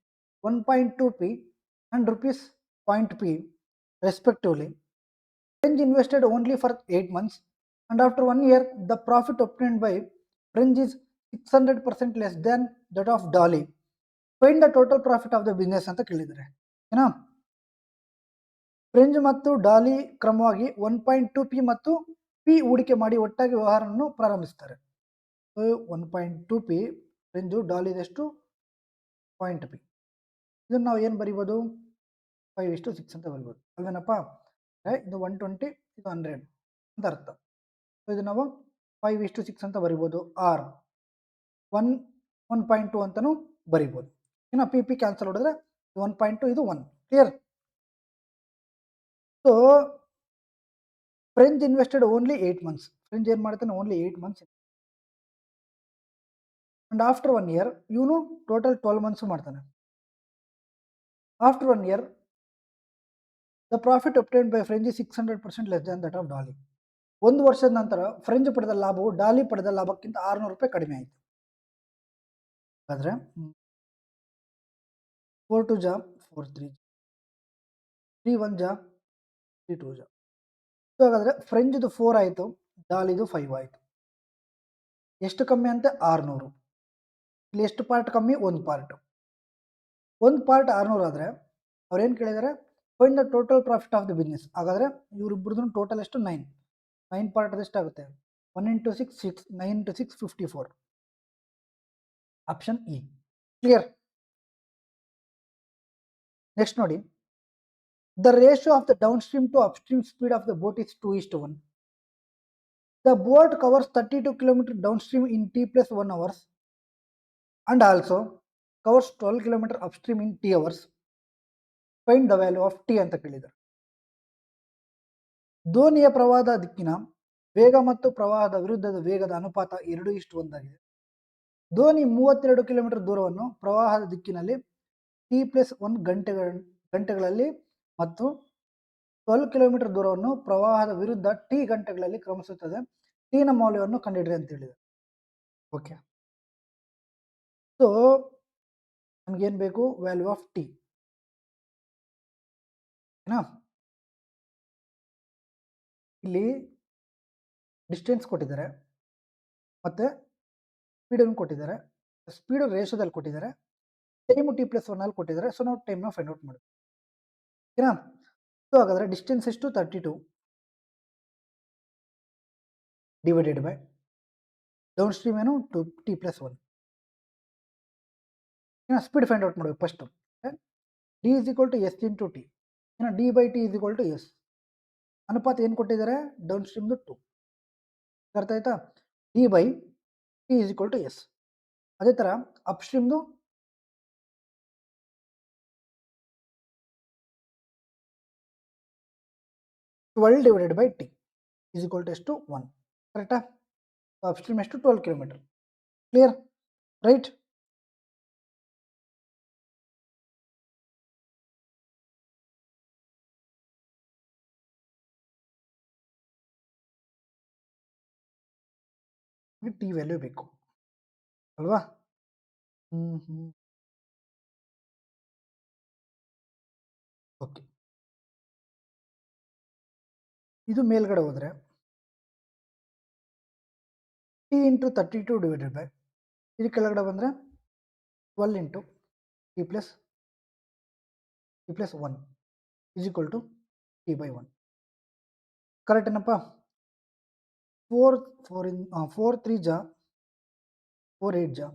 1.2 p and rupees 0.p respectively. French invested only for 8 months and after 1 year the profit obtained by French is 600% less than that of Dolly. Find the total profit of the business ಅಂತ ಕೇಳಿದ್ದಾರೆ. ಏನಾ? French ಮತ್ತು ಡಾಲಿ ಕ್ರಮವಾಗಿ 1.2 p ಮತ್ತು p ಹೂಡಿಕೆ ಮಾಡಿ ಒಟ್ಟಾಗಿ ವ್ಯವಹಾರವನ್ನು ಪ್ರಾರಂಭಿಸುತ್ತಾರೆ. 1.2 p ಫ್ರೆಂಚು, ಡಾಲಿ ಇದೆಷ್ಟು? 0.p. ಇದನ್ನು ನಾವು ಏನು ಬರಿಬೋದು? 5:6 ಅಂತ ಬರಿಬೋದು ಅಲ್ವೇನಪ್ಪ? ಇದು 120, ಇದು 100 ಅಂತ ಅರ್ಥ. ಸೊ ಇದು ನಾವು 5:6 ಅಂತ ಬರಿಬೋದು, ಆರ್ 1.2 ಅಂತಲೂ ಬರಿಬೋದು. ಇನ್ನು ಪಿ ಕ್ಯಾನ್ಸಲ್ ಹೊಡೆದ್ರೆ 1.2 ಇದು 1. Clear? So French invested only 8 months. French ಏನು ಮಾಡ್ತಾನೆ only 8 months. And after 1 year, total 12 months ಮಾಡ್ತಾನೆ. After 1 year, the profit obtained by French is 600% less than that of Dolly. 1 ವರ್ಷದ ನಂತರ ಫ್ರೆಂಚ್ ಪಡೆದ ಲಾಭವು ಡಾಲಿ ಪಡೆದ ಲಾಭಕ್ಕಿಂತ 600 ರೂಪಾಯಿ ಕಡಿಮೆ ಆಯಿತು. ಹಾಗಾದ್ರೆ 4 2 ಜಾ 4 3 3 1 ಜಾ 3 2 ಜಾ. ಸೊ ಹಾಗಾದ್ರೆ ಫ್ರೆಂಚ್ದು 4 ಆಯಿತು, ಡಾಲಿದು 5 ಆಯಿತು. ಎಷ್ಟು ಕಮ್ಮಿ ಅಂತೆ? 600. ಇಲ್ಲಿ ಎಷ್ಟು ಪಾರ್ಟ್ ಕಮ್ಮಿ? ಒಂದು ಪಾರ್ಟ್. ಒಂದು ಪಾರ್ಟ್ 600 ಆದರೆ ಅವ್ರೇನು ಕೇಳಿದ್ದಾರೆ? Find the total profit of the business. ಹಾಗಾದ್ರೆ ಇವರಿಬ್ಬರದು ಟೋಟಲ್ ಎಷ್ಟು? 9 ಪಾರ್ಟ್ ಅದೆಷ್ಟಾಗುತ್ತೆ? 1 into 6 6, 9 into 6 54. Option E. Clear? Next ನೋಡಿ, the ratio of the downstream to upstream speed of the boat is 2:1. The boat covers 32 km downstream in t plus 1 hours and also covers 12 km upstream in t hours. Find the value of t ಅಂತ ಕೇಳಿದ್ದಾರೆ. ದೋಣಿಯ ಪ್ರವಾಹದ ದಿಕ್ಕಿನ ವೇಗ ಮತ್ತು ಪ್ರವಾಹದ ವಿರುದ್ಧದ ವೇಗದ ಅನುಪಾತ 2:1 ಆಗಿದೆ. ದೋಣಿ 32 ಕಿಲೋಮೀಟರ್ ದೂರವನ್ನು ಪ್ರವಾಹದ ದಿಕ್ಕಿನಲ್ಲಿ t+1 ಗಂಟೆಗಳಲ್ಲಿ ಮತ್ತು 12 ಕಿಲೋಮೀಟರ್ ದೂರವನ್ನು ಪ್ರವಾಹದ ವಿರುದ್ಧ ಟಿ ಗಂಟೆಗಳಲ್ಲಿ ಕ್ರಮಿಸುತ್ತದೆ. ಟಿ ನ ಮೌಲ್ಯವನ್ನು ಕಂಡುಹಿಡಿಯಿರಿ ಅಂತ ಹೇಳಿದೆ. ಓಕೆ, ಸೊ ನಮಗೇನು ಬೇಕು? Value of T. ಏನಾ? ಇಲ್ಲಿ ಡಿಸ್ಟೆನ್ಸ್ ಕೊಟ್ಟಿದ್ದಾರೆ ಮತ್ತೆ ಸ್ಪೀಡನ್ನು ಕೊಟ್ಟಿದ್ದಾರೆ. ಸ್ಪೀಡ್ ರೇಷೋದಲ್ಲಿ ಕೊಟ್ಟಿದ್ದಾರೆ, ಟೈಮು t+1 ಅಲ್ಲಿ ಕೊಟ್ಟಿದ್ದಾರೆ. ಸೊ ನಾವು ಟೈಮ್ನ ಫೈಂಡ್ ಔಟ್ ಮಾಡ್ತೀವಿ. ಓಕೆನಾ? ಸೊ ಹಾಗಾದ್ರೆ ಡಿಸ್ಟೆನ್ಸ್ ಎಷ್ಟು? 32 ಡಿವೈಡೆಡ್ ಬೈ ಡೌನ್ ಸ್ಟ್ರೀಮ್ ಏನು? t+1. ಸ್ಪೀಡ್ ಫೈಂಡ್ ಔಟ್ ಮಾಡಬೇಕು first. D is equal to S into T. D by T is equal to S. ಅನುಪಾತ ಏನು ಕೊಟ್ಟಿದ್ದಾರೆ? ಡೌನ್ ಸ್ಟ್ರೀಮ್ದು 2. ಅರ್ಥ ಆಯ್ತಾ? D by T is equal to S. ಅದೇ ಥರ ಅಪ್ ಸ್ಟ್ರೀಮ್ದು 12 divided by T is equal to ಎಷ್ಟು? 1. ಕರೆಕ್ಟಾ? ಅಪ್ ಸ್ಟ್ರೀಮ್ ಎಷ್ಟು? 12 kilometre. Clear? Right? T value ಬೇಕು ಅಲ್ವಾ? ಓಕೆ, ಇದು ಮೇಲ್ಗಡೆ ಹೋದರೆ ಟಿ ಇಂಟು 32 ಡಿವೈಡೆಡ್ ಬೈ, ಇದು ಕೆಳಗಡೆ ಬಂದರೆ 12 into T plus 1 is equal to T by 1. Correct ಏನಪ್ಪ? 4 3 ಜಾ 4 8 ಜಾ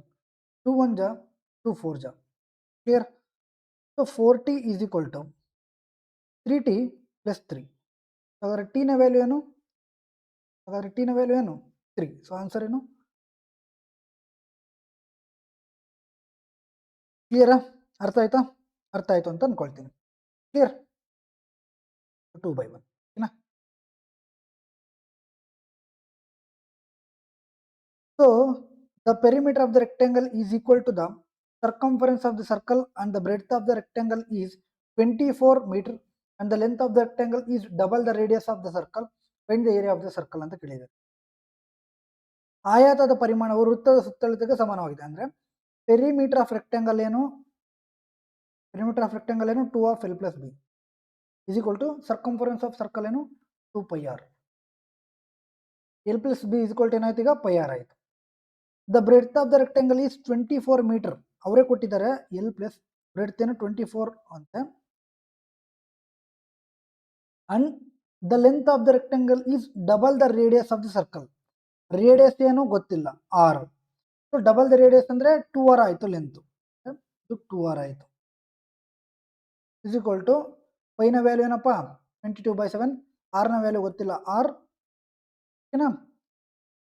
2 1 ಜಾ 2 4 ಜಾ. Clear? So 4t is equal to 3t plus 3. ಹಾಗಾದ್ರೆ ಟಿನ ವ್ಯಾಲ್ಯೂ ಏನು? 3. ಸೊ ಆನ್ಸರ್ ಏನು? ಕ್ಲಿಯರಾ? ಅರ್ಥ ಆಯ್ತಾ? ಅರ್ಥ ಆಯ್ತು ಅಂತ ಅನ್ಕೊಳ್ತೀನಿ. ಕ್ಲಿಯರ್? 2/1. ಓಕೆನಾ? So the perimeter of the rectangle is equal to the circumference of the circle and the breadth of the rectangle is 24 meter and the length of the rectangle is double the radius of the circle. Find the area of the circle ಅಂತ ಕೇಳಿದ್ದಾರೆ. ಆಯಾತದ ಪರಿಮಾಣವು ವೃತ್ತದ ಸುತ್ತಳತೆಗೆ ಸಮಾನವಾಗಿದೆ. ಅಂದ್ರೆ perimeter of rectangle ಏನು? 2 of L plus B is equal to circumference of circle ಏನು? 2 pi r. L plus B is equal to ಏನಾಯ್ತು ಈಗ? pi r ಆಯ್ತು. The breadth of the rectangle is 24 meter. ಅವರೇ ಕೊಟ್ಟಿದ್ದಾರೆ L plus breadth ಏನು 24 ಅಂತ. And the length of the rectangle is double the radius of the circle. Radius ಏನು ಗೊತ್ತಿಲ್ಲ, r. So double the radius ಅಂದ್ರೆ 2r ಆಯ್ತು length. 2r ಆಯ್ತು. Is equal to pi ನ ವ್ಯಾಲ್ಯೂ ಏನಪ್ಪ? 22/7. r ನ ವ್ಯಾಲ್ಯೂ ಗೊತ್ತಿಲ್ಲ, r. ಓಕೆನಾ?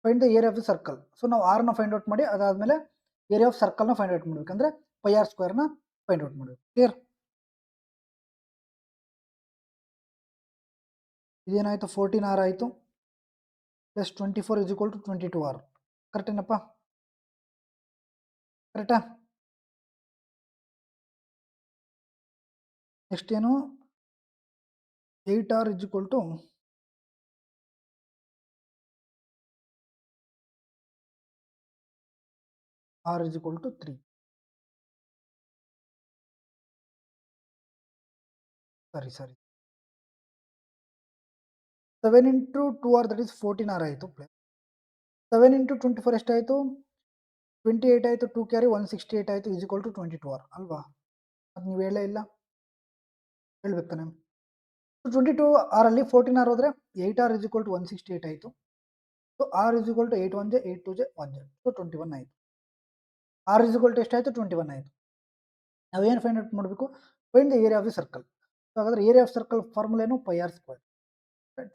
Find the area of the circle. So ನಾವು r ನ ಫೈಂಡ್ ಔಟ್ ಮಾಡಿ ಅದಾದ್ಮೇಲೆ ಏರಿಯಾ ಆಫ್ ಸರ್ಕಲ್ ನ ಫೈಂಡ್ ಔಟ್ ಮಾಡ್ಬೇಕಂದ್ರೆ pi r ಸ್ಕ್ವೇರ್ ನ ಫೈಂಡ್ ಔಟ್ ಮಾಡಬೇಕು. ಕ್ಲಿಯರ್? ಇದೇನಾಯಿತು 14R ಆಯಿತು plus 24 is equal to 22R. ಕರೆಕ್ಟೇನಪ್ಪ? ಕರೆಕ್ಟಾ? ನೆಕ್ಸ್ಟ್ ಏನು 8R is equal to R is equal to 3. Sorry. 7 into 2R, that is 14R ಆಯಿತು. ಪ್ಲಸ್ 7 into 24 ಎಷ್ಟಾಯಿತು? 28 ಆಯಿತು. 2 ಕ್ಯಾರಿ 168 ಆಯಿತು ಈಸ್ ಈಕ್ವಲ್ ಟು 22R ಅಲ್ವಾ? ಅದು ನೀವು ಹೇಳೇ ಇಲ್ಲ, ಹೇಳ್ಬೇಕು ತಾನೆ. 22R ಅಲ್ಲಿ 14R ಹೋದರೆ 8R ಇಸ್ ಈಕ್ವಲ್ ಟು 168 ಆಯಿತು. So R is equal to 8 1 ಜೆ 8 2 ಜೆ 1 ಜೆ, ಸೊ 21 ಆಯಿತು. R ಇಸ್ ಈಕ್ವಲ್ ಟು ಎಷ್ಟಾಯಿತು? 21 ಆಯಿತು. ನಾವೇನು ಫೈಂಡ್ ಔಟ್ ಮಾಡಬೇಕು? Find the area of the circle. So ಹಾಗಾದ್ರೆ ಏರಿಯಾ ಆಫ್ ಸರ್ಕಲ್ ಫಾರ್ಮುಲಾ ಏನು? Pi R square.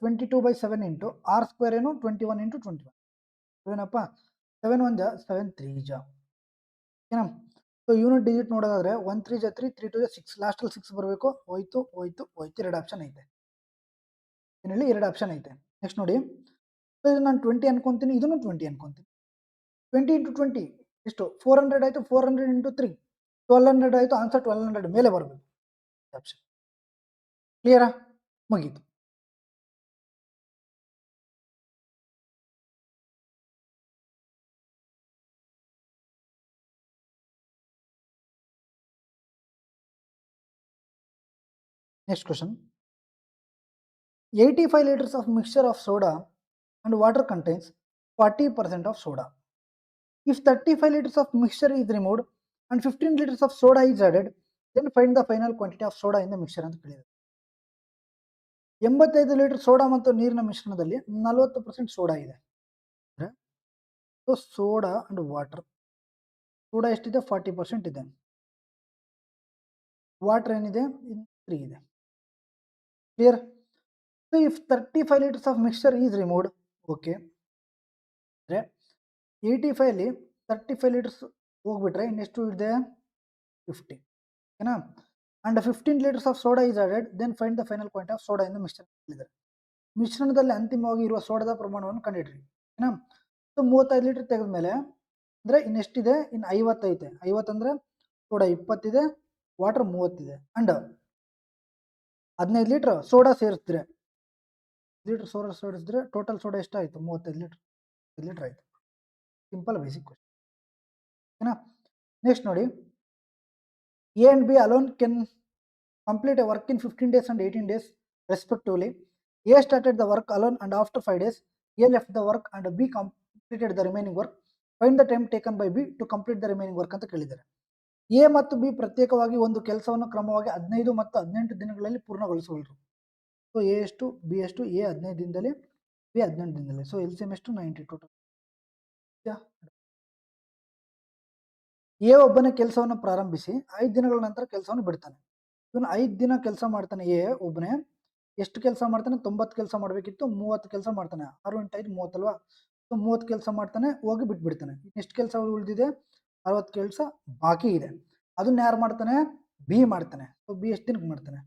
22/7 into R square ಏನು? 21 ಇಂಟು 21. ಏನಪ್ಪ? 7 1 ಜಾ 7 3 ಜಾ. ಓಕೆನಾ? ಸೊ ಯೂನಿಟ್ ಡಿಜಿಟ್ ನೋಡೋದಾದ್ರೆ 1 3 ಜಾ 3 3 2 ಜಾ 6, ಲಾಸ್ಟಲ್ಲಿ 6 ಬರಬೇಕು. ಹೋಯ್ತು. 2 ಆಪ್ಷನ್ ಐತೆ. ಏನಲ್ಲಿ 2 ಆಪ್ಷನ್ ಐತೆ. ನೆಕ್ಸ್ಟ್ ನೋಡಿ, ಸೊ ಇದು ನಾನು 20 ಅನ್ಕೊಂತೀನಿ, ಇದನ್ನು 20 ಅನ್ಕೊಂತೀನಿ. 20 ಇಂಟು 20 ಎಷ್ಟು? 400 ಆಯಿತು. 400 ಇಂಟು 3 1200 ಆಯಿತು. ಆನ್ಸರ್ 1200 ಮೇಲೆ ಬರಬೇಕು ಆಪ್ಷನ್. ಕ್ಲಿಯರಾ? ಮುಗೀತು. Next question. 85 liters of mixture of soda and water contains 40% of soda. If 35 liters of mixture is removed and 15 liters of soda is added, then find the final quantity of soda in the mixture ಅಂತ ಕೇಳಿದೆ. 85 litre soda ಮತ್ತು ನೀರಿನ ಮಿಶ್ರಣದಲ್ಲಿ 40% soda ಇದೆ. So soda and water, soda ಎಷ್ಟಿದೆ? 40% ಇದೆ. Water ಏನಿದೆ? 3 ಇದೆ. Clear? So if 35 litres of mixture is removed, okay, ಅಂದರೆ 85 ಅಲ್ಲಿ 35 ಲೀಟರ್ಸ್ ಹೋಗ್ಬಿಟ್ರೆ ಇನ್ನೆಷ್ಟು ಇದೆ? 50. ಓಕೆನಾ? And 15 litres of soda is added, then find the final point of soda in the mixture ಹೇಳಿದ್ದಾರೆ. ಮಿಶ್ರಣದಲ್ಲಿ ಅಂತಿಮವಾಗಿ ಇರುವ ಸೋಡಾದ ಪ್ರಮಾಣವನ್ನು ಕಂಡುಹಿಡ್ರಿ. ಓಕೆನಾ? ಸೊ 35 ಲೀಟರ್ ತೆಗೆದ್ಮೇಲೆ ಅಂದರೆ ಇನ್ನೆಷ್ಟಿದೆ? ಇನ್ನು 50 ಐತೆ. 50 ಅಂದರೆ ಸೋಡಾ 20 ಇದೆ, ವಾಟರ್ 30 ಇದೆ. ಅಂಡ್ 15 ಲೀಟರ್ ಸೋಡಾ ಸೇರಿಸಿದ್ರೆ ಸೋಡಾ ಸೇರಿಸಿದ್ರೆ ಟೋಟಲ್ ಸೋಡಾ ಎಷ್ಟಾಯಿತು? 35 ಲೀಟರ್ ಆಯಿತು. Simple basic question. ಓಕೆನಾ? ನೆಕ್ಸ್ಟ್ ನೋಡಿ, A and B alone can complete a work in 15 days and 18 days respectively. A started the work alone and after 5 days A left the work and B completed the remaining work. Find the time taken by B to complete the remaining work ಅಂತ ಕೇಳಿದ್ದಾರೆ. A ಮತ್ತು B ಪ್ರತ್ಯೇಕವಾಗಿ ಒಂದು ಕೆಲಸವನ್ನು ಕ್ರಮವಾಗಿ 15 ಮತ್ತು 18 ದಿನಗಳಲ್ಲಿ ಪೂರ್ಣಗೊಳಿಸಬಲ್ಲರು. So A ಎಷ್ಟು, ಬಿ ಎಷ್ಟು? ಎ 15 ದಿನದಲ್ಲಿ, ಬಿ 18 ದಿನದಲ್ಲಿ. ಸೊ ಎಲ್ಸಿಎಂ ಎಷ್ಟು? 90 ಟೋಟಲ್. ಎ ಒಬ್ಬನೇ ಕೆಲಸವನ್ನು ಪ್ರಾರಂಭಿಸಿ 5 ದಿನಗಳ ನಂತರ ಕೆಲಸವನ್ನು ಬಿಡ್ತಾನೆ. ಇವನು 5 ದಿನ ಕೆಲಸ ಮಾಡ್ತಾನೆ. ಎ ಒಬ್ಬನೇ ಎಷ್ಟು ಕೆಲಸ ಮಾಡ್ತಾನೆ? 90 ಕೆಲಸ ಮಾಡಬೇಕಿತ್ತು, 30 ಕೆಲಸ ಮಾಡ್ತಾನೆ. 6 × 5 30 ಅಲ್ವಾ? ಸೊ 30 ಕೆಲಸ ಮಾಡ್ತಾನೆ, ಹೋಗಿ ಬಿಟ್ಬಿಡ್ತಾನೆ. ಎಷ್ಟು ಕೆಲಸ ಉಳಿದಿದೆ? 60 ಕೆಲಸ ಬಾಕಿ ಇದೆ. ಅದನ್ನ ಯಾರು ಮಾಡ್ತಾನೆ? ಬಿ ಮಾಡ್ತಾನೆ. ಸೊ ಬಿ ಎಷ್ಟು ದಿನಕ್ಕೆ ಮಾಡ್ತಾನೆ?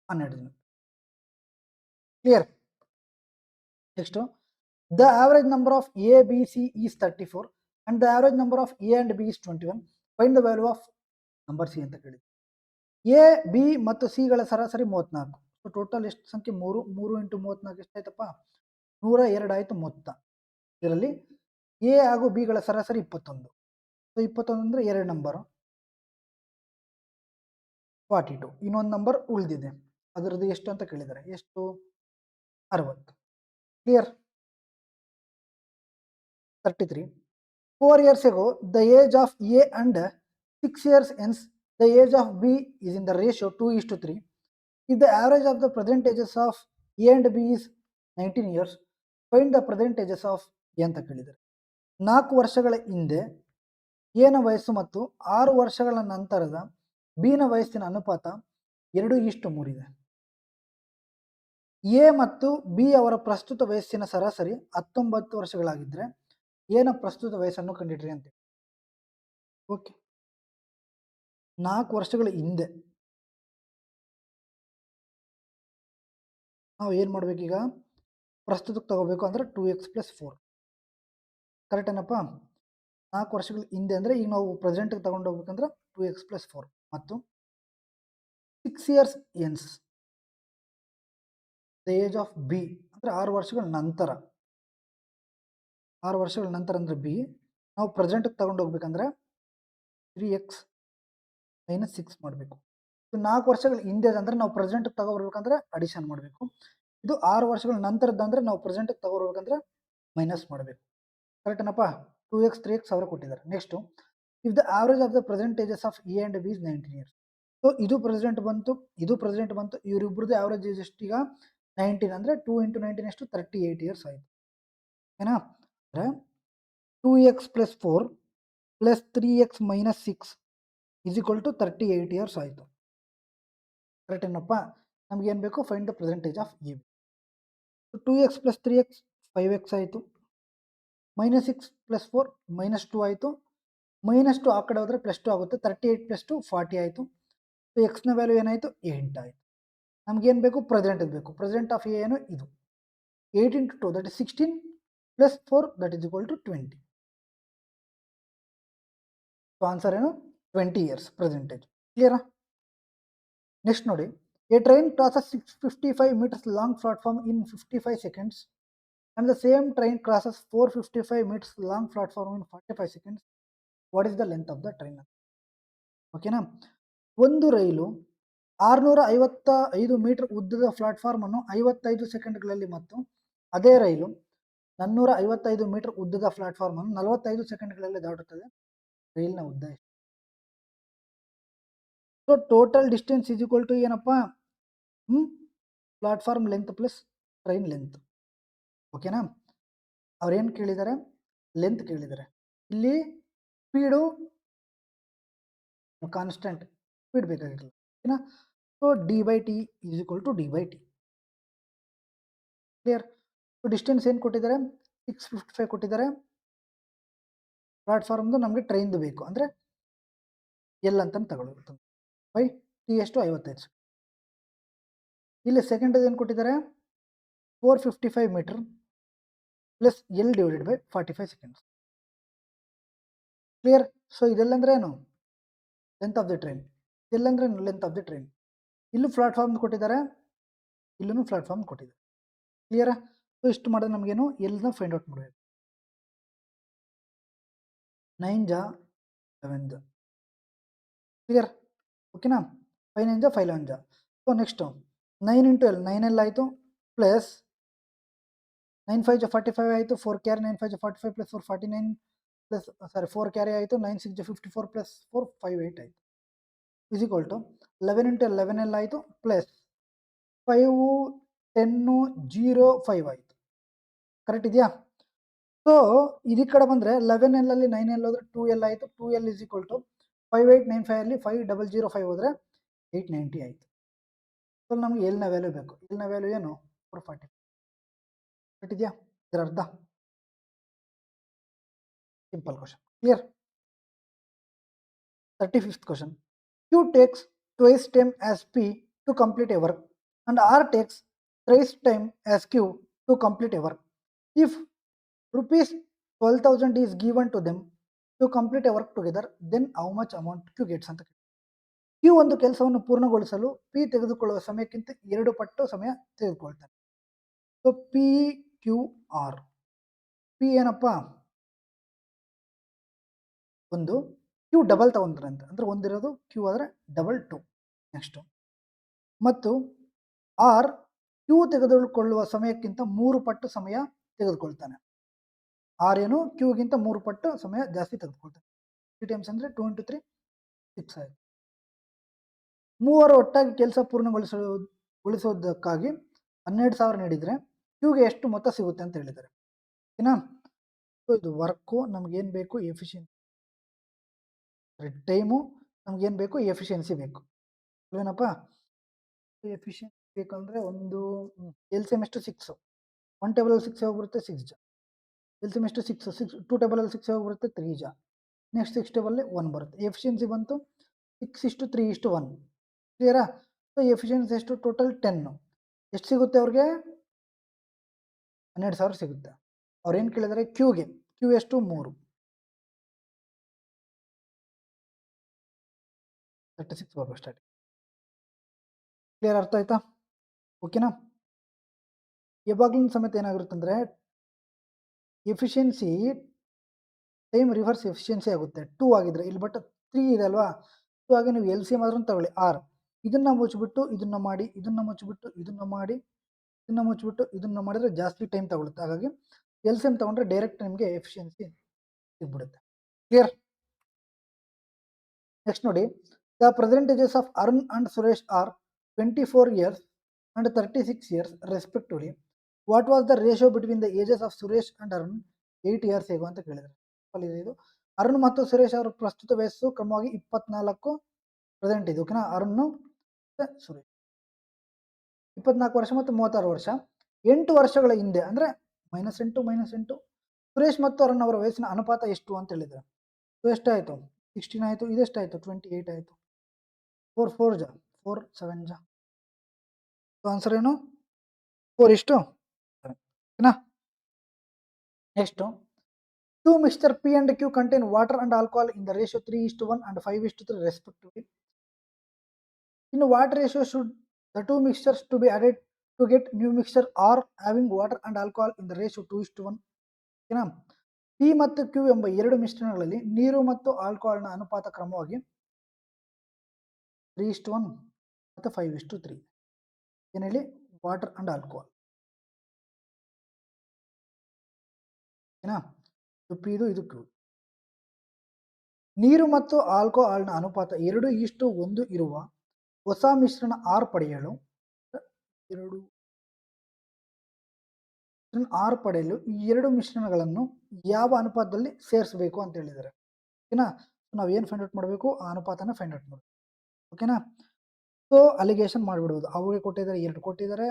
12 ದಿನ. Clear? Next, the average number of A B C is 34 and the average number of A and B is 21. Find the value of number C ಅಂತ ಕೇಳಿದೆ. ಎ ಬಿ ಮತ್ತು ಸಿ ಗಳ ಸರಾಸರಿ 34. ಸೊ ಟೋಟಲ್ ಎಷ್ಟು ಸಂಖ್ಯೆ? 3 × 34 ಎಷ್ಟಾಯ್ತಪ್ಪ? 102 ಆಯಿತು ಮೊತ್ತ. ಇದರಲ್ಲಿ ಎ ಹಾಗೂ ಬಿ ಗಳ ಸರಾಸರಿ 21. ಸೊ 21 ಅಂದರೆ 2 ನಂಬರು 42. ಇನ್ನೊಂದು ನಂಬರ್ ಉಳಿದಿದೆ, ಅದರದ್ದು ಎಷ್ಟು ಅಂತ ಕೇಳಿದ್ದಾರೆ. ಎಷ್ಟು? 60. Clear? 33. 4 years ago, the age of A and 6 years hence, the age of B is in the ratio 2:3. If the average of the present ages of A and B is 19 years, find the present ages of A ಅಂತ ಕೇಳಿದ್ದಾರೆ. 4 ವರ್ಷಗಳ ಹಿಂದೆ A ನ ವಯಸ್ಸು ಮತ್ತು 6 ವರ್ಷಗಳ ನಂತರದ B ನ ವಯಸ್ಸಿನ ಅನುಪಾತ 2:3 ಇದೆ. ಎ ಮತ್ತು ಬಿ ಅವರ ಪ್ರಸ್ತುತ ವಯಸ್ಸಿನ ಸರಾಸರಿ 19 ವರ್ಷಗಳಾಗಿದ್ದರೆ ಎ ನ ಪ್ರಸ್ತುತ ವಯಸ್ಸನ್ನು ಕಂಡಿಡ್ರಿ ಅಂತ. ಓಕೆ, 4 ವರ್ಷಗಳ ಹಿಂದೆ ನಾವು ಏನು ಮಾಡಬೇಕೀಗ ಪ್ರಸ್ತುತಕ್ಕೆ ತಗೋಬೇಕು ಅಂದರೆ 2x+4 ಕರೆಕ್ಟ್ ಏನಪ್ಪ. 4 ವರ್ಷಗಳ ಹಿಂದೆ ಅಂದರೆ ಈಗ ನಾವು ಪ್ರೆಸೆಂಟ್ಗೆ ತಗೊಂಡು ಹೋಗ್ಬೇಕಂದ್ರೆ 2x+4 ಮತ್ತು 6 years ಎನ್ಸ್ the age of B ಅಂದರೆ 6 ವರ್ಷಗಳ ನಂತರ 6 ವರ್ಷಗಳ ನಂತರ ಅಂದರೆ ಬಿ ನಾವು ಪ್ರೆಸೆಂಟ್ಗೆ ತಗೊಂಡು ಹೋಗ್ಬೇಕಂದ್ರೆ 3x - 6 ಮಾಡಬೇಕು. ಇದು 4 ವರ್ಷಗಳ ಹಿಂದೆ ಅಂದರೆ ನಾವು ಪ್ರೆಸೆಂಟ್ಗೆ ತಗೊಬರ್ಬೇಕಂದ್ರೆ ಅಡಿಷನ್ ಮಾಡಬೇಕು. ಇದು 6 ವರ್ಷಗಳ ನಂತರದ್ದು ನಾವು ಪ್ರೆಸೆಂಟ್ಗೆ ತಗೊಬರ್ಬೇಕಂದ್ರೆ ಮೈನಸ್ ಮಾಡಬೇಕು. ಕರೆಕ್ಟ್ ಏನಪ್ಪ. 2x 3x ಅವರೇ ಕೊಟ್ಟಿದ್ದಾರೆ. Next if the average of the present ages of A and B is 19 years. So ಇದು ಪ್ರೆಸೆಂಟ್ ಬಂತು, ಇದು ಪ್ರೆಸೆಂಟ್ ಬಂತು. ಇವರಿಬ್ಬರದ್ದು ಆವರೇಜ್ ಏಜ್ ಎಷ್ಟು ಈಗ 19 ಅಂದರೆ 2 × 19 ಎಷ್ಟು 38 ಇಯರ್ಸ್ ಆಯಿತು. ಓಕೆನಾ. ಅಂದರೆ 2x+4 + 3x - 6 = 38 ಇಯರ್ಸ್ ಆಯಿತು. ಕರೆಕ್ಟ್ ಏನಪ್ಪ. ನಮಗೇನು ಬೇಕು, find the present age of A B. 2x + 3x 5x ಆಯಿತು. -6 + 4 -2 ಆಯಿತು. -2 ಆ ಕಡೆ ಹೋದರೆ +2 ಆಗುತ್ತೆ. 38 + 2 40 ಆಯಿತು. ಸೊ ಎಕ್ಸ್ನ ವ್ಯಾಲ್ಯೂ ಏನಾಯಿತು 8 ಆಯಿತು. ನಮಗೇನು ಬೇಕು, ಪ್ರೆಸೆಂಟ್ ಬೇಕು. ಪ್ರೆಸೆಂಟ್ ಆಫ್ ಎ ಏನು ಇದು 8 × 2 that is 16 + 4 that is = 20. So answer ಏನು 20 ಇಯರ್ಸ್ ಪ್ರೆಸೆಂಟೇಜ್. ಕ್ಲಿಯರಾ. ನೆಕ್ಸ್ಟ್ ನೋಡಿ, a train crosses 655 meters long platform in 55 seconds and the same train crosses 455 meters long platform in 45 seconds. What is the length of the train? ಓಕೆನಾ. ಒಂದು ರೈಲು 655 metre ಉದ್ದದ platform ಅನ್ನು 55 ಸೆಕೆಂಡ್ಗಳಲ್ಲಿ ಮತ್ತು ಅದೇ ರೈಲು 455 metre ಉದ್ದದ platform ಅನ್ನು 45 ಸೆಕೆಂಡ್ಗಳಲ್ಲಿ ದಾಟುತ್ತದೆ. ರೈಲಿನ ಉದ್ದ ಎಷ್ಟು? So total distance is equal to ಏನಪ್ಪ, platform length plus train length. ಓಕೆನಾ. ಅವ್ರೇನು ಕೇಳಿದ್ದಾರೆ, ಲೆಂತ್ ಕೇಳಿದ್ದಾರೆ. ಇಲ್ಲಿ ಸ್ಪೀಡು ಕಾನ್ಸ್ಟೆಂಟ್, ಸ್ಪೀಡ್ ಬೇಕಾಗಿರಲಿಲ್ಲ. ಓಕೆನಾ. So d/t = d/t. Clear. So distance ಏನು ಕೊಟ್ಟಿದ್ದಾರೆ 655 ಕೊಟ್ಟಿದ್ದಾರೆ. ಪ್ಲಾಟ್ಫಾರ್ಮ್ದು ನಮಗೆ ಟ್ರೈನ್ದು ಬೇಕು ಅಂದರೆ ಎಲ್ ಅಂತ ತಗೊಳ್ಬೇಕು. ಬೈ ಟಿ ಎಷ್ಟು 55. ಇಲ್ಲಿ ಸೆಕೆಂಡ್ ಏನು ಕೊಟ್ಟಿದ್ದಾರೆ 455 metre plus L divided by 45 seconds. Clear. So ಇದೆಲ್ಲ ಅಂದ್ರೆ ಏನು ಲೆಂತ್ ಆಫ್ ದಿ ಟ್ರೈನ್. ಇದೆಲ್ಲ ಅಂದ್ರೆ ಲೆಂತ್ ಆಫ್ ದಿ ಟ್ರೈನ್. ಇಲ್ಲೂ ಪ್ಲಾಟ್ಫಾರ್ಮ್ ಕೊಟ್ಟಿದ್ದಾರೆ, ಇಲ್ಲೂ ಪ್ಲಾಟ್ಫಾರ್ಮ್ ಕೊಟ್ಟಿದ್ದಾರೆ. ಕ್ಲಿಯರಾ. ಸೊ ಇಷ್ಟು ಮಾಡಿದ್ರೆ ನಮಗೇನು ಎಲ್ನ ಫೈಂಡ್ ಔಟ್ ಮಾಡಬೇಕು. 9 ಜಾ 11 ಜಾ. ಕ್ಲಿಯರ್. ಓಕೆನಾ. 5 9 ಜಾ 5 11 ಜಾ. ಸೊ ನೆಕ್ಸ್ಟು 9 × L 9L ಆಯಿತು ಪ್ಲಸ್ 9 5 ಜಾ 45 ಆಯಿತು. 4 ಕ್ಯಾರಿ 9 5 ಜಾ 45 ಪ್ಲಸ್ 4 49 ಪ್ಲಸ್ 4 ಕ್ಯಾರಿ ಆಯಿತು. 9 6 ಜಾ 54 ಪ್ಲಸ್ 4 58 ಆಯಿತು. ಇಸ್ ಈಕ್ವಲ್ ಟು 11 × 11L ಆಯಿತು ಪ್ಲಸ್ 5 10 0 5 ಆಯಿತು. ಕರೆಕ್ಟ್ ಇದೆಯಾ. ಸೊ ಇದರ ಕಡೆ ಬಂದರೆ 11L ಅಲ್ಲಿ 9L ಹೋದರೆ 2L ಆಯಿತು. 2L ಇಸ್ ಈಕ್ವಲ್ ಟು 5895 ಅಲ್ಲಿ 5005 ಹೋದರೆ 890 ಆಯಿತು. ಸೊ ನಮಗೆ ಎಲ್ನ ವ್ಯಾಲ್ಯೂ ಬೇಕು. ಎಲ್ನ ವ್ಯಾಲ್ಯೂ ಏನು 440. ಕರೆಕ್ಟ್ ಇದೆಯಾ. ಇದರ ಅರ್ಥ simple question. Clear. 35th question. Q takes twice time as P to complete a work and R takes thrice time as Q to complete a work. If rupees 12,000 is given to them to complete a work together, then how much amount Q gets ಅಂತ. Q ಒಂದು ಕೆಲಸವನ್ನು ಪೂರ್ಣಗೊಳಿಸಲು P ತೆಗೆದುಕೊಳ್ಳುವ ಸಮಯಕ್ಕಿಂತ 2 ಪಟ್ಟು ಸಮಯ ತೆಗೆದುಕೊಳ್ತಾನೆ. So P Q R. P ಏನಪ್ಪ ಒಂದು, ಕ್ಯೂ ಡಬಲ್ ತಗೊಂತಾರೆ ಅಂತ ಅಂದರೆ ಒಂದಿರೋದು ಕ್ಯೂ ಆದರೆ ಡಬಲ್ 2. ನೆಕ್ಸ್ಟು ಮತ್ತು ಆರ್ ಕ್ಯೂ ತೆಗೆದುಕೊಳ್ಳುವ ಸಮಯಕ್ಕಿಂತ 3 ಪಟ್ಟು ಸಮಯ ತೆಗೆದುಕೊಳ್ತಾನೆ. ಆರ್ ಏನು ಕ್ಯೂಗಿಂತ 3 ಪಟ್ಟು ಸಮಯ ಜಾಸ್ತಿ ತೆಗೆದುಕೊಳ್ತಾನೆ. 3 ಟೈಮ್ಸ್ ಅಂದರೆ 2 × 3 6 ಆಯಿತು. ಮೂವರು ಒಟ್ಟಾಗಿ ಕೆಲಸ ಪೂರ್ಣಗೊಳಿಸೋದಕ್ಕಾಗಿ 12,000 ನೀಡಿದರೆ ಕ್ಯೂಗೆ ಎಷ್ಟು ಮೊತ್ತ ಸಿಗುತ್ತೆ ಅಂತ ಹೇಳಿದ್ದಾರೆ. ಓಕೆನಾ. ಸೊ ಇದು ವರ್ಕು ನಮಗೇನು ಬೇಕು ಎಫಿಷಿಯನ್ಸಿ, ಟೈಮು ನಮಗೇನು ಬೇಕು ಎಫಿಷಿಯನ್ಸಿ ಬೇಕು. ಏನಪ್ಪ ಎಫಿಷಿಯನ್ಸಿ ಬೇಕಂದರೆ ಒಂದು ಎಲ್ ಸಿ ಎಮ್ ಎಷ್ಟು 6, 1 ಟೇಬಲಲ್ಲಿ 6 ಯಾವಾಗ ಬರುತ್ತೆ 6 ಜಾ. ಎಲ್ ಸಿ ಎಮ್ ಎಷ್ಟು 6 2 ಟೇಬಲಲ್ಲಿ 6 ಯಾವಾಗ ಬರುತ್ತೆ 3 ಜಾ. ನೆಕ್ಸ್ಟ್ 6 ಟೇಬಲಲ್ಲಿ 1 ಬರುತ್ತೆ. ಎಫಿಷಿಯನ್ಸಿ ಬಂತು 6:3:1. ಕ್ಲಿಯರಾ. ಸೊ ಎಫಿಷಿಯನ್ಸಿ ಎಷ್ಟು ಟೋಟಲ್ 10. ಎಷ್ಟು ಸಿಗುತ್ತೆ ಅವ್ರಿಗೆ? 12,000 ಸಿಗುತ್ತೆ. ಅವ್ರು ಏನು ಕೇಳಿದರೆ ಕ್ಯೂಗೆ, ಕ್ಯೂ ಎಷ್ಟು? 3, 36 ಬರ್ಬೇಕು ಸ್ಟಾರ್ಟಿಂಗ್. ಕ್ಲಿಯರ್, ಅರ್ಥ ಆಯ್ತಾ? ಓಕೆನಾ? ಯಾವಾಗ್ಲೂ ಸಮೇತ ಏನಾಗಿರುತ್ತೆ ಅಂದರೆ ಎಫಿಷಿಯನ್ಸಿ ಟೈಮ್ ರಿವರ್ಸ್ ಎಫಿಷಿಯನ್ಸಿ ಆಗುತ್ತೆ 2 ಆಗಿದ್ರೆ, ಇಲ್ಲಿ ಬಟ್ 3 ಇದೆ ಅಲ್ವಾ? ಸೊ ಹಾಗೆ ನೀವು ಎಲ್ ಸಿ ಎಮ್ ಆದ್ರೂ ತಗೊಳ್ಳಿ ಆರ್, ಇದನ್ನ ಮುಚ್ಚಿಬಿಟ್ಟು ಇದನ್ನ ಮಾಡಿ, ಇದನ್ನ ಮುಚ್ಚಿಬಿಟ್ಟು ಇದನ್ನ ಮಾಡಿ, ಇದನ್ನ ಮುಚ್ಚಿಬಿಟ್ಟು ಇದನ್ನ ಮಾಡಿದ್ರೆ ಜಾಸ್ತಿ ಟೈಮ್ ತಗೊಳುತ್ತೆ. ಹಾಗಾಗಿ ಎಲ್ ಸಿ ಎಮ್ ತಗೊಂಡ್ರೆ ಡೈರೆಕ್ಟ್ ನಿಮಗೆ ಎಫಿಷಿಯನ್ಸಿ ಸಿಗ್ಬಿಡುತ್ತೆ. ಕ್ಲಿಯರ್? ನೆಕ್ಸ್ಟ್ ನೋಡಿ, the percentages of Arun and Suresh are 24 years and 36 years respectively. What was the ratio between the ages of Suresh and Arun 8 years ago ಅಂತ ಕೇಳಿದ್ದಾರೆ. ಇದು ಅರುಣ್ ಮತ್ತು ಸುರೇಶ್ ಅವರ ಪ್ರಸ್ತುತ ವಯಸ್ಸು ಕ್ರಮವಾಗಿ 24 ಪ್ರೆಸೆಂಟ್ ಇದೆ. ಓಕೆನಾ? ಅರುಣ್ ಮತ್ತೆ ಸುರೇಶ್ 24 ವರ್ಷ ಮತ್ತು 36 ವರ್ಷ. 8 ವರ್ಷಗಳ ಹಿಂದೆ ಅಂದರೆ -8 ಸುರೇಶ್ ಮತ್ತು ಅರುಣ್ ಅವರ ವಯಸ್ಸಿನ ಅನುಪಾತ ಎಷ್ಟು ಅಂತ ಹೇಳಿದ್ದಾರೆ. ಸೊ ಎಷ್ಟಾಯಿತು? 16 ಆಯಿತು. ಇದೆಷ್ಟಾಯಿತು? 28 ಆಯಿತು. 4 4 ಜಾ 4 7 ಜಾ. ಸೊ ಆನ್ಸರ್ ಏನು? 4:7. ಓಕೆನಾ? Next, 2 mixture P and Q contain water and alcohol in the ratio 3:1 and 5:3 respectively. In what ratio should the 2 mixtures to be added to get new mixture or having water and alcohol in the ratio 2:1? ಓಕೆನಾ? P ಮತ್ತು Q ಎಂಬ 2 ಮಿಶ್ರಣಗಳಲ್ಲಿ ನೀರು ಮತ್ತು ಆಲ್ಕೋಹಾಲ್ನ ಅನುಪಾತ ಕ್ರಮವಾಗಿ 3:1 ಮತ್ತು 5:3. ಏನು ಹೇಳಿ? Water and alcohol. ಓಕೆನಾ? ಇದು ಪಿ, ಇದು ಕ್ಯೂ. ನೀರು ಮತ್ತು ಆಲ್ಕೋಹಾಲ್ನ ಅನುಪಾತ 2:1 ಇರುವ ಹೊಸ ಮಿಶ್ರಣ ಆರ್ ಪಡೆಯಲು ಈ 2 ಮಿಶ್ರಣಗಳನ್ನು ಯಾವ ಅನುಪಾತದಲ್ಲಿ ಸೇರಿಸಬೇಕು ಅಂತ ಹೇಳಿದ್ದಾರೆ. ಓಕೆನಾ? ನಾವು ಏನು ಫೈಂಡ್ ಔಟ್ ಮಾಡಬೇಕು? ಆ ಅನುಪಾತನ ಫೈಂಡ್ ಔಟ್ ಮಾಡಬೇಕು. ಓಕೆನಾ? ಸೊ ಅಲಿಗೇಷನ್ ಮಾಡಿಬಿಡುವುದು. ಅವ್ರಿಗೆ ಕೊಟ್ಟಿದ್ದಾರೆ 2 ಕೊಟ್ಟಿದ್ದಾರೆ,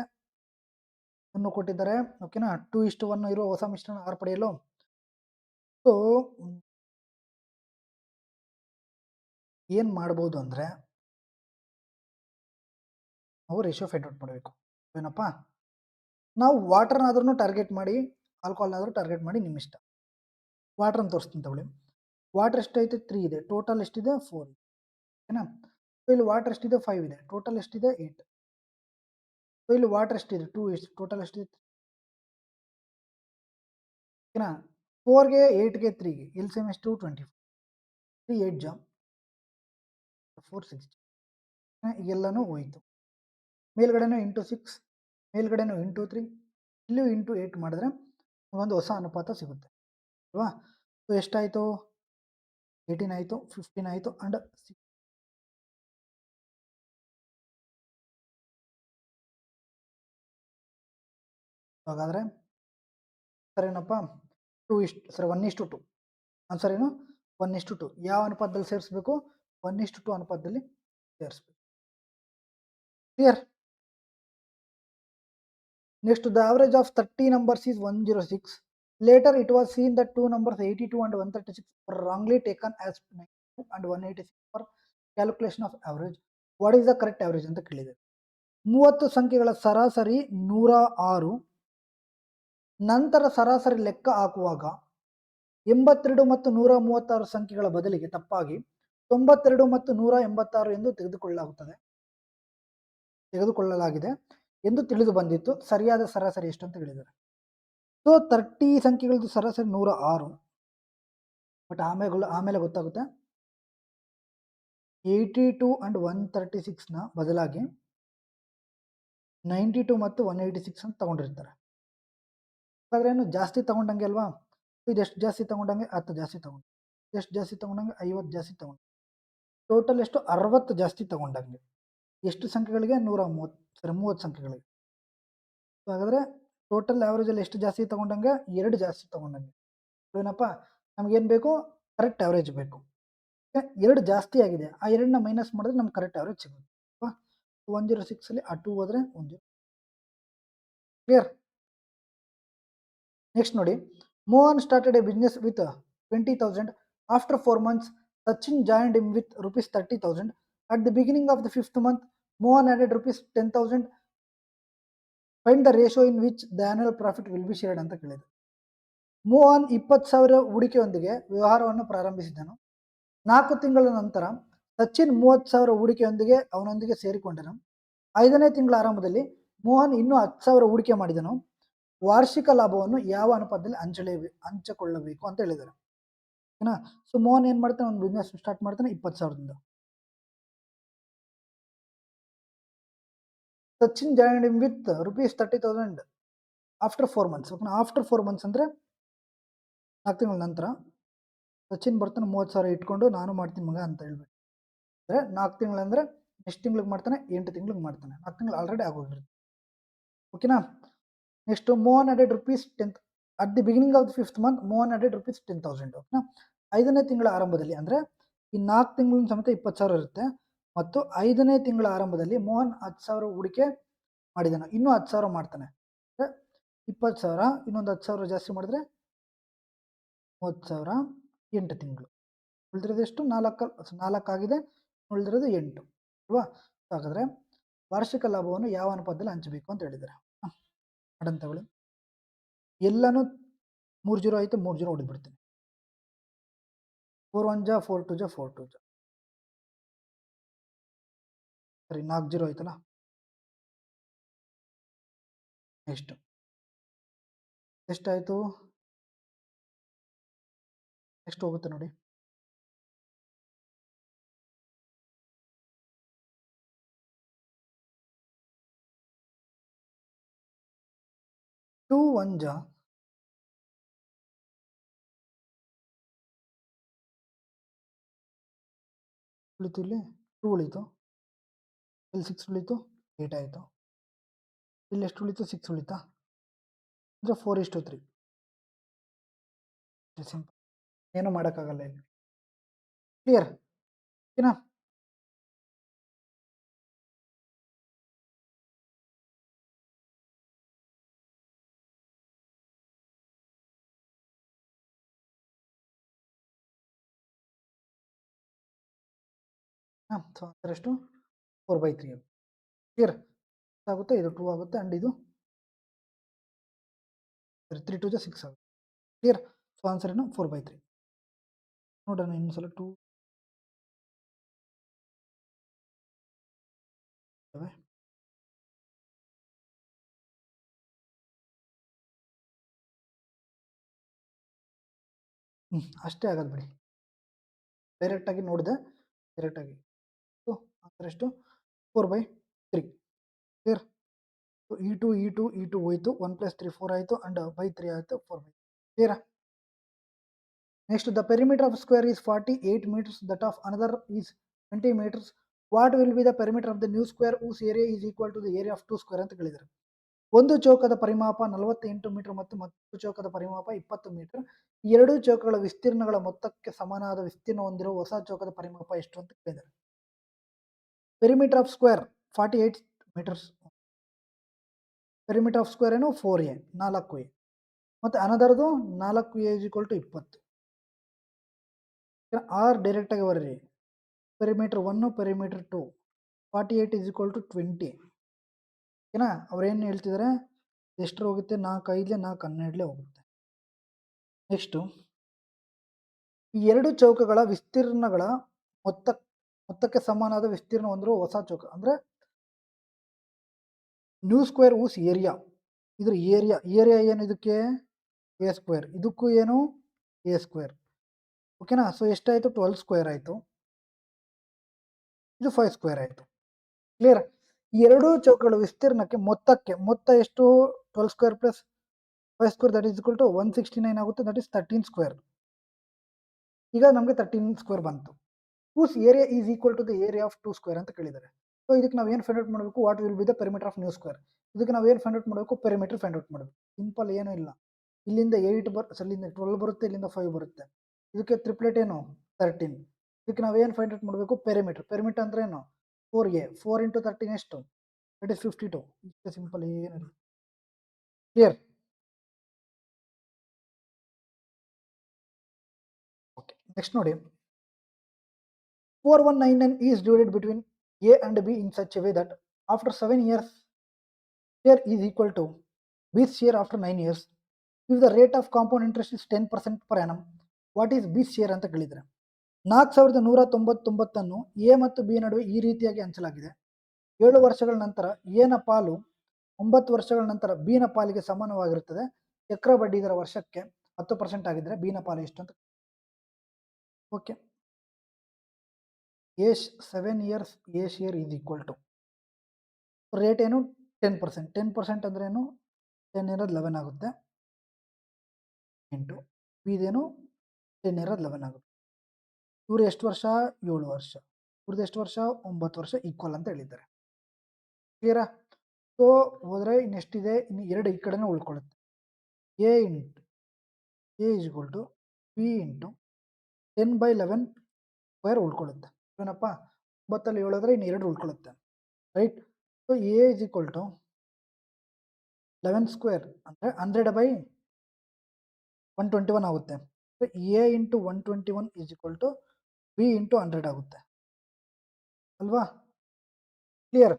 1 ಕೊಟ್ಟಿದ್ದಾರೆ. ಓಕೆನಾ? 2:1 ಇರುವ ಹೊಸ ಮಿಶ್ರಣ ಆರ್ ಪಡೆಯಲು ಸೊ ಏನು ಮಾಡ್ಬೋದು ಅಂದರೆ ನಾವು ರೇಷಿಯೋ ಫೈಂಡ್ ಔಟ್ ಮಾಡಬೇಕು. ಏನಪ್ಪ? ನಾವು ವಾಟರ್ನಾದ್ರೂ ಟಾರ್ಗೆಟ್ ಮಾಡಿ, ಆಲ್ಕೋಹಾಲ್ನಾದ್ರೂ ಟಾರ್ಗೆಟ್ ಮಾಡಿ, ನಿಮ್ಮ ಇಷ್ಟ. ವಾಟರ್ ಅಂತ ತೋರಿಸ್ತೀನಿ ತಗೊಳ್ಳಿ. ವಾಟರ್ ಎಷ್ಟೈತೆ? 3 ಇದೆ. ಟೋಟಲ್ ಎಷ್ಟಿದೆ? 4 ಇದೆ. ಓಕೆನಾ? ಸೊ ಇಲ್ಲಿ ವಾಟರ್ ಎಷ್ಟಿದೆ? 5 ಇದೆ. ಟೋಟಲ್ ಎಷ್ಟಿದೆ? 8. ಸೊ ಇಲ್ಲಿ ವಾಟರ್ ಎಷ್ಟಿದೆ? 2 ಇದೆ. ಟೋಟಲ್ ಎಷ್ಟಿದೆ? ಓಕೆನಾ? 4ಗೆ 8ಗೆ 3ಗೆ ಎಲ್ ಸಿ ಎಮ್ ಎಷ್ಟು? 24. 3 8 ಜಾ 4 6. ಈಗೆಲ್ಲನೂ ಹೋಯಿತು. ಮೇಲ್ಗಡೆನೂ ಇಂಟು 6, ಮೇಲ್ಗಡೆನೂ ಇಂಟು 3, ಇಲ್ಲೂ ಇಂಟು 8 ಮಾಡಿದ್ರೆ ಒಂದು ಹೊಸ ಅನುಪಾತ ಸಿಗುತ್ತೆ ಅಲ್ವಾ? ಸೊ ಎಷ್ಟಾಯಿತು? 18 ಆಯಿತು, 15 ಆಯಿತು ಅಂಡ್ 6. ಹಾಗಾದರೆ ಸರ್ ಏನಪ್ಪ? 1:2. ಆನ್ಸರ್ ಏನು? 1:2. ಯಾವ ಅನುಪಾತದಲ್ಲಿ ಸೇರಿಸ್ಬೇಕು? 1:2 ಅನುಪಾತದಲ್ಲಿ ಸೇರಿಸ್ಬೇಕು. Clear? Next, the average of 30 numbers is 106. Later it was seen that 2 numbers 82 and 136 were wrongly taken as 92 and 186 for calculation of average. What is the correct average ಅಂತ ಕೇಳಿದೆ. 30 ಸಂಖ್ಯೆಗಳ ಸರಾಸರಿ 106, ನಂತರ ಸರಾಸರಿ ಲೆಕ್ಕ ಹಾಕುವಾಗ 82 ಮತ್ತು 136 ಸಂಖ್ಯೆಗಳ ಬದಲಿಗೆ ತಪ್ಪಾಗಿ 92 ಮತ್ತು 186 ಎಂದು ತೆಗೆದುಕೊಳ್ಳಲಾಗಿದೆ ಎಂದು ತಿಳಿದು ಬಂದಿತ್ತು. ಸರಿಯಾದ ಸರಾಸರಿ ಎಷ್ಟು ಅಂತ ಹೇಳಿದ್ದಾರೆ. ಸೊ 30 ಸಂಖ್ಯೆಗಳದ್ದು ಸರಾಸರಿ 106, ಬಟ್ ಆಮೇಲೆ ಗೊತ್ತಾಗುತ್ತೆ 82 and 136ನ ಬದಲಾಗಿ 92 ಮತ್ತು 186 ಅಂತ ತಗೊಂಡಿರ್ತಾರೆ. ಹಾಗಾದ್ರೆ ಏನು ಜಾಸ್ತಿ ತಗೊಂಡಂಗೆ ಅಲ್ವಾ? ಇದೆಷ್ಟು ಜಾಸ್ತಿ ತಗೊಂಡಂಗೆ? 10 ಜಾಸ್ತಿ ತಗೊಂಡು. ಎಷ್ಟು ಜಾಸ್ತಿ ತಗೊಂಡಂಗೆ? 50 ಜಾಸ್ತಿ ತಗೊಂಡು. ಟೋಟಲ್ ಎಷ್ಟು? 60 ಜಾಸ್ತಿ ತಗೊಂಡಂಗೆ. ಎಷ್ಟು ಸಂಖ್ಯೆಗಳಿಗೆ? 30 ಸಂಖ್ಯೆಗಳಿಗೆ. ಸೊ ಹಾಗಾದರೆ ಟೋಟಲ್ ಆ್ಯಾವ್ರೇಜಲ್ಲಿ ಎಷ್ಟು ಜಾಸ್ತಿ ತಗೊಂಡಂಗೆ? 2 ಜಾಸ್ತಿ ತಗೊಂಡಂಗೆ. ಏನಪ್ಪ? ನಮಗೇನು ಬೇಕು? ಕರೆಕ್ಟ್ ಆ್ಯಾವ್ರೇಜ್ ಬೇಕು. 2 ಜಾಸ್ತಿ ಆಗಿದೆ, ಆ 2ನ ಮೈನಸ್ ಮಾಡಿದ್ರೆ ನಮ್ಗೆ ಕರೆಕ್ಟ್ ಆ್ಯಾವ್ರೇಜ್ ಸಿಗುತ್ತೆ. 106ಅಲ್ಲಿ ಆ 2 ಹೋದರೆ 10. ಕ್ಲಿಯರ್? ನೆಕ್ಸ್ಟ್ ನೋಡಿ, Mohan started a business with 20,000. After 4 months, Sachin joined him with rupees 30,000. At the beginning of the 5th month, Mohan added rupees 10,000. Find the ratio in which the annual profit will be shared ಅಂತ ಕೇಳಿದೆ. ಮೋಹನ್ 20,000 ಹೂಡಿಕೆಯೊಂದಿಗೆ ವ್ಯವಹಾರವನ್ನು ಪ್ರಾರಂಭಿಸಿದನು. 4 ತಿಂಗಳ ನಂತರ ಸಚಿನ್ 30,000 ಹೂಡಿಕೆಯೊಂದಿಗೆ ಅವನೊಂದಿಗೆ ಸೇರಿಕೊಂಡನು. 5ನೇ ತಿಂಗಳ ಆರಂಭದಲ್ಲಿ ಮೋಹನ್ ಇನ್ನೂ 10,000 ಹೂಡಿಕೆ ಮಾಡಿದನು. ವಾರ್ಷಿಕ ಲಾಭವನ್ನು ಯಾವ ಅನುಪಾತದಲ್ಲಿ ಹಂಚಿಕೊಳ್ಳಬೇಕು ಅಂತ ಹೇಳಿದ್ದಾರೆ. ಓಕೆನಾ. ಸೊ ಮೋಹನ್ ಏನ್ ಮಾಡ್ತಾನೆ, ಒಂದು ಬಿಸ್ನೆಸ್ ಸ್ಟಾರ್ಟ್ ಮಾಡ್ತಾನೆ 20,000ದಿಂದ. Sachin joined him with ₹30,000 after 4 months. ಓಕೆನಾ. ಆಫ್ಟರ್ 4 ಮಂತ್ಸ್ ಅಂದ್ರೆ 4 ತಿಂಗಳ ನಂತರ ಸಚಿನ್ ಬರ್ತಾನೆ 30,000 ಇಟ್ಕೊಂಡು ನಾನು ಮಾಡ್ತೀನಿ ಮಗ ಅಂತ ಹೇಳ್ಬೇಕು. ಅಂದರೆ 4 ತಿಂಗಳಂದ್ರೆ ಎಷ್ಟು ತಿಂಗ್ಳಿಗೆ ಮಾಡ್ತಾನೆ, 8 ತಿಂಗ್ಳಿಗೆ ಮಾಡ್ತಾನೆ. 4 ತಿಂಗಳು ಆಲ್ರೆಡಿ ಆಗೋಗಿರುತ್ತೆ. ಓಕೆನಾ. Next Mohan added ₹10,000 at the beginning of the 5th month Mohan added ₹10,000. ಓಕೆನಾ. 5ನೇ ತಿಂಗಳ ಆರಂಭದಲ್ಲಿ ಅಂದರೆ ಈ 4 ತಿಂಗಳ ಸಮೇತ 20,000 ಇರುತ್ತೆ. ಮತ್ತು 5ನೇ ತಿಂಗಳ ಆರಂಭದಲ್ಲಿ ಮೋಹನ್ 10,000 ಹೂಡಿಕೆ ಮಾಡಿದಾನೆ. ಇನ್ನೂ 10,000 ಮಾಡ್ತಾನೆ. ಅಂದರೆ 20,000 ಇನ್ನೊಂದು 10,000 ಜಾಸ್ತಿ ಮಾಡಿದ್ರೆ 30,000, 8 ತಿಂಗಳು. ಉಳಿದಿರೋದು ಎಷ್ಟು? 4 ಆಗಿದೆ, ಉಳಿದಿರೋದು 8 ಅಲ್ವಾ. ಹಾಗಾದರೆ ವಾರ್ಷಿಕ ಲಾಭವನ್ನು ಯಾವ ಅನುಪಾತದಲ್ಲಿ ಹಂಚಬೇಕು ಅಂತ ಹೇಳಿದ್ದಾರೆ. ಮಾಡನ್ ತಗೊಳ್ಳಿ. ಎಲ್ಲನೂ 3 0 ಆಯಿತು, 3 0 ಹೊಡೆದ್ಬಿಡ್ತೀನಿ. 4 1 4 2 4 2 ಸರಿ, 4 0 ಆಯ್ತಲ್ಲ. ಎಷ್ಟಾಯಿತು? ಎಷ್ಟು ಹೋಗುತ್ತೆ ನೋಡಿ. 2 1 ಉಳಿತು, ಇಲ್ಲಿ 2 ಉಳಿತು, ಇಲ್ಲಿ 6 ಉಳಿತು, 8 ಆಯಿತು. ಇಲ್ಲಿ ಎಷ್ಟು ಉಳಿತು? 6 ಉಳಿತಾ? ಅಂದರೆ 4:3. ಸಿಂಪಲ್, ಏನೂ ಮಾಡೋಕ್ಕಾಗಲ್ಲ ಇಲ್ಲಿ. ಕ್ಲಿಯರ್? ಓಕೆನಾ. ಸೊ ಆನ್ಸರ್ ಎಷ್ಟು? 4/3. ಕ್ಲಿಯರ್ ಆಗುತ್ತೆ. ಇದು 2 ಆಗುತ್ತೆ ಆ್ಯಂಡ್ ಇದು 3 2 6 ಆಗುತ್ತೆ. ಕ್ಲಿಯರ್. ಸೊ ಆನ್ಸರ್ ಏನು? 4/3. ನೋಡೋಣ ಇನ್ನೊಂದ್ಸಲ. 2 ಅಷ್ಟೇ ಆಗೋದು ಬಿಡಿ. ಡೈರೆಕ್ಟಾಗಿ ನೋಡಿದೆ, ಡೈರೆಕ್ಟಾಗಿ ಆನ್ಸರ್ ಎಷ್ಟು? 4/3. ಕ್ಲಿಯರ್. E2 ಹೋಯಿತು, 1 + 3 4 ಆಯಿತು ಆ್ಯಂಡ್ by 3 ಆಯಿತು, 4/3. ಕ್ಲಿಯರಾ? Next the perimeter of square is 48 meters, that of another is 20 meters. What will be the perimeter of the new square whose area is equal to the area of 2 square ಅಂತ ಕೇಳಿದ್ದಾರೆ. ಒಂದು ಚೌಕದ ಪರಿಮಾಪ 48 metre ಮತ್ತು ಮತ್ತೊಂದು ಚೌಕದ ಪರಿಮಾಪ 20 metre. ಎರಡೂ ಚೌಕಗಳ ವಿಸ್ತೀರ್ಣಗಳ ಮೊತ್ತಕ್ಕೆ ಸಮನಾದ ವಿಸ್ತೀರ್ಣ ಹೊಂದಿರುವ ಹೊಸ ಚೌಕದ ಪರಿಮಾಪ ಎಷ್ಟು ಅಂತ ಕೇಳಿದ್ದಾರೆ. Perimeter of square 48 meters. Perimeter of square ಏನು? 4a, 4a. ಮತ್ತು ಅನದರ್ದು 4a = 20. ಆರ್ ಡೈರೆಕ್ಟಾಗಿ ಬರ್ರಿ. Perimeter 1, perimeter 2, 48 = 20. ಓಕೆನಾ. ಅವ್ರೇನು ಹೇಳ್ತಿದ್ದಾರೆ? ಎಷ್ಟು ಹೋಗುತ್ತೆ? 4 5 4 12 ಹೋಗುತ್ತೆ. ನೆಕ್ಸ್ಟು ಈ ಎರಡು ಚೌಕಗಳ ವಿಸ್ತೀರ್ಣಗಳ ಮೊತ್ತಕ್ಕೆ ಸಮನಾದ ವಿಸ್ತೀರ್ಣ ಹೊಂದಿರುವ ಹೊಸ ಚೌಕ ಅಂದರೆ ನ್ಯೂ ಸ್ಕ್ವೇರ್ ಹೂಸ್ ಏರಿಯಾ. ಇದ್ರ ಏರಿಯಾ ಏನು? ಇದಕ್ಕೆ a ಸ್ಕ್ವೇರ್, ಇದಕ್ಕೂ ಏನು? a square. ಓಕೆನಾ. ಸೊ ಎಷ್ಟಾಯಿತು? 12 ಸ್ಕ್ವೇರ್ ಆಯಿತು, ಇದು 5 ಸ್ಕ್ವೇರ್ ಆಯಿತು. ಕ್ಲಿಯರ್. ಎರಡೂ ಚೌಕಗಳ ವಿಸ್ತೀರ್ಣಕ್ಕೆ ಮೊತ್ತ ಎಷ್ಟು? 12 square plus 5 square that is equal to 169 ಆಗುತ್ತೆ, ದಟ್ ಈಸ್ 13 ಸ್ಕ್ವೇರ್. ಈಗ ನಮಗೆ 13 ಸ್ಕ್ವೇರ್ ಬಂತು. Whose area is equal to the area of 2 square ಅಂತ ಕೇಳಿದ್ದಾರೆ. ಸೊ ಇದಕ್ಕೆ ನಾವು ಏನು ಫೈಂಡ್ ಔಟ್ ಮಾಡಬೇಕು? What will be the perimeter of new square. ಇದಕ್ಕೆ ನಾವು ಏನು ಫೈಂಡ್ ಔಟ್ ಮಾಡಬೇಕು? ಪೆರಿಮೀಟರ್ ಫೈಂಡ್ ಔಟ್ ಮಾಡಬೇಕು. ಸಿಂಪಲ್, ಏನೂ ಇಲ್ಲ. ಇಲ್ಲಿಂದ 8 ಇಲ್ಲಿಂದ 12 ಬರುತ್ತೆ, ಇಲ್ಲಿಂದ 5 ಬರುತ್ತೆ. ಇದಕ್ಕೆ ಟ್ರಿಪ್ಲೆಟ್ ಏನು? 13. ಇದಕ್ಕೆ ನಾವು ಏನು ಫೈಂಡ್ ಔಟ್ ಮಾಡಬೇಕು? ಪೆರಿಮೀಟರ್. ಪೆರಿಮೀಟರ್ ಅಂದ್ರೆ ಏನು? 4a. 4 × 13 ಎಷ್ಟು? That is 52. ಇಷ್ಟೇ ಸಿಂಪಲ್, ಏನಿಲ್ಲ. ಕ್ಲಿಯರ್? ಓಕೆ. ನೆಕ್ಸ್ಟ್ ನೋಡಿ, 4199 is divided between A and B in such a way that after 7 years share is equal to B's share after 9 years. If the rate of compound interest is 10% per annum, what is B's share ಅಂತ ಕೇಳಿದ್ರೆ 4199 A ಮತ್ತು B ನಡುವೆ ಈ ರೀತಿಯಾಗಿ ಹಂಚಲಾಗಿದೆ. 7 ವರ್ಷಗಳ ನಂತರ A ನ ಪಾಲು 9 ವರ್ಷಗಳ ನಂತರ ಬಿ ನ ಪಾಲಿಗೆ ಸಮಾನವಾಗಿರುತ್ತದೆ. ಚಕ್ರ ಬಡ್ಡಿ ದರ ವರ್ಷಕ್ಕೆ 10% ಆಗಿದ್ರೆ ಬಿ ನ ಪಾಲು ಎಷ್ಟು ಅಂತ. Okay, A 7 years A share is equal to rate ಏನು 10%. 10% ಅಂದ್ರೆ ಏನು 10 ಇರೋದು 11 ಆಗುತ್ತೆ ಇಂಟು ಇದೇನು 10 ಇರೋದು 11 ಆಗುತ್ತೆ. ಇವ್ರು ಎಷ್ಟು ವರ್ಷ 7 ವರ್ಷ, ಇವ್ರದ್ದು ಎಷ್ಟು ವರ್ಷ 9 ವರ್ಷ ಈಕ್ವಲ್ ಅಂತ ಹೇಳಿದ್ದಾರೆ. ಕ್ಲಿಯರಾ? ಸೊ ಹೋದ್ರೆ ಇನ್ನೆಷ್ಟಿದೆ, ಇನ್ನು 2 ಈ ಕಡೆನೇ ಉಳ್ಕೊಳ್ಳುತ್ತೆ. A into A is equal to B into 10/11 square ಉಳ್ಕೊಳ್ಳುತ್ತೆ. ಏನಪ್ಪ 9 ಹೇಳಿದ್ರೆ ಇನ್ನು 2 ಉಳ್ಕೊಳ್ಳುತ್ತೆ, right? So A is equal to 11 square ಅಂದರೆ 100/121 ಆಗುತ್ತೆ. So A into 121 is equal to B into 100 ಆಗುತ್ತೆ ಅಲ್ವಾ? ಕ್ಲಿಯರ್?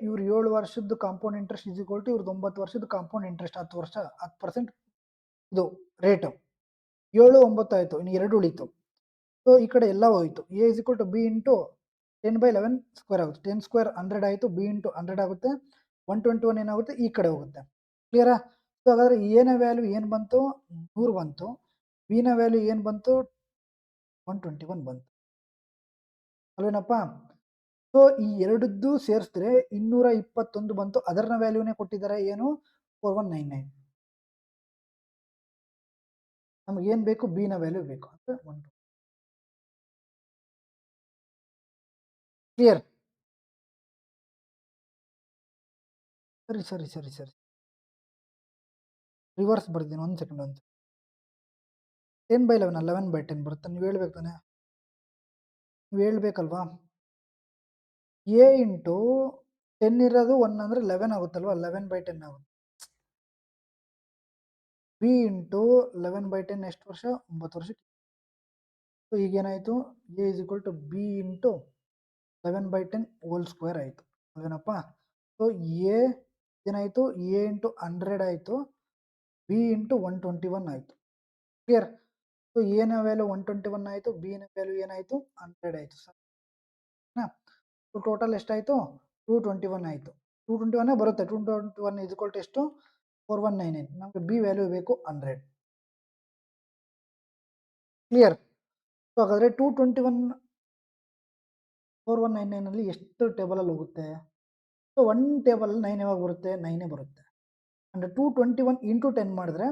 ಇವ್ರು 7 ವರ್ಷದ compound interest is equal to ಇವ್ರದ್ದು 9 ವರ್ಷದ ಕಾಂಪೌಂಡ್ ಇಂಟ್ರೆಸ್ಟ್ 10 ವರ್ಷ 10% ಇದು ರೇಟು. 7 9 ಆಯಿತು, ಇನ್ನು 2 ಉಳೀತು. ಸೊ ಈ ಕಡೆ ಎಲ್ಲ ಹೋಯಿತು. A is equal to B into 10/11 square ಆಗುತ್ತೆ. 10 ಸ್ಕ್ವೇರ್ 100 ಆಯಿತು, ಬಿ ಇಂಟು 100 ಆಗುತ್ತೆ. 121 ಏನಾಗುತ್ತೆ ಈ ಕಡೆ ಹೋಗುತ್ತೆ. ಕ್ಲಿಯರಾ? ಸೊ ಹಾಗಾದರೆ ಎ ನ ವ್ಯಾಲ್ಯೂ ಏನು ಬಂತು 100 ಬಂತು, ಬಿ ನ ವ್ಯಾಲ್ಯೂ ಏನು ಬಂತು 121 ಬಂತು ಅಲ್ವೇನಪ್ಪ? ಸೊ ಈ ಎರಡದ್ದು ಸೇರಿಸಿದ್ರೆ 221 ಬಂತು. ಅದರ ವ್ಯಾಲ್ಯೂನೇ ಕೊಟ್ಟಿದ್ದಾರೆ ಏನು 4199. ನಮ್ಗೆ ಏನು ಬೇಕು ಬಿ ನ ವ್ಯಾಲ್ಯೂ ಬೇಕು ಅಂದ್ರೆ 1. ಕ್ಲಿಯರ್? ಸರಿ ರಿವರ್ಸ್ ಬರ್ತೀನಿ. 1 ಸೆಕೆಂಡ್ 10/11 11/10 ಬರುತ್ತೆ. ನೀವು ಹೇಳ್ಬೇಕು ತಾನೆ, ನೀವು ಹೇಳ್ಬೇಕಲ್ವಾ? ಎ ಇಂಟು 10 ಇರೋದು 1 ಅಂದರೆ 11 ಆಗುತ್ತಲ್ವಾ, 11/10 ಆಗುತ್ತೆ. ಬಿ ಇಂಟು 11/10 ಎಷ್ಟು ವರ್ಷ 9 ವರ್ಷ. ಸೊ ಈಗೇನಾಯಿತು A is equal to B into 11/10 whole square ಆಯಿತು ಅದೇನಪ್ಪ? ಸೊ ಎ ಏನಾಯಿತು ಎ ಇಂಟು 100 ಆಯಿತು, ಬಿ ಇಂಟು 121 ಆಯಿತು. ಕ್ಲಿಯರ್? ಸೊ ಎ ನ ವ್ಯಾಲ್ಯೂ 121 ಆಯಿತು, ಬಿ ನ ವ್ಯಾಲ್ಯೂ ಏನಾಯಿತು 100 ಆಯಿತು ಸರ್. ಸೊ ಟೋಟಲ್ ಎಷ್ಟಾಯಿತು 221 ಆಯಿತು. 221 ಬರುತ್ತೆ. 221 ಇಸ್ ಈಕ್ವಲ್ ಟು ಎಷ್ಟು 4199. ನಮಗೆ ಬಿ ವ್ಯಾಲ್ಯೂ ಬೇಕು 100. ಕ್ಲಿಯರ್? ಸೊ ಹಾಗಾದರೆ 221 4199 ಅಲ್ಲಿ ಎಷ್ಟು ಟೇಬಲಲ್ಲಿ ಹೋಗುತ್ತೆ? ಸೊ 1 ಟೇಬಲ್ 9 ಯಾವಾಗ ಬರುತ್ತೆ 9 ಬರುತ್ತೆ. ಅಂದರೆ 221 ಇಂಟು 10 ಮಾಡಿದ್ರೆ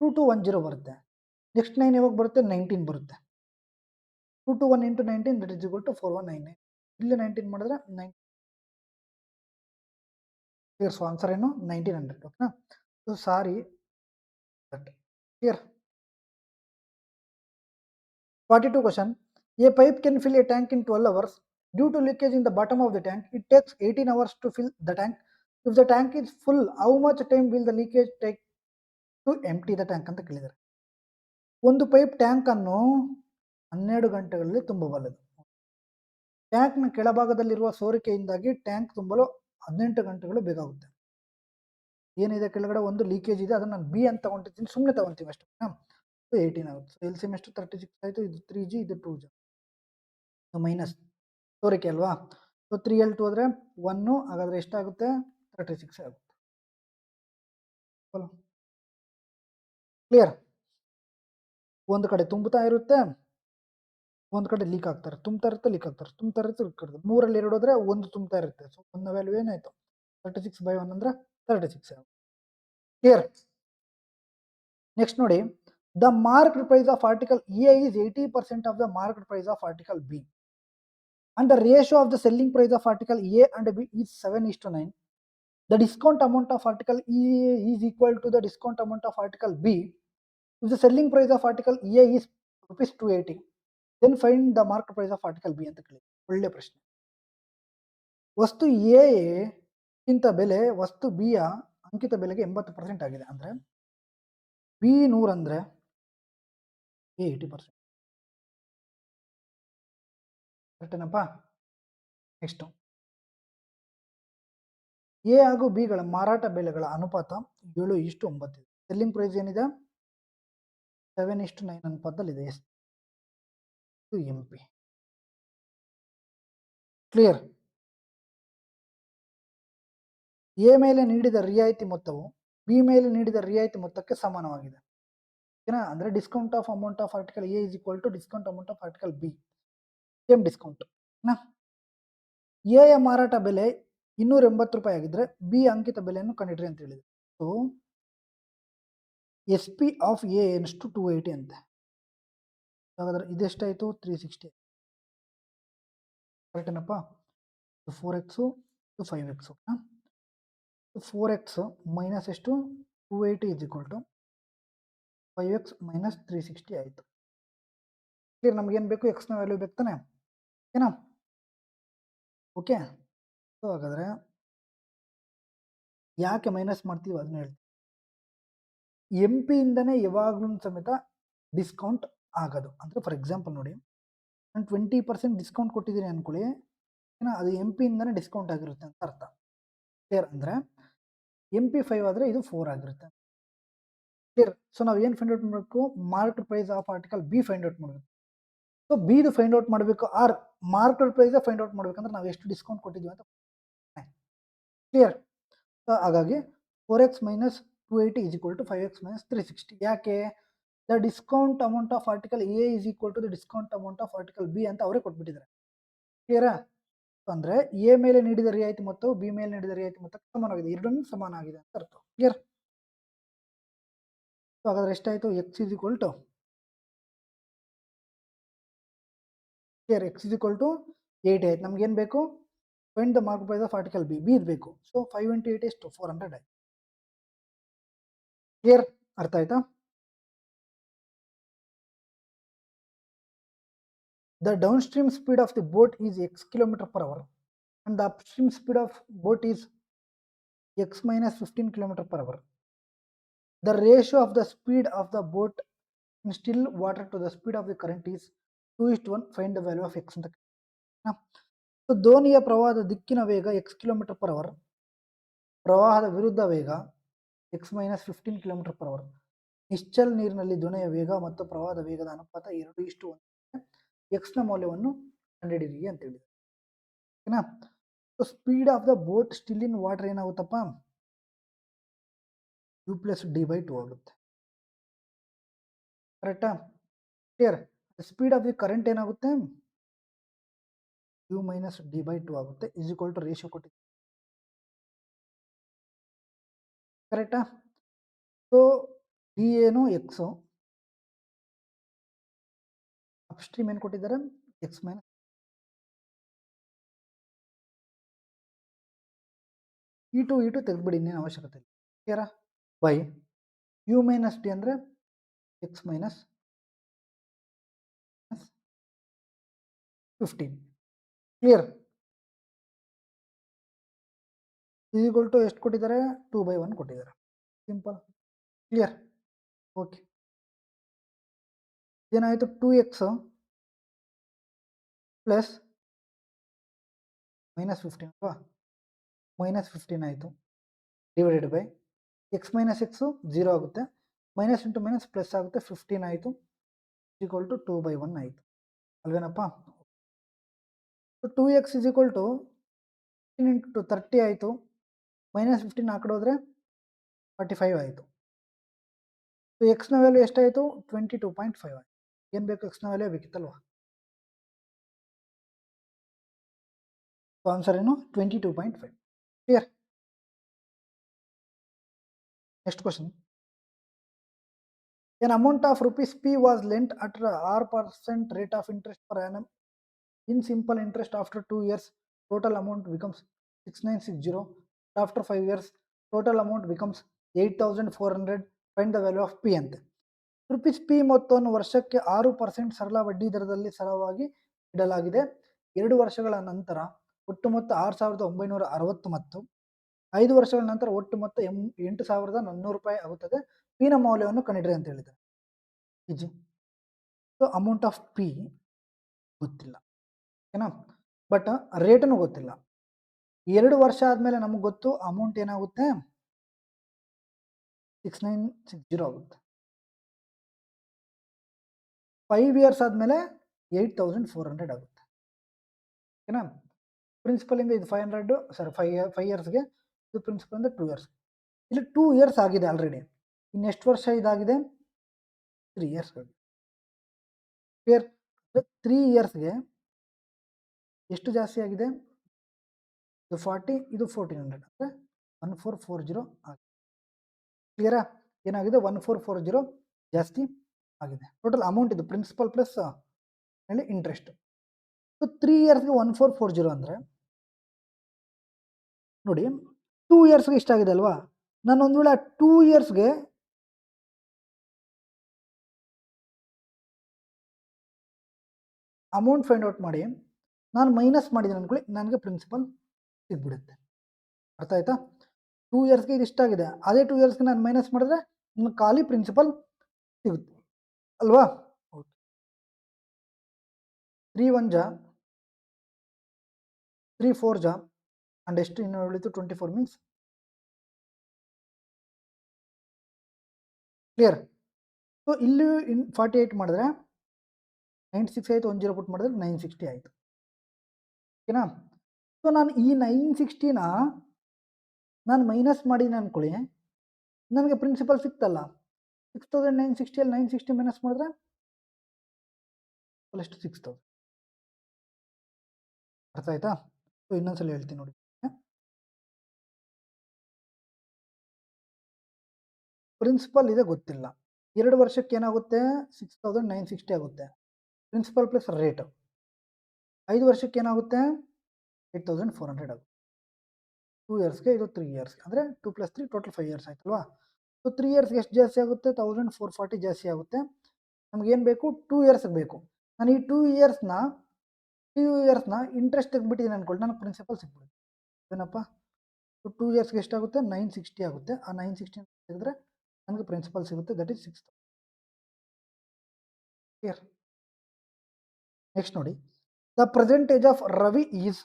2210 ಬರುತ್ತೆ. ನೆಕ್ಸ್ಟ್ 9 ಯಾವಾಗ ಬರುತ್ತೆ 19 ಬರುತ್ತೆ. 221 into 19 that is equal to 4199. ಇಲ್ಲಿ 19 ಮಾಡಿದ್ರೆ 9. ಕ್ಲಿಯರ್? ಸೊ ಆನ್ಸರ್ ಏನು 1900. ಓಕೆನಾ? So sorry that. Clear? 42 question. A pipe can fill a tank in 12 hours. Due to leakage in the bottom of the tank, it takes 18 hours to fill the tank. If the tank is full, how much time will the leakage take to empty the tank ಅಂತ ಕೇಳಿದ್ದಾರೆ. ಒಂದು pipe tank ಅನ್ನು 12 ಗಂಟೆಗಳಲ್ಲಿ ತುಂಬಬಲ್ಲದು. ಟ್ಯಾಂಕ್ನ ಕೆಳಭಾಗದಲ್ಲಿರುವ ಸೋರಿಕೆಯಿಂದಾಗಿ tank ತುಂಬಲು 18 ಗಂಟೆಗಳು ಬೇಕಾಗುತ್ತೆ. ಏನಿದೆ ಕೆಳಗಡೆ ಒಂದು ಲೀಕೇಜ್ ಇದೆ, ಅದನ್ನು ನಾನು ಬಿ ಅಂತ ತಗೊಂಡಿದ್ದೀನಿ, ಸುಮ್ಮನೆ ತಗೊಂತೀವಿ ಅಷ್ಟು. 18 ಆಗುತ್ತೆ. ಸೊ ಎಲ್ ಸಿ ಎಮ್ ಎಷ್ಟು 36 ಆಯಿತು. ಇದು 3G ಇದು 2G ಮೈನಸ್ ಸೋರಿಕೆ ಅಲ್ವಾ? ಸೊ 3L2 ಹೋದರೆ 1, ಹಾಗಾದರೆ ಎಷ್ಟಾಗುತ್ತೆ 36 ಆಗುತ್ತೆ. ಕ್ಲಿಯರ್? ಒಂದು ಕಡೆ ತುಂಬುತ್ತಾ ಇರುತ್ತೆ, ಒಂದು ಕಡೆ ಲೀಕ್ ಆಗ್ತಾರೆ, ತುಂಬ್ತಾ ಇರುತ್ತೆ ಲೀಕ್ ಆಗ್ತಾರೆ, ತುಂಬ್ತಾ ಇರುತ್ತೆ ಲೀಕ್ ಆಗ್ತಾರೆ. 3ರಲ್ಲಿ 2 ಹೋದರೆ 1 ತುಂಬ್ತಾ ಇರುತ್ತೆ. ಸೊ ಒಂದು ವ್ಯಾಲ್ಯೂ ಏನಾಯಿತು 36/1 ಅಂದರೆ 36 ಆಗುತ್ತೆ. ಕ್ಲಿಯರ್? ನೆಕ್ಸ್ಟ್ ನೋಡಿ, the market price of article A is 80% of the market price of article B and the ratio of the selling price of article A and B is 7:9. The discount amount of article A is equal to the discount amount of article B. If the selling price of article A is rupees 280, then find the market price of article B ಅಂತ ಕೇಳಿ. ಒಳ್ಳೆ ಪ್ರಶ್ನೆ. ವಸ್ತು A ಗಿಂತ ಬೆಲೆ ವಸ್ತು B ಯ ಅಂಕಿತ ಬೆಲೆಗೆ 80% ಆಗಿದೆ. ಅಂದರೆ ಬಿ 100 ಅಂದರೆ ಎ 80%. ಕರೆಕ್ಟೇನಪ್ಪ? ನೆಕ್ಸ್ಟು ಎ ಹಾಗೂ ಬಿಗಳ ಮಾರಾಟ ಬೆಲೆಗಳ ಅನುಪಾತ 7:9 ಇದೆ. ಸೆಲ್ಲಿಂಗ್ ಪ್ರೈಸ್ ಏನಿದೆ 7:9 ಅನುಪಾತದಲ್ಲಿದೆ. ಎಷ್ಟು ಎಂ ಪಿ. ಕ್ಲಿಯರ್. ಎ ಮೇಲೆ ನೀಡಿದ ರಿಯಾಯಿತಿ ಮೊತ್ತವು ಬಿ ಮೇಲೆ ನೀಡಿದ ರಿಯಾಯಿತಿ ಮೊತ್ತಕ್ಕೆ ಸಮಾನವಾಗಿದೆ. ಓಕೆನಾ? ಅಂದ್ರೆ discount of amount of article A is equal to discount amount of article B. Same discount. A ಯ ಮಾರಾಟ ಬೆಲೆ 280 ರೂಪಾಯಿ ಆಗಿದ್ರೆ ಬಿ ಅಂಕಿತ ಬೆಲೆಯನ್ನು ಕಂಡಿಡ್ರಿ ಅಂತ ಹೇಳಿದೆ. So S P of A ಎಷ್ಟು 280 ಅಂತೆ. ಹಾಗಾದ್ರೆ ಇದೆಷ್ಟಾಯ್ತು 360. ಕರೆಕ್ಟೇನಪ್ಪ? 4x 5x. 4x ಮೈನಸ್ ಎಷ್ಟು 280 is equal to 5x minus 360 ಆಯಿತು. ಕ್ಲಿಯರ್? ನಮ್ಗೇನು ಬೇಕು? ಎಕ್ಸ್ನ ವ್ಯಾಲ್ಯೂ ಬೇಕು ತಾನೆ? ಓಕೆನಾ? ಓಕೆ. ಸೊ ಹಾಗಾದರೆ ಯಾಕೆ ಮೈನಸ್ ಮಾಡ್ತೀವಿ ಅದನ್ನ ಹೇಳ್ತೀವಿ. ಎಂ ಪಿಯಿಂದನೇ ಯಾವಾಗಲೂ ಸಮೇತ ಡಿಸ್ಕೌಂಟ್ ಆಗೋದು. ಅಂದರೆ ಫಾರ್ ಎಕ್ಸಾಂಪಲ್ ನೋಡಿ, ನಾನು 20% ಡಿಸ್ಕೌಂಟ್ ಕೊಟ್ಟಿದ್ದೀನಿ ಅಂದ್ಕೊಳ್ಳಿ, ಏನೋ ಅದು ಎಂ ಪಿಯಿಂದನೇ ಡಿಸ್ಕೌಂಟ್ ಆಗಿರುತ್ತೆ ಅಂತ ಅರ್ಥ. ಕ್ಲಿಯರ್? ಅಂದರೆ ಎಂ ಪಿ 5 ಆದರೆ ಇದು 4 ಆಗಿರುತ್ತೆ. ಕ್ಲಿಯರ್? ಸೊ ನಾವು ಏನು ಫೈಂಡ್ ಔಟ್ ಮಾಡಬೇಕು? Marked price of article B find out ಮಾಡಬೇಕು. ಸೊ ಬಿದು ಫೈಂಡ್ ಔಟ್ ಮಾಡಬೇಕು or marked price find out ಮಾಡ್ಬೇಕಂದ್ರೆ ನಾವು ಎಷ್ಟು ಡಿಸ್ಕೌಂಟ್ ಕೊಟ್ಟಿದ್ದೀವಿ ಅಂತ. ಕ್ಲಿಯರ್? ಸೊ ಹಾಗಾಗಿ 4x minus 280 is equal to 5x minus 360. ಯಾಕೆ? The discount amount of article A is equal to the discount amount of article B ಅಂತ ಅವರೇ ಕೊಟ್ಬಿಟ್ಟಿದ್ದಾರೆ. ಕ್ಲಿಯರಾ? ಅಂದರೆ ಎ ಮೇಲೆ ನೀಡಿದ ರಿಯಾಯಿತಿ ಮೊತ್ತವು ಬಿ ಮೇಲೆ ನೀಡಿದ ರಿಯಾಯಿತಿ ಮೊತ್ತಕ್ಕೆ ಸಮಾನವಾಗಿದೆ. ಎರಡನ್ನೂ ಸಮಾನ ಆಗಿದೆ ಅಂತ ಅರ್ಥ. ಕ್ಲಿಯರ್? ಸೊ ಹಾಗಾದ್ರೆ ಎಷ್ಟಾಯಿತು? X is equal to clear x is equal to 80 ಆಯ್ತು. ನಮ್ಗೆ ಏನು ಬೇಕು? Find the mark price of article B. B ಬೇಕು. ಸೊ 5 into 8 ಎಷ್ಟು 400 ಆಯ್ತು. ಕ್ಲಿಯರ್? ಅರ್ಥ ಆಯ್ತಾ? The downstream speed of the boat is x km/h and the upstream speed of boat is x minus 15 km/h. The ratio of the speed of the boat in still water to the speed of the current is 2:1. Find the value of x ಅಂತ. So ದೋಣಿಯ ಪ್ರವಾಹದ ದಿಕ್ಕಿನ ವೇಗ x km/h, ಪ್ರವಾಹದ ವಿರುದ್ಧ ವೇಗ x minus 15 km/h. Nischal ನೀರಿನಲ್ಲಿ ದೋಣಿಯ ವೇಗ ಮತ್ತು ಪ್ರವಾಹದ ವೇಗದ ಅನುಪಾತ 2:1. ಎಕ್ಸ್ನ ಮೌಲ್ಯವನ್ನು ಕಂಡುಹಿಡಿಯಿರಿ ಅಂತ ಹೇಳಿದೆ. ಓಕೆನಾ? So speed of the boat still in water ಏನಾಗುತ್ತಪ್ಪ? u ಪ್ಲಸ್ d/2 ಆಗುತ್ತೆ. ಕರೆಕ್ಟಾ? Clear? Speed of the current ಏನಾಗುತ್ತೆ? u ಮೈನಸ್ d/2 ಆಗುತ್ತೆ. ಇಸ್ ಈಕ್ವಲ್ ಟು ರೇಷಿಯೋ ಕೊಟ್ಟಿದೆ. ಕರೆಕ್ಟಾ? ಸೊ ಡಿ ಏನು ಎಕ್ಸು, ಅಪ್ಸ್ಟ್ರೀಮ್ ಏನು ಕೊಟ್ಟಿದ್ದಾರೆ? X minus. ಇ ಟು ತೆಗೆದ್ಬಿಡಿ, ಇನ್ನೇನು ಅವಶ್ಯಕತೆ ಇಲ್ಲ. ಕ್ಲಿಯರಾ? ಬೈ ಯು ಮೈನಸ್ ಡಿ ಅಂದರೆ X minus 15. Clear? Equal to ಎಷ್ಟು ಕೊಟ್ಟಿದ್ದಾರೆ? 2/1 ಕೊಟ್ಟಿದ್ದಾರೆ. ಸಿಂಪಲ್. ಕ್ಲಿಯರ್? ಓಕೆ. ಏನಾಯಿತು? 2x ಪ್ಲಸ್ ಮೈನಸ್ 15 ಅಲ್ವಾ? ಮೈನಸ್ 15 ಆಯಿತು. Divided by X minus x 0 ಆಗುತ್ತೆ. ಮೈನಸ್ ಇಂಟು ಮೈನಸ್ ಪ್ಲಸ್ ಆಗುತ್ತೆ. 15 ಆಯಿತು. ಈಕ್ವಲ್ ಟು 2/1 ಆಯಿತು. ಅಲ್ವೇನಪ್ಪ? 2x is equal to 15 into 30 ಆಯಿತು. ಮೈನಸ್ 15 ಆ ಕಡೆ ಹೋದರೆ 45 ಆಯಿತು. ಸೊ ಎಕ್ಸ್ನ ವ್ಯಾಲ್ಯೂ ಎಷ್ಟಾಯಿತು? 22.5 ಆಯಿತು. ಏನು ಬೇಕು? ಎಕ್ಸ್ನ ವ್ಯಾಲ್ಯೂ ಬೇಕಿತ್ತಲ್ವ? ಸೊ ಆನ್ಸರ್ ಏನು? 22.5. Clear? Next question. An amount of rupees P was lent at R% rate of interest per annum. In simple interest after 2 years, total amount becomes 6960. After 5 years, total amount becomes 8400. Find the value of P ಅಂತೆ. Rupees P ಮೊತ್ತವನ್ನು ವರ್ಷಕ್ಕೆ 6% ಸರಳ ಬಡ್ಡಿ ದರದಲ್ಲಿ ಸರಳವಾಗಿ ಇಡಲಾಗಿದೆ. 2 ವರ್ಷಗಳ ನಂತರ ಒಟ್ಟು ಮೊತ್ತ 6960 ಮತ್ತು 5 ವರ್ಷಗಳ ನಂತರ ಒಟ್ಟು ಮೊತ್ತ 8400 ರೂಪಾಯಿ ಆಗುತ್ತದೆ. ಪಿನ ಮೌಲ್ಯವನ್ನು ಕಂಡಿಡ್ರಿ ಅಂತ ಹೇಳಿದ್ದಾರೆ. Easy. So amount of P ಗೊತ್ತಿಲ್ಲ, ಓಕೆನಾ? ಬಟ್ ರೇಟನ್ನು ಗೊತ್ತಿಲ್ಲ. 2 ವರ್ಷ ಆದಮೇಲೆ ನಮಗೆ ಗೊತ್ತು ಅಮೌಂಟ್ ಏನಾಗುತ್ತೆ 6960 ಆಗುತ್ತೆ. 5 ಇಯರ್ಸ್ ಆದಮೇಲೆ 8400 ಆಗುತ್ತೆ. ಓಕೆನಾ? ಪ್ರಿನ್ಸಿಪಲಿಂದ ಇದು 500 ಸಾರಿ 5 ಇಯರ್ಸ್ಗೆ, ಇದು ಪ್ರಿನ್ಸಿಪಲಿಂದ 2 ಇಯರ್ಸ್. ಇಲ್ಲಿ 2 ಇಯರ್ಸ್ ಆಗಿದೆ ಆಲ್ರೆಡಿ. ಇನ್ನೆಷ್ಟು ವರ್ಷ ಇದಾಗಿದೆ? 3 ಇಯರ್ಸ್ ಆಗಿದೆ. ಕ್ಲಿಯರ್? 3 ಇಯರ್ಸ್ಗೆ ಎಷ್ಟು ಜಾಸ್ತಿ ಆಗಿದೆ? ಇದು 40, ಇದು 1400 ಅಂದರೆ 1440 ಆಗಿದೆ. ಕ್ಲಿಯರಾ? ಏನಾಗಿದೆ? 1440 ಜಾಸ್ತಿ ಆಗಿದೆ. ಟೋಟಲ್ ಅಮೌಂಟ್ ಇದು ಪ್ರಿನ್ಸಿಪಲ್ ಪ್ಲಸ್ ಹೇಳಿ ಇಂಟ್ರೆಸ್ಟ್. ಸೊ 3 ಇಯರ್ಸ್ಗೆ 1440 ಅಂದರೆ ನೋಡಿ 2 ಇಯರ್ಸ್ಗೆ ಇಷ್ಟಾಗಿದೆ ಅಲ್ವಾ? ನಾನು ಒಂದು ವೇಳೆ 2 ಇಯರ್ಸ್ಗೆ ಅಮೌಂಟ್ ಫೈಂಡ್ ಔಟ್ ಮಾಡಿ ನಾನು ಮೈನಸ್ ಮಾಡಿದ್ದೀನಿ ಅನ್ಕೊಳ್ಳಿ, ನನಗೆ ಪ್ರಿನ್ಸಿಪಲ್ ಸಿಗ್ಬಿಡುತ್ತೆ. ಅರ್ಥ ಆಯ್ತಾ? 2 ಇಯರ್ಸ್ಗೆ ಇದು ಇಷ್ಟಾಗಿದೆ, ಅದೇ 2 ಇಯರ್ಸ್ಗೆ ನಾನು ಮೈನಸ್ ಮಾಡಿದ್ರೆ ನನಗೆ ಖಾಲಿ ಪ್ರಿನ್ಸಿಪಲ್ ಸಿಗುತ್ತೆ ಅಲ್ವಾ? 3 1 ಜಾ 3 4 ಜಾ ಅಂಡ್ ಎಷ್ಟು ಇನ್ನು ಉಳಿತು 24 ಮೀನ್ಸ್ ಕ್ಲಿಯರ್. ಸೊ ಇಲ್ಲಿ 48 ಮಾಡಿದ್ರೆ 96 ಆಯಿತು, 10 ಪುಟ್ ಮಾಡಿದ್ರೆ 960 ಆಯಿತು. ಓಕೆನಾ? ಸೊ ನಾನು ಈ 960ನ ನಾನು ಮೈನಸ್ ಮಾಡಿದ್ದೀನಿ ಅನ್ಕೊಳ್ಳಿ, ನನಗೆ ಪ್ರಿನ್ಸಿಪಲ್ ಸಿಕ್ತಲ್ಲ. 6960 ಅಲ್ಲಿ 960 ಮೈನಸ್ ಮಾಡಿದ್ರೆ ಎಷ್ಟು? 6000. ಅರ್ಥ ಆಯ್ತಾ? ಸೊ ಇನ್ನೊಂದ್ಸಲ ಹೇಳ್ತೀನಿ ನೋಡಿ. ಪ್ರಿನ್ಸಿಪಲ್ ಇದೆ ಗೊತ್ತಿಲ್ಲ, 2 ವರ್ಷಕ್ಕೆ ಏನಾಗುತ್ತೆ? 6960 ಆಗುತ್ತೆ ಪ್ರಿನ್ಸಿಪಲ್ ಪ್ಲಸ್ ರೇಟ್. 5 ವರ್ಷಕ್ಕೆ ಏನಾಗುತ್ತೆ? 8400 ಆಗುತ್ತೆ. 2 ಇಯರ್ಸ್ಗೆ, ಇದು 3 ಇಯರ್ಸ್ಗೆ ಅಂದರೆ 2 + 3 ಟೋಟಲ್ 5 ಇಯರ್ಸ್ ಆಯ್ತಲ್ವಾ? ಸೊ 3 ಇಯರ್ಸ್ಗೆ ಎಷ್ಟು ಜಾಸ್ತಿ ಆಗುತ್ತೆ? 1440 ಜಾಸ್ತಿ ಆಗುತ್ತೆ. ನಮಗೇನು ಬೇಕು? 2 ಇಯರ್ಸ್ಗೆ ಬೇಕು. ನಾನು ಈ 2 ಇಯರ್ಸ್ನ ಇಂಟ್ರೆಸ್ಟ್ ತೆಗೆದ್ಬಿಟ್ಟಿದ್ದೀನಿ ಅನ್ಕೊಳ್ಳಿ, ನನಗೆ ಪ್ರಿನ್ಸಿಪಲ್ ಸಿಕ್ಬಿಡುತ್ತೆ. ಏನಪ್ಪ? ಸೊ 2 ಇಯರ್ಸ್ಗೆ ಎಷ್ಟಾಗುತ್ತೆ? 960 ಆಗುತ್ತೆ. ಆ 960 ತೆಗೆದ್ರೆ ನನಗೆ ಪ್ರಿನ್ಸಿಪಲ್ ಸಿಗುತ್ತೆ, ದಟ್ ಈಸ್ 6000. ಕ್ಲಿಯರ್? ನೆಕ್ಸ್ಟ್ ನೋಡಿ, the percentage of Ravi is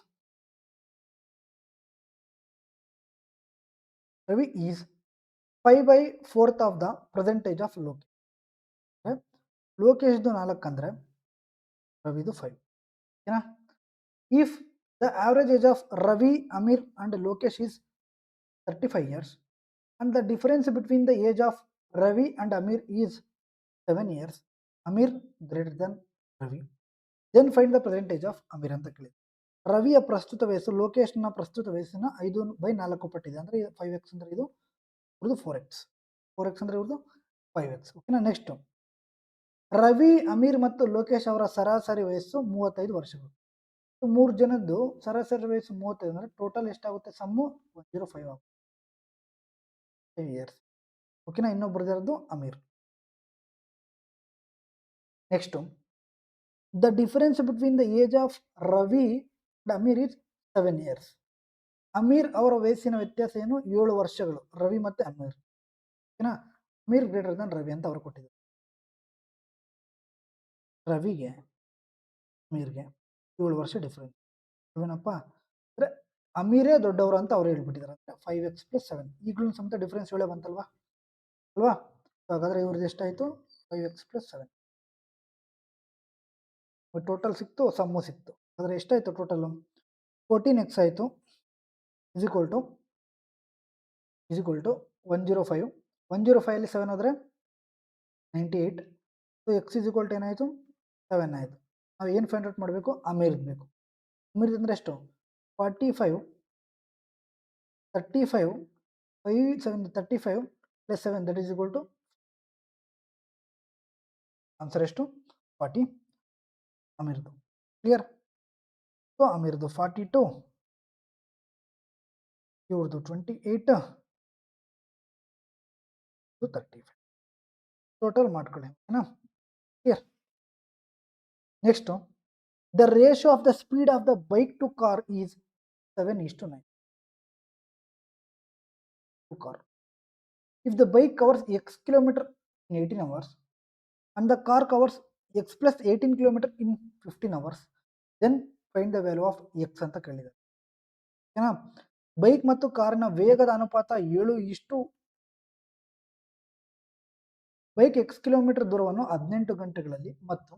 5/4 of the percentage of Lokesh. ಲೋಕೇಶ್ದು 4 ಅಂದರೆ ರವಿದು 5. ಓಕೆನಾ? If the average age of Ravi, Amir and Lokesh is 35 years and the difference between the age of Ravi and Amir is 7 years, Amir greater than Ravi, then find the percentage of Amir ಅಂತ ಕೇಳಿದೆ. ರವಿಯ ಪ್ರಸ್ತುತ ವಯಸ್ಸು ಲೋಕೇಶ್ನ ಪ್ರಸ್ತುತ ವಯಸ್ಸಿನ 5/4 ಪಟ್ಟಿದೆ. ಅಂದರೆ 5x ಅಂದರೆ ಇದು ಇವ್ರದ್ದು 4x, 4x ಅಂದರೆ ಇವ್ರದ್ದು 5x. ಓಕೆನಾ? ನೆಕ್ಸ್ಟ್, ರವಿ, ಅಮೀರ್ ಮತ್ತು ಲೋಕೇಶ್ ಅವರ ಸರಾಸರಿ ವಯಸ್ಸು 35 ವರ್ಷಗಳು. ಸೊ 3 ಜನದ್ದು ಸರಾಸರಿ ವಯಸ್ಸು 35 ಅಂದರೆ ಟೋಟಲ್ ಎಷ್ಟಾಗುತ್ತೆ? ಸಮ್ಮು 105 ಆಗುತ್ತೆ. 5 ಇಯರ್ಸ್. ಓಕೆನಾ? ಇನ್ನೊಬ್ಬರದ್ದು Amir. Next, the difference between the age of Ravi and Amir is 7 years. Amir ಅವರ ವಯಸ್ಸಿನ ವ್ಯತ್ಯಾಸ ಏನು? 7 ವರ್ಷಗಳು, ರವಿ ಮತ್ತೆ ಅಮೀರ್. ಓಕೆನಾ? ಅಮೀರ್ ಗ್ರೇಟರ್ ದನ್ ರವಿ ಅಂತ ಅವರು ಕೊಟ್ಟಿದ್ದಾರೆ. ರವಿಗೆ ಅಮೀರ್ಗೆ 7 ವರ್ಷ ಡಿಫರೆನ್ಸ್. ಏನಪ್ಪ ಅಂದರೆ ಅಮೀರೇ ದೊಡ್ಡವರು ಅಂತ ಅವ್ರು ಹೇಳ್ಬಿಟ್ಟಿದ್ದಾರೆ. ಅಂದರೆ 5x + 7 ಈಗಲೂ ಸಮೇತ ಡಿಫ್ರೆನ್ಸ್ ಹೇಳೇ ಬಂತಲ್ವಾ ಅಲ್ವಾ? ಹಾಗಾದರೆ ಇವ್ರದ್ದು ಎಷ್ಟಾಯಿತು? 5x + 7 ಟೋಟಲ್ ಸಿಕ್ತು, ಸಮ್ಮು ಸಿಕ್ತು. ಹಾಗಾದರೆ ಎಷ್ಟಾಯಿತು ಟೋಟಲು? 14x ಆಯಿತು, ಇಸ್ ಈಕ್ವಲ್ ಟು 105. 105 7 ಆದರೆ 98. So X is equal to ಏನಾಯಿತು? 7 ಆಯಿತು. ನಾವು ಏನು ಫೈಂಡ್ ಔಟ್ ಮಾಡಬೇಕು? ಅಮೀರ್ದು ಬೇಕು. ಅಮೀರ್ದು ಅಂದರೆ ಎಷ್ಟು? 45 35 5 7 35 + 7 that is equal to answer ಎಷ್ಟು? 40 ಅಮೀರ್ದು. ಕ್ಲಿಯರ್? ಸೊ ಅಮೀರ್ದು 42, ಇವ್ರದ್ದು 28, 35 ಟೋಟಲ್ ಮಾಡ್ಕೊಳ್ಳಿ. ಓಕೆನಾ? Clear? Next, the ratio of the speed of the bike to car is 7:9 to car. If the bike covers x kilometer in 18 hours and the car covers x plus 18 kilometer in 15 hours, then find the value of x ಅಂತ ಕೇಳಿದ್ದಾರೆ. ಓಕೆನಾ. Bike ಮತ್ತು ಕಾರಿನ ವೇಗದ ಅನುಪಾತ 7 bike x kilometre ದೂರವನ್ನು 18 ಗಂಟೆಗಳಲ್ಲಿ ಮತ್ತು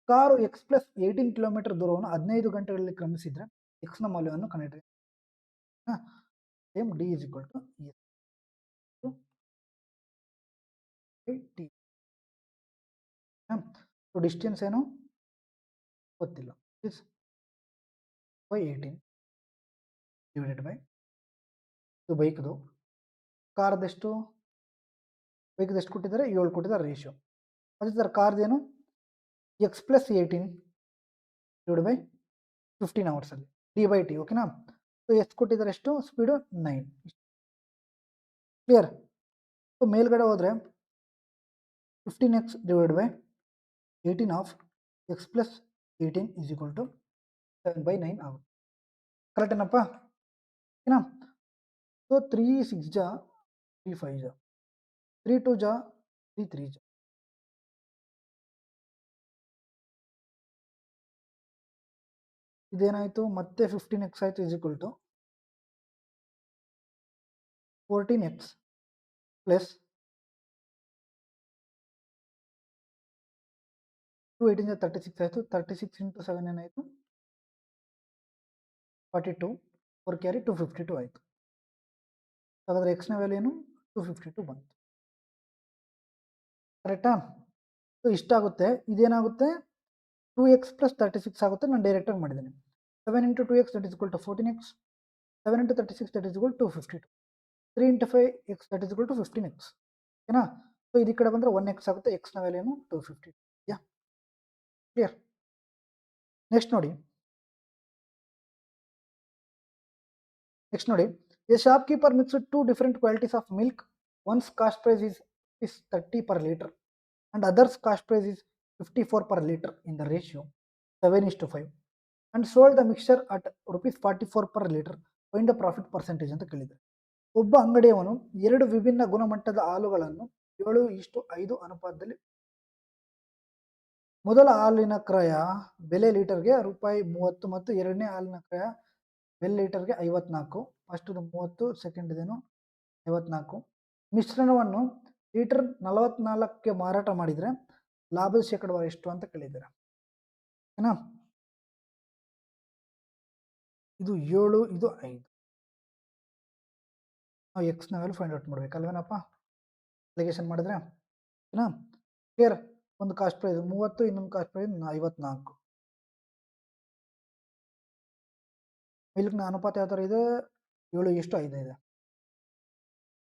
ಕಾರು x+18 ಕಿಲೋಮೀಟರ್ ದೂರವನ್ನು 15 ಗಂಟೆಗಳಲ್ಲಿ ಕ್ರಮಿಸಿದ್ರೆ x ನ ಮೌಲ್ಯವನ್ನು ಕಂಡುಹಿಡಿಯಿರಿ. Same d is equal to E t. So distance ಏನು ಗೊತ್ತಿಲ್ಲ. ಇಸ್ ಬೈ 18 ಡಿವೈಡೆಡ್ ಬೈ ಇದು ಬೈಕ್ದು. ಕಾರ್ದೆಷ್ಟು, ಬೈಕ್ದು ಎಷ್ಟು ಕೊಟ್ಟಿದ್ದಾರೆ, 7 ಕೊಟ್ಟಿದ್ದಾರೆ ರೇಷಿಯೋ. ಅದೇ ಥರ ಕಾರ್ದೇನು x+18 ಡಿವೈಡ್ ಬೈ 15 ಅವರ್ಸಲ್ಲಿ d/t. ಓಕೆನಾ. ಸೊ ಎಷ್ಟು ಕೊಟ್ಟಿದ್ದಾರೆ, ಎಷ್ಟು ಸ್ಪೀಡು 9. ಕ್ಲಿಯರ್. ಸೊ ಮೇಲ್ಗಡೆ ಹೋದರೆ 15x divide by 18 of x+18 is equal to 7/9 ಆಗುತ್ತೆ. ಕರೆಕ್ಟ್ ಏನಪ್ಪ? ಓಕೆನಾ. ಸೊ 3 6 ಜಾ 3 5 ಜಾ 3 2 ಜಾ 3 3 ಜಾ. ಇದೇನಾಯಿತು, ಮತ್ತೆ 15x ಆಯಿತು is equal to 14x plus 2 18 36 ಆಯಿತು. 36 ಇಂಟು 7 ಏನಾಯಿತು 42, 4 ಕ್ಯಾರಿ 252 ಆಯಿತು. ಹಾಗಾದರೆ ಎಕ್ಸ್ನ ವ್ಯಾಲ್ಯೂ ಏನು 252 ಬಂತು. ಕರೆಕ್ಟಾ. ಸೊ ಇಷ್ಟಾಗುತ್ತೆ. ಇದೇನಾಗುತ್ತೆ 2x + 36 ಆಗುತ್ತೆ. ನಾನು ಡೈರೆಕ್ಟಾಗಿ ಮಾಡಿದ್ದೀನಿ. 7 into 2x that is equal to 14x, 7 into 36 that is equal to 252, 3 into 5x that is equal to 15x. ಓಕೆನಾ. ಸೊ ಈ ಕಡೆ ಬಂದರೆ 1x ಆಗುತ್ತೆ. ಎಕ್ಸ್ನ ವ್ಯಾಲ್ಯೂ ಏನು 252. Yeah clear. ನೆಕ್ಸ್ಟ್ ನೋಡಿ, a shopkeeper mixed 2 different qualities of milk. One's cost price is 30 per liter and others cost price is 54 per liter in the ratio 7:5 and sold the mixture at rupees 44 per liter. Find the profit percentage ಅಂತ ಕೇಳಿದ್ದಾರೆ. ಒಬ್ಬ ಅಂಗಡಿಯವನು 2 ವಿಭಿನ್ನ ಗುಣಮಟ್ಟದ ಹಾಲುಗಳನ್ನು 7:5 ಅನುಪಾತದಲ್ಲಿ ಮೊದಲ ಹಾಲಿನ ಕ್ರಯ ಬೆಲೆ ಲೀಟರ್ಗೆ ₹30 ಮತ್ತು ಎರಡನೇ ಹಾಲಿನ ಕ್ರಯ ಬೆಲೆ ಲೀಟರ್ಗೆ 54. ಫಸ್ಟ್ದು 30, ಸೆಕೆಂಡ್ದೇನು 54. ಮಿಶ್ರಣವನ್ನು ಲೀಟರ್ 44ಕ್ಕೆ ಮಾರಾಟ ಮಾಡಿದರೆ ಲಾಭದ ಶೇಕಡಾವಾರು ಎಷ್ಟು ಅಂತ ಕೇಳಿದ್ದಾರೆ. ಓಕೆನಾ. ಇದು 7, ಇದು 5. ನಾವು ಎಕ್ಸ್ನ ವ್ಯಾಲ್ಯೂ ಫೈಂಡ್ ಔಟ್ ಮಾಡ್ಬೇಕಲ್ವೇನಪ್ಪ ಅಪ್ಲಿಕೇಶನ್ ಮಾಡಿದ್ರೆ. ಓಕೆನಾ. ಕ್ಲಿಯರ್. ಒಂದು ಕಾಸ್ಟ್ ಪ್ರೈಸ್ 30, ಇನ್ನೊಂದು ಕಾಸ್ಟ್ ಪ್ರೈಸ್ 54. ಮಿಲ್ಕ್ನ ಅನುಪಾತ ಯಾವ ಥರ ಇದೆ, 7:5 ಇದೆ.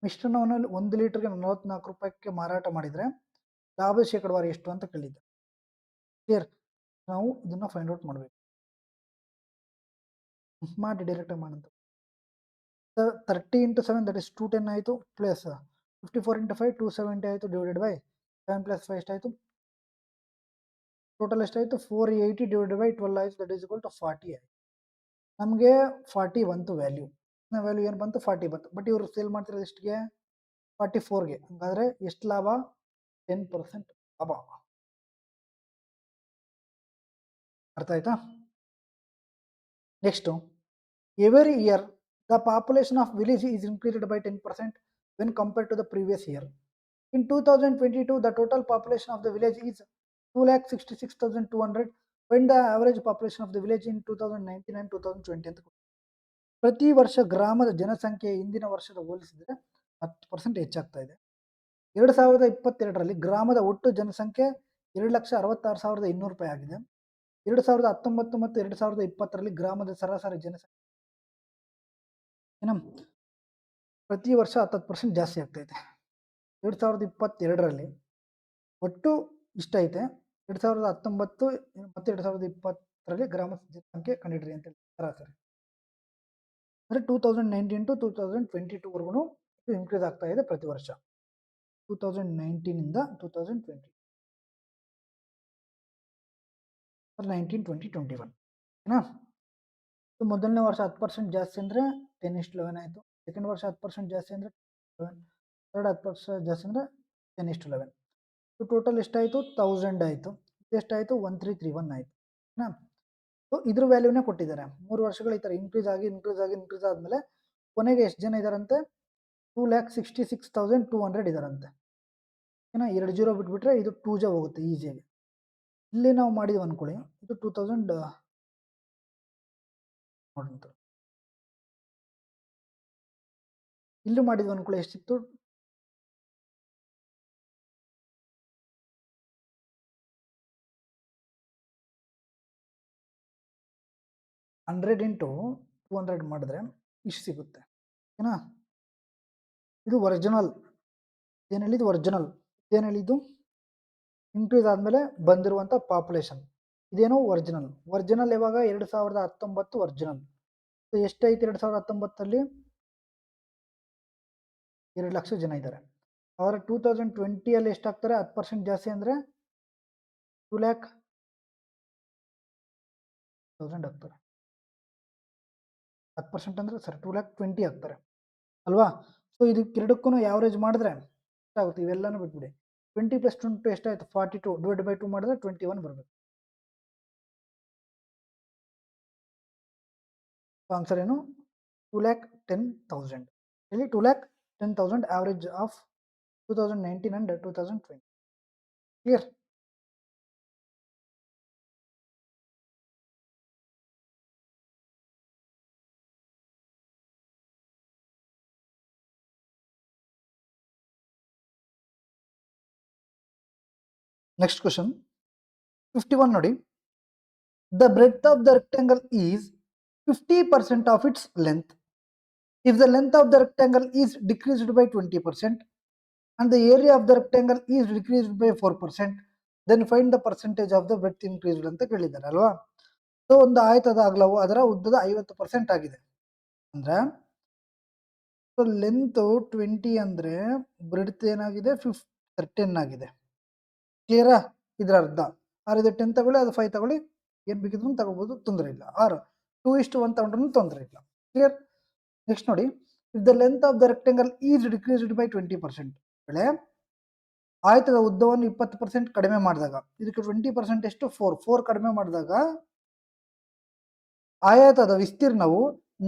ಮಿಶ್ರಣವನ್ನು 1 ಲೀಟರ್ಗೆ 44 ರೂಪಾಯಿಗೆ ಮಾರಾಟ ಮಾಡಿದರೆ ಲಾಭದ ಶೇಕಡಾವಾರು ಎಷ್ಟು ಅಂತ ಕೇಳಿದ್ದೆ. ಕ್ಲಿಯರ್. ನಾವು ಇದನ್ನು ಫೈಂಡ್ ಔಟ್ ಮಾಡಬೇಕು. ಮಾಡಿ ಡೈರೆಕ್ಟಾಗಿ ಮಾಡೋದು. 30 ಇಂಟು 7 ದಟ್ ಇಸ್ 210 ಆಯಿತು. ಪ್ಲಸ್ 54 ಇಂಟು 5 270 ಆಯಿತು. ಡಿವೈಡೆಡ್ ಬೈ 7 + 5 ಎಷ್ಟಾಯಿತು, ಟೋಟಲ್ ಎಷ್ಟಾಯಿತು 480 ಡಿವೈಡೆಡ್ ಬೈ 12 ಆಯಿತು. ದಟ್ ಈಸ್ ಈಕ್ವಲ್ ಟು 40 ಆಯಿತು. ನಮಗೆ 40 ಬಂತು ವ್ಯಾಲ್ಯೂ. ವ್ಯಾಲ್ಯೂ ಏನು ಬಂತು 40 ಬಂತು. ಬಟ್ ಇವರು ಸೇಲ್ ಮಾಡ್ತಿರೋದು ಎಷ್ಟಿಗೆ 44ಗೆ. ಹಾಗಾದರೆ ಎಷ್ಟು ಲಾಭ 10% ಲಾಭ. ಅರ್ಥ ಆಯ್ತಾ. Next, every year the population of village is increased by 10% when compared to the previous year. In 2022 the total population of the village is 2,66,200. When the average population of the village in 2019 and 2020 ಅಂತ. ಪ್ರತಿ ವರ್ಷ ಗ್ರಾಮದ ಜನಸಂಖ್ಯೆ ಹಿಂದಿನ ವರ್ಷದ ಹೋಲಿಸಿದರೆ 10% ಹೆಚ್ಚಾಗ್ತಾ ಇದೆ. 2022ರಲ್ಲಿ ಗ್ರಾಮದ ಒಟ್ಟು ಜನಸಂಖ್ಯೆ 2,66,200 ಆಗಿದೆ. 2019 ಮತ್ತು 2020ರಲ್ಲಿ ಗ್ರಾಮದ ಸರಾಸರಿ ಜನಸಂಖ್ಯೆ ಪ್ರತಿ ವರ್ಷ 10% ಜಾಸ್ತಿ ಆಗ್ತೈತೆ. 2022ರಲ್ಲಿ ಒಟ್ಟು ಇಷ್ಟ ಐತೆ. 2019 ಮತ್ತು 2020ರಲ್ಲಿ ಗ್ರಾಮ ಜನಸಂಖ್ಯೆ ಕಂಡಿಡ್ರಿ ಅಂತೇಳಿ ಸರಾಸರಿ. ಅಂದರೆ 2019 ಟು 2022ವರೆಗೂ ಇದು ಇನ್ಕ್ರೀಸ್ ಆಗ್ತಾ ಇದೆ ಪ್ರತಿ ವರ್ಷ. 2019ಇಂದ 2020, 19, 20, 21. ಓಕೆನಾ. ಮೊದಲನೇ ವರ್ಷ 10% ಜಾಸ್ತಿ ಅಂದರೆ 10:11 ಆಯಿತು. ಸೆಕೆಂಡ್ ವರ್ಷ 10% ಜಾಸ್ತಿ ಅಂದರೆ 11, ಥರ್ಡ್ 10% ಜಾಸ್ತಿ ಅಂದರೆ 10:11. ಟೋಟಲ್ ಎಷ್ಟಾಯಿತು 1000 ಆಯಿತು. ಇದೆಷ್ಟಾಯಿತು 1331 ಆಯಿತು. ಓಕೆನಾ. ಸೊ ಇದ್ರ ವ್ಯಾಲ್ಯೂನೇ ಕೊಟ್ಟಿದ್ದಾರೆ. 3 ವರ್ಷಗಳು ಈ ಥರ ಇನ್ಕ್ರೀಸ್ ಆದ್ಮೇಲೆ ಕೊನೆಗೆ ಎಷ್ಟು ಜನ ಇದಾರಂತೆ? 2,66,200 ಇದಾರಂತೆ. ಓಕೆನಾ? 2 ಜೀರೋ ಬಿಟ್ಬಿಟ್ರೆ ಇದು 2 ಜ ಹೋಗುತ್ತೆ ಈಸಿಯಾಗಿ. ಇಲ್ಲಿ ನಾವು ಮಾಡಿದ್ವಿ ಅನ್ಕೊಳ್ಳಿ, ಇದು 2000 ನೋಡಂತ. ಇಲ್ಲೂ ಮಾಡಿದ್ವಿ ಅನ್ಕೊಳ್ಳಿ, ಎಷ್ಟಿತ್ತು? 100 ಇಂಟು 200 ಮಾಡಿದ್ರೆ ಇಷ್ಟು ಸಿಗುತ್ತೆ. ಓಕೆನಾ? ಇದು ಒರಿಜಿನಲ್. ಏನು ಹೇಳಿದ್ದು? ಒರಿಜಿನಲ್. ಏನು ಹೇಳಿದ್ದು? ಇನ್ಕ್ರೀಸ್ ಆದಮೇಲೆ ಬಂದಿರುವಂಥ ಪಾಪ್ಯುಲೇಷನ್. ಇದೇನು? ಒರಿಜಿನಲ್. ಒರಿಜಿನಲ್ ಯಾವಾಗ? 2019 ಒರಿಜಿನಲ್. ಸೊ ಎಷ್ಟೈತೆ 2019ಅಲ್ಲಿ? 2 ಲಕ್ಷ ಜನ ಇದ್ದಾರೆ. ಅವರ 2020ಅಲ್ಲಿ ಎಷ್ಟಾಗ್ತಾರೆ? 10% ಜಾಸ್ತಿ ಅಂದರೆ 2,00,000 ಆಗ್ತಾರೆ. 10% ಅಂದರೆ 2,20,000 ಆಗ್ತಾರೆ ಅಲ್ವಾ? ಸೊ ಇದಕ್ಕೆ ಎರಡಕ್ಕೂ ಯಾವರೇಜ್ ಮಾಡಿದ್ರೆ ಎಷ್ಟಾಗುತ್ತೆ? ಇವೆಲ್ಲನೂ ಬಿಟ್ಬಿಡಿ. 20 + 22 ಎಷ್ಟಾಯಿತು? 42 ಡಿವೈಡ್ ಬೈ 2 ಮಾಡಿದ್ರೆ 21 ಬರಬೇಕು. ಆನ್ಸರ್ ಏನು? 2,10,000. ಇಲ್ಲಿ 2,10,000 average of 2019 and 2020. Clear? Next question. 51 ನೋಡಿ. The breadth of the rectangle is 50% of its length. If the length of the rectangle is decreased by 20% and the area of the rectangle is decreased by 4%, then find the percentage of the breadth increased ಅಂತ ಕೇಳಿದ್ದಾರೆ ಅಲ್ವಾ? So ಒಂದು ಆಯತದ ಅಗಲವು ಅದರ ಉದ್ದದ 50% ಆಗಿದೆ ಅಂದ್ರೆ, ಸೊ ಲೆಂತ್ 20 ಅಂದ್ರೆ ಬ್ರೆಡ್ತ್ ಏನಾಗಿದೆ? 10 ಆಗಿದೆ. ಕ್ಲಿಯರಾ? ಇದರ ಅರ್ಧ. ಆರ್ ಇದು 10 ತಗೊಳ್ಳಿ, ಅದು 5 ತಗೊಳ್ಳಿ, ಏನ್ ಬೇಕಿದ್ರು ತಗೋಬಹುದು, ತೊಂದರೆ ಇಲ್ಲ. ಆರ್ 2:1 ತಗೊಂಡ್ರು ತೊಂದರೆ ಇಲ್ಲ. ಕ್ಲಿಯರ್? ನೆಕ್ಸ್ಟ್ ನೋಡಿ. If the length of the rectangle is decreased by 20%, ಬೆಳೆ ಆಯತದ ಉದ್ದವನ್ನು 20% ಕಡಿಮೆ ಮಾಡಿದಾಗ, ಇದಕ್ಕೆ 20% ಎಷ್ಟು? 4 ಕಡಿಮೆ ಮಾಡಿದಾಗ ಆಯತದ ವಿಸ್ತೀರ್ಣವು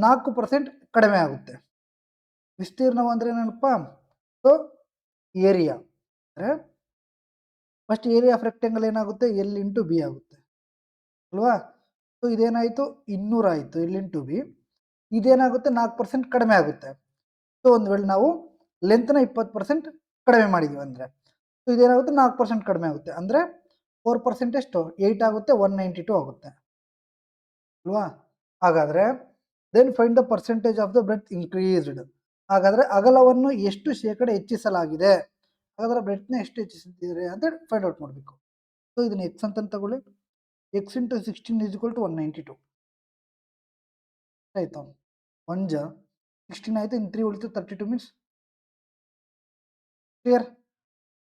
4% ಕಡಿಮೆ ಆಗುತ್ತೆ. ವಿಸ್ತೀರ್ಣವು ಅಂದ್ರೆ ಏನಪ್ಪ? ಸೊ ಏರಿಯಾ ಅಂದ್ರೆ ಫಸ್ಟ್ ಏರಿಯಾ ಆಫ್ ರೆಕ್ಟಾಂಗಲ್ ಏನಾಗುತ್ತೆ? ಎಲ್ ಇಂಟು ಬಿ ಆಗುತ್ತೆ ಅಲ್ವಾ? ಸೊ ಇದೇನಾಯಿತು? 200 ಆಯಿತು ಎಲ್ ಇಂಟು ಬಿ. ಇದೇನಾಗುತ್ತೆ? 4% ಕಡಿಮೆ ಆಗುತ್ತೆ. ಸೊ ಒಂದು ವೇಳೆ ನಾವು ಲೆಂತ್ನ 20% ಕಡಿಮೆ ಮಾಡಿದ್ವಿ ಅಂದರೆ, ಸೊ ಇದೇನಾಗುತ್ತೆ? 4% ಕಡಿಮೆ ಆಗುತ್ತೆ ಅಂದರೆ 4% ಎಷ್ಟು? 8 ಆಗುತ್ತೆ, 192 ಆಗುತ್ತೆ ಅಲ್ವಾ? ಹಾಗಾದ್ರೆ then find the percentage of the breadth increased. ಹಾಗಾದ್ರೆ ಅಗಲವನ್ನು ಎಷ್ಟು ಶೇಕಡ ಹೆಚ್ಚಿಸಲಾಗಿದೆ? ಹಾಗಾದ್ರೆ ಬ್ರೆಡ್ತ್ನ ಎಷ್ಟು ಹೆಚ್ಚಿಸಿದ್ದೀರಿ ಅಂತ ಫೈಂಡ್ ಔಟ್ ಮಾಡಬೇಕು. ಸೊ ಇದನ್ನ ಎಕ್ಸ್ ಅಂತ ತಗೊಳ್ಳಿ. ಎಕ್ಸ್ ಇಂಟು 16 = 192 ಆಯ್ತು. 1 ಜ 16 ಆಯ್ತು, ಇನ್ನು 3 ಉಳಿತು, 32 ಮೀನ್ಸ್. ಕ್ಲಿಯರ್?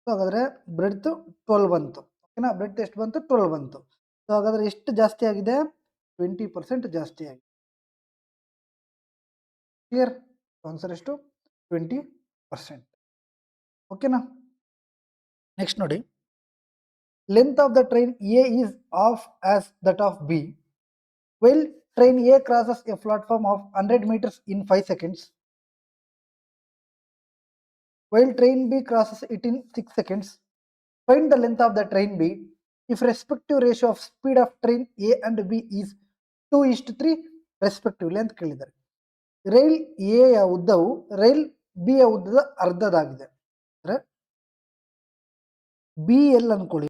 ಸೊ ಹಾಗಾದ್ರೆ ಬ್ರೆಡ್ತ್ 12 ಬಂತು. ಓಕೆನಾ? ಬ್ರೆಡ್ತ್ ಎಷ್ಟು ಬಂತು? 12 ಬಂತು. ಸೊ ಹಾಗಾದ್ರೆ ಎಷ್ಟು ಜಾಸ್ತಿ ಆಗಿದೆ? 20% ಜಾಸ್ತಿ ಆಗಿದೆ. ಕ್ಲಿಯರ್? ಆನ್ಸರ್ ಎಷ್ಟು? 20%. ಓಕೆನಾ? ನೆಕ್ಸ್ಟ್ ನೋಡಿ. Length of the train A is of as that of B while train A crosses a platform of 100 meters in 5 seconds, while train B crosses it in 6 seconds. Find the length of the train B if respective ratio of speed of train A and B is 2:3 respectively ಅಂತ ಕೇಳಿದ್ದಾರೆ. Rail A ಯ ಉದ್ದವು rail B ಯ ಉದ್ದದ ಅರ್ಧದಾಗಿದೆ. ಅಂದ್ರೆ B L ಅನ್ಕೊಳ್ಳಿ.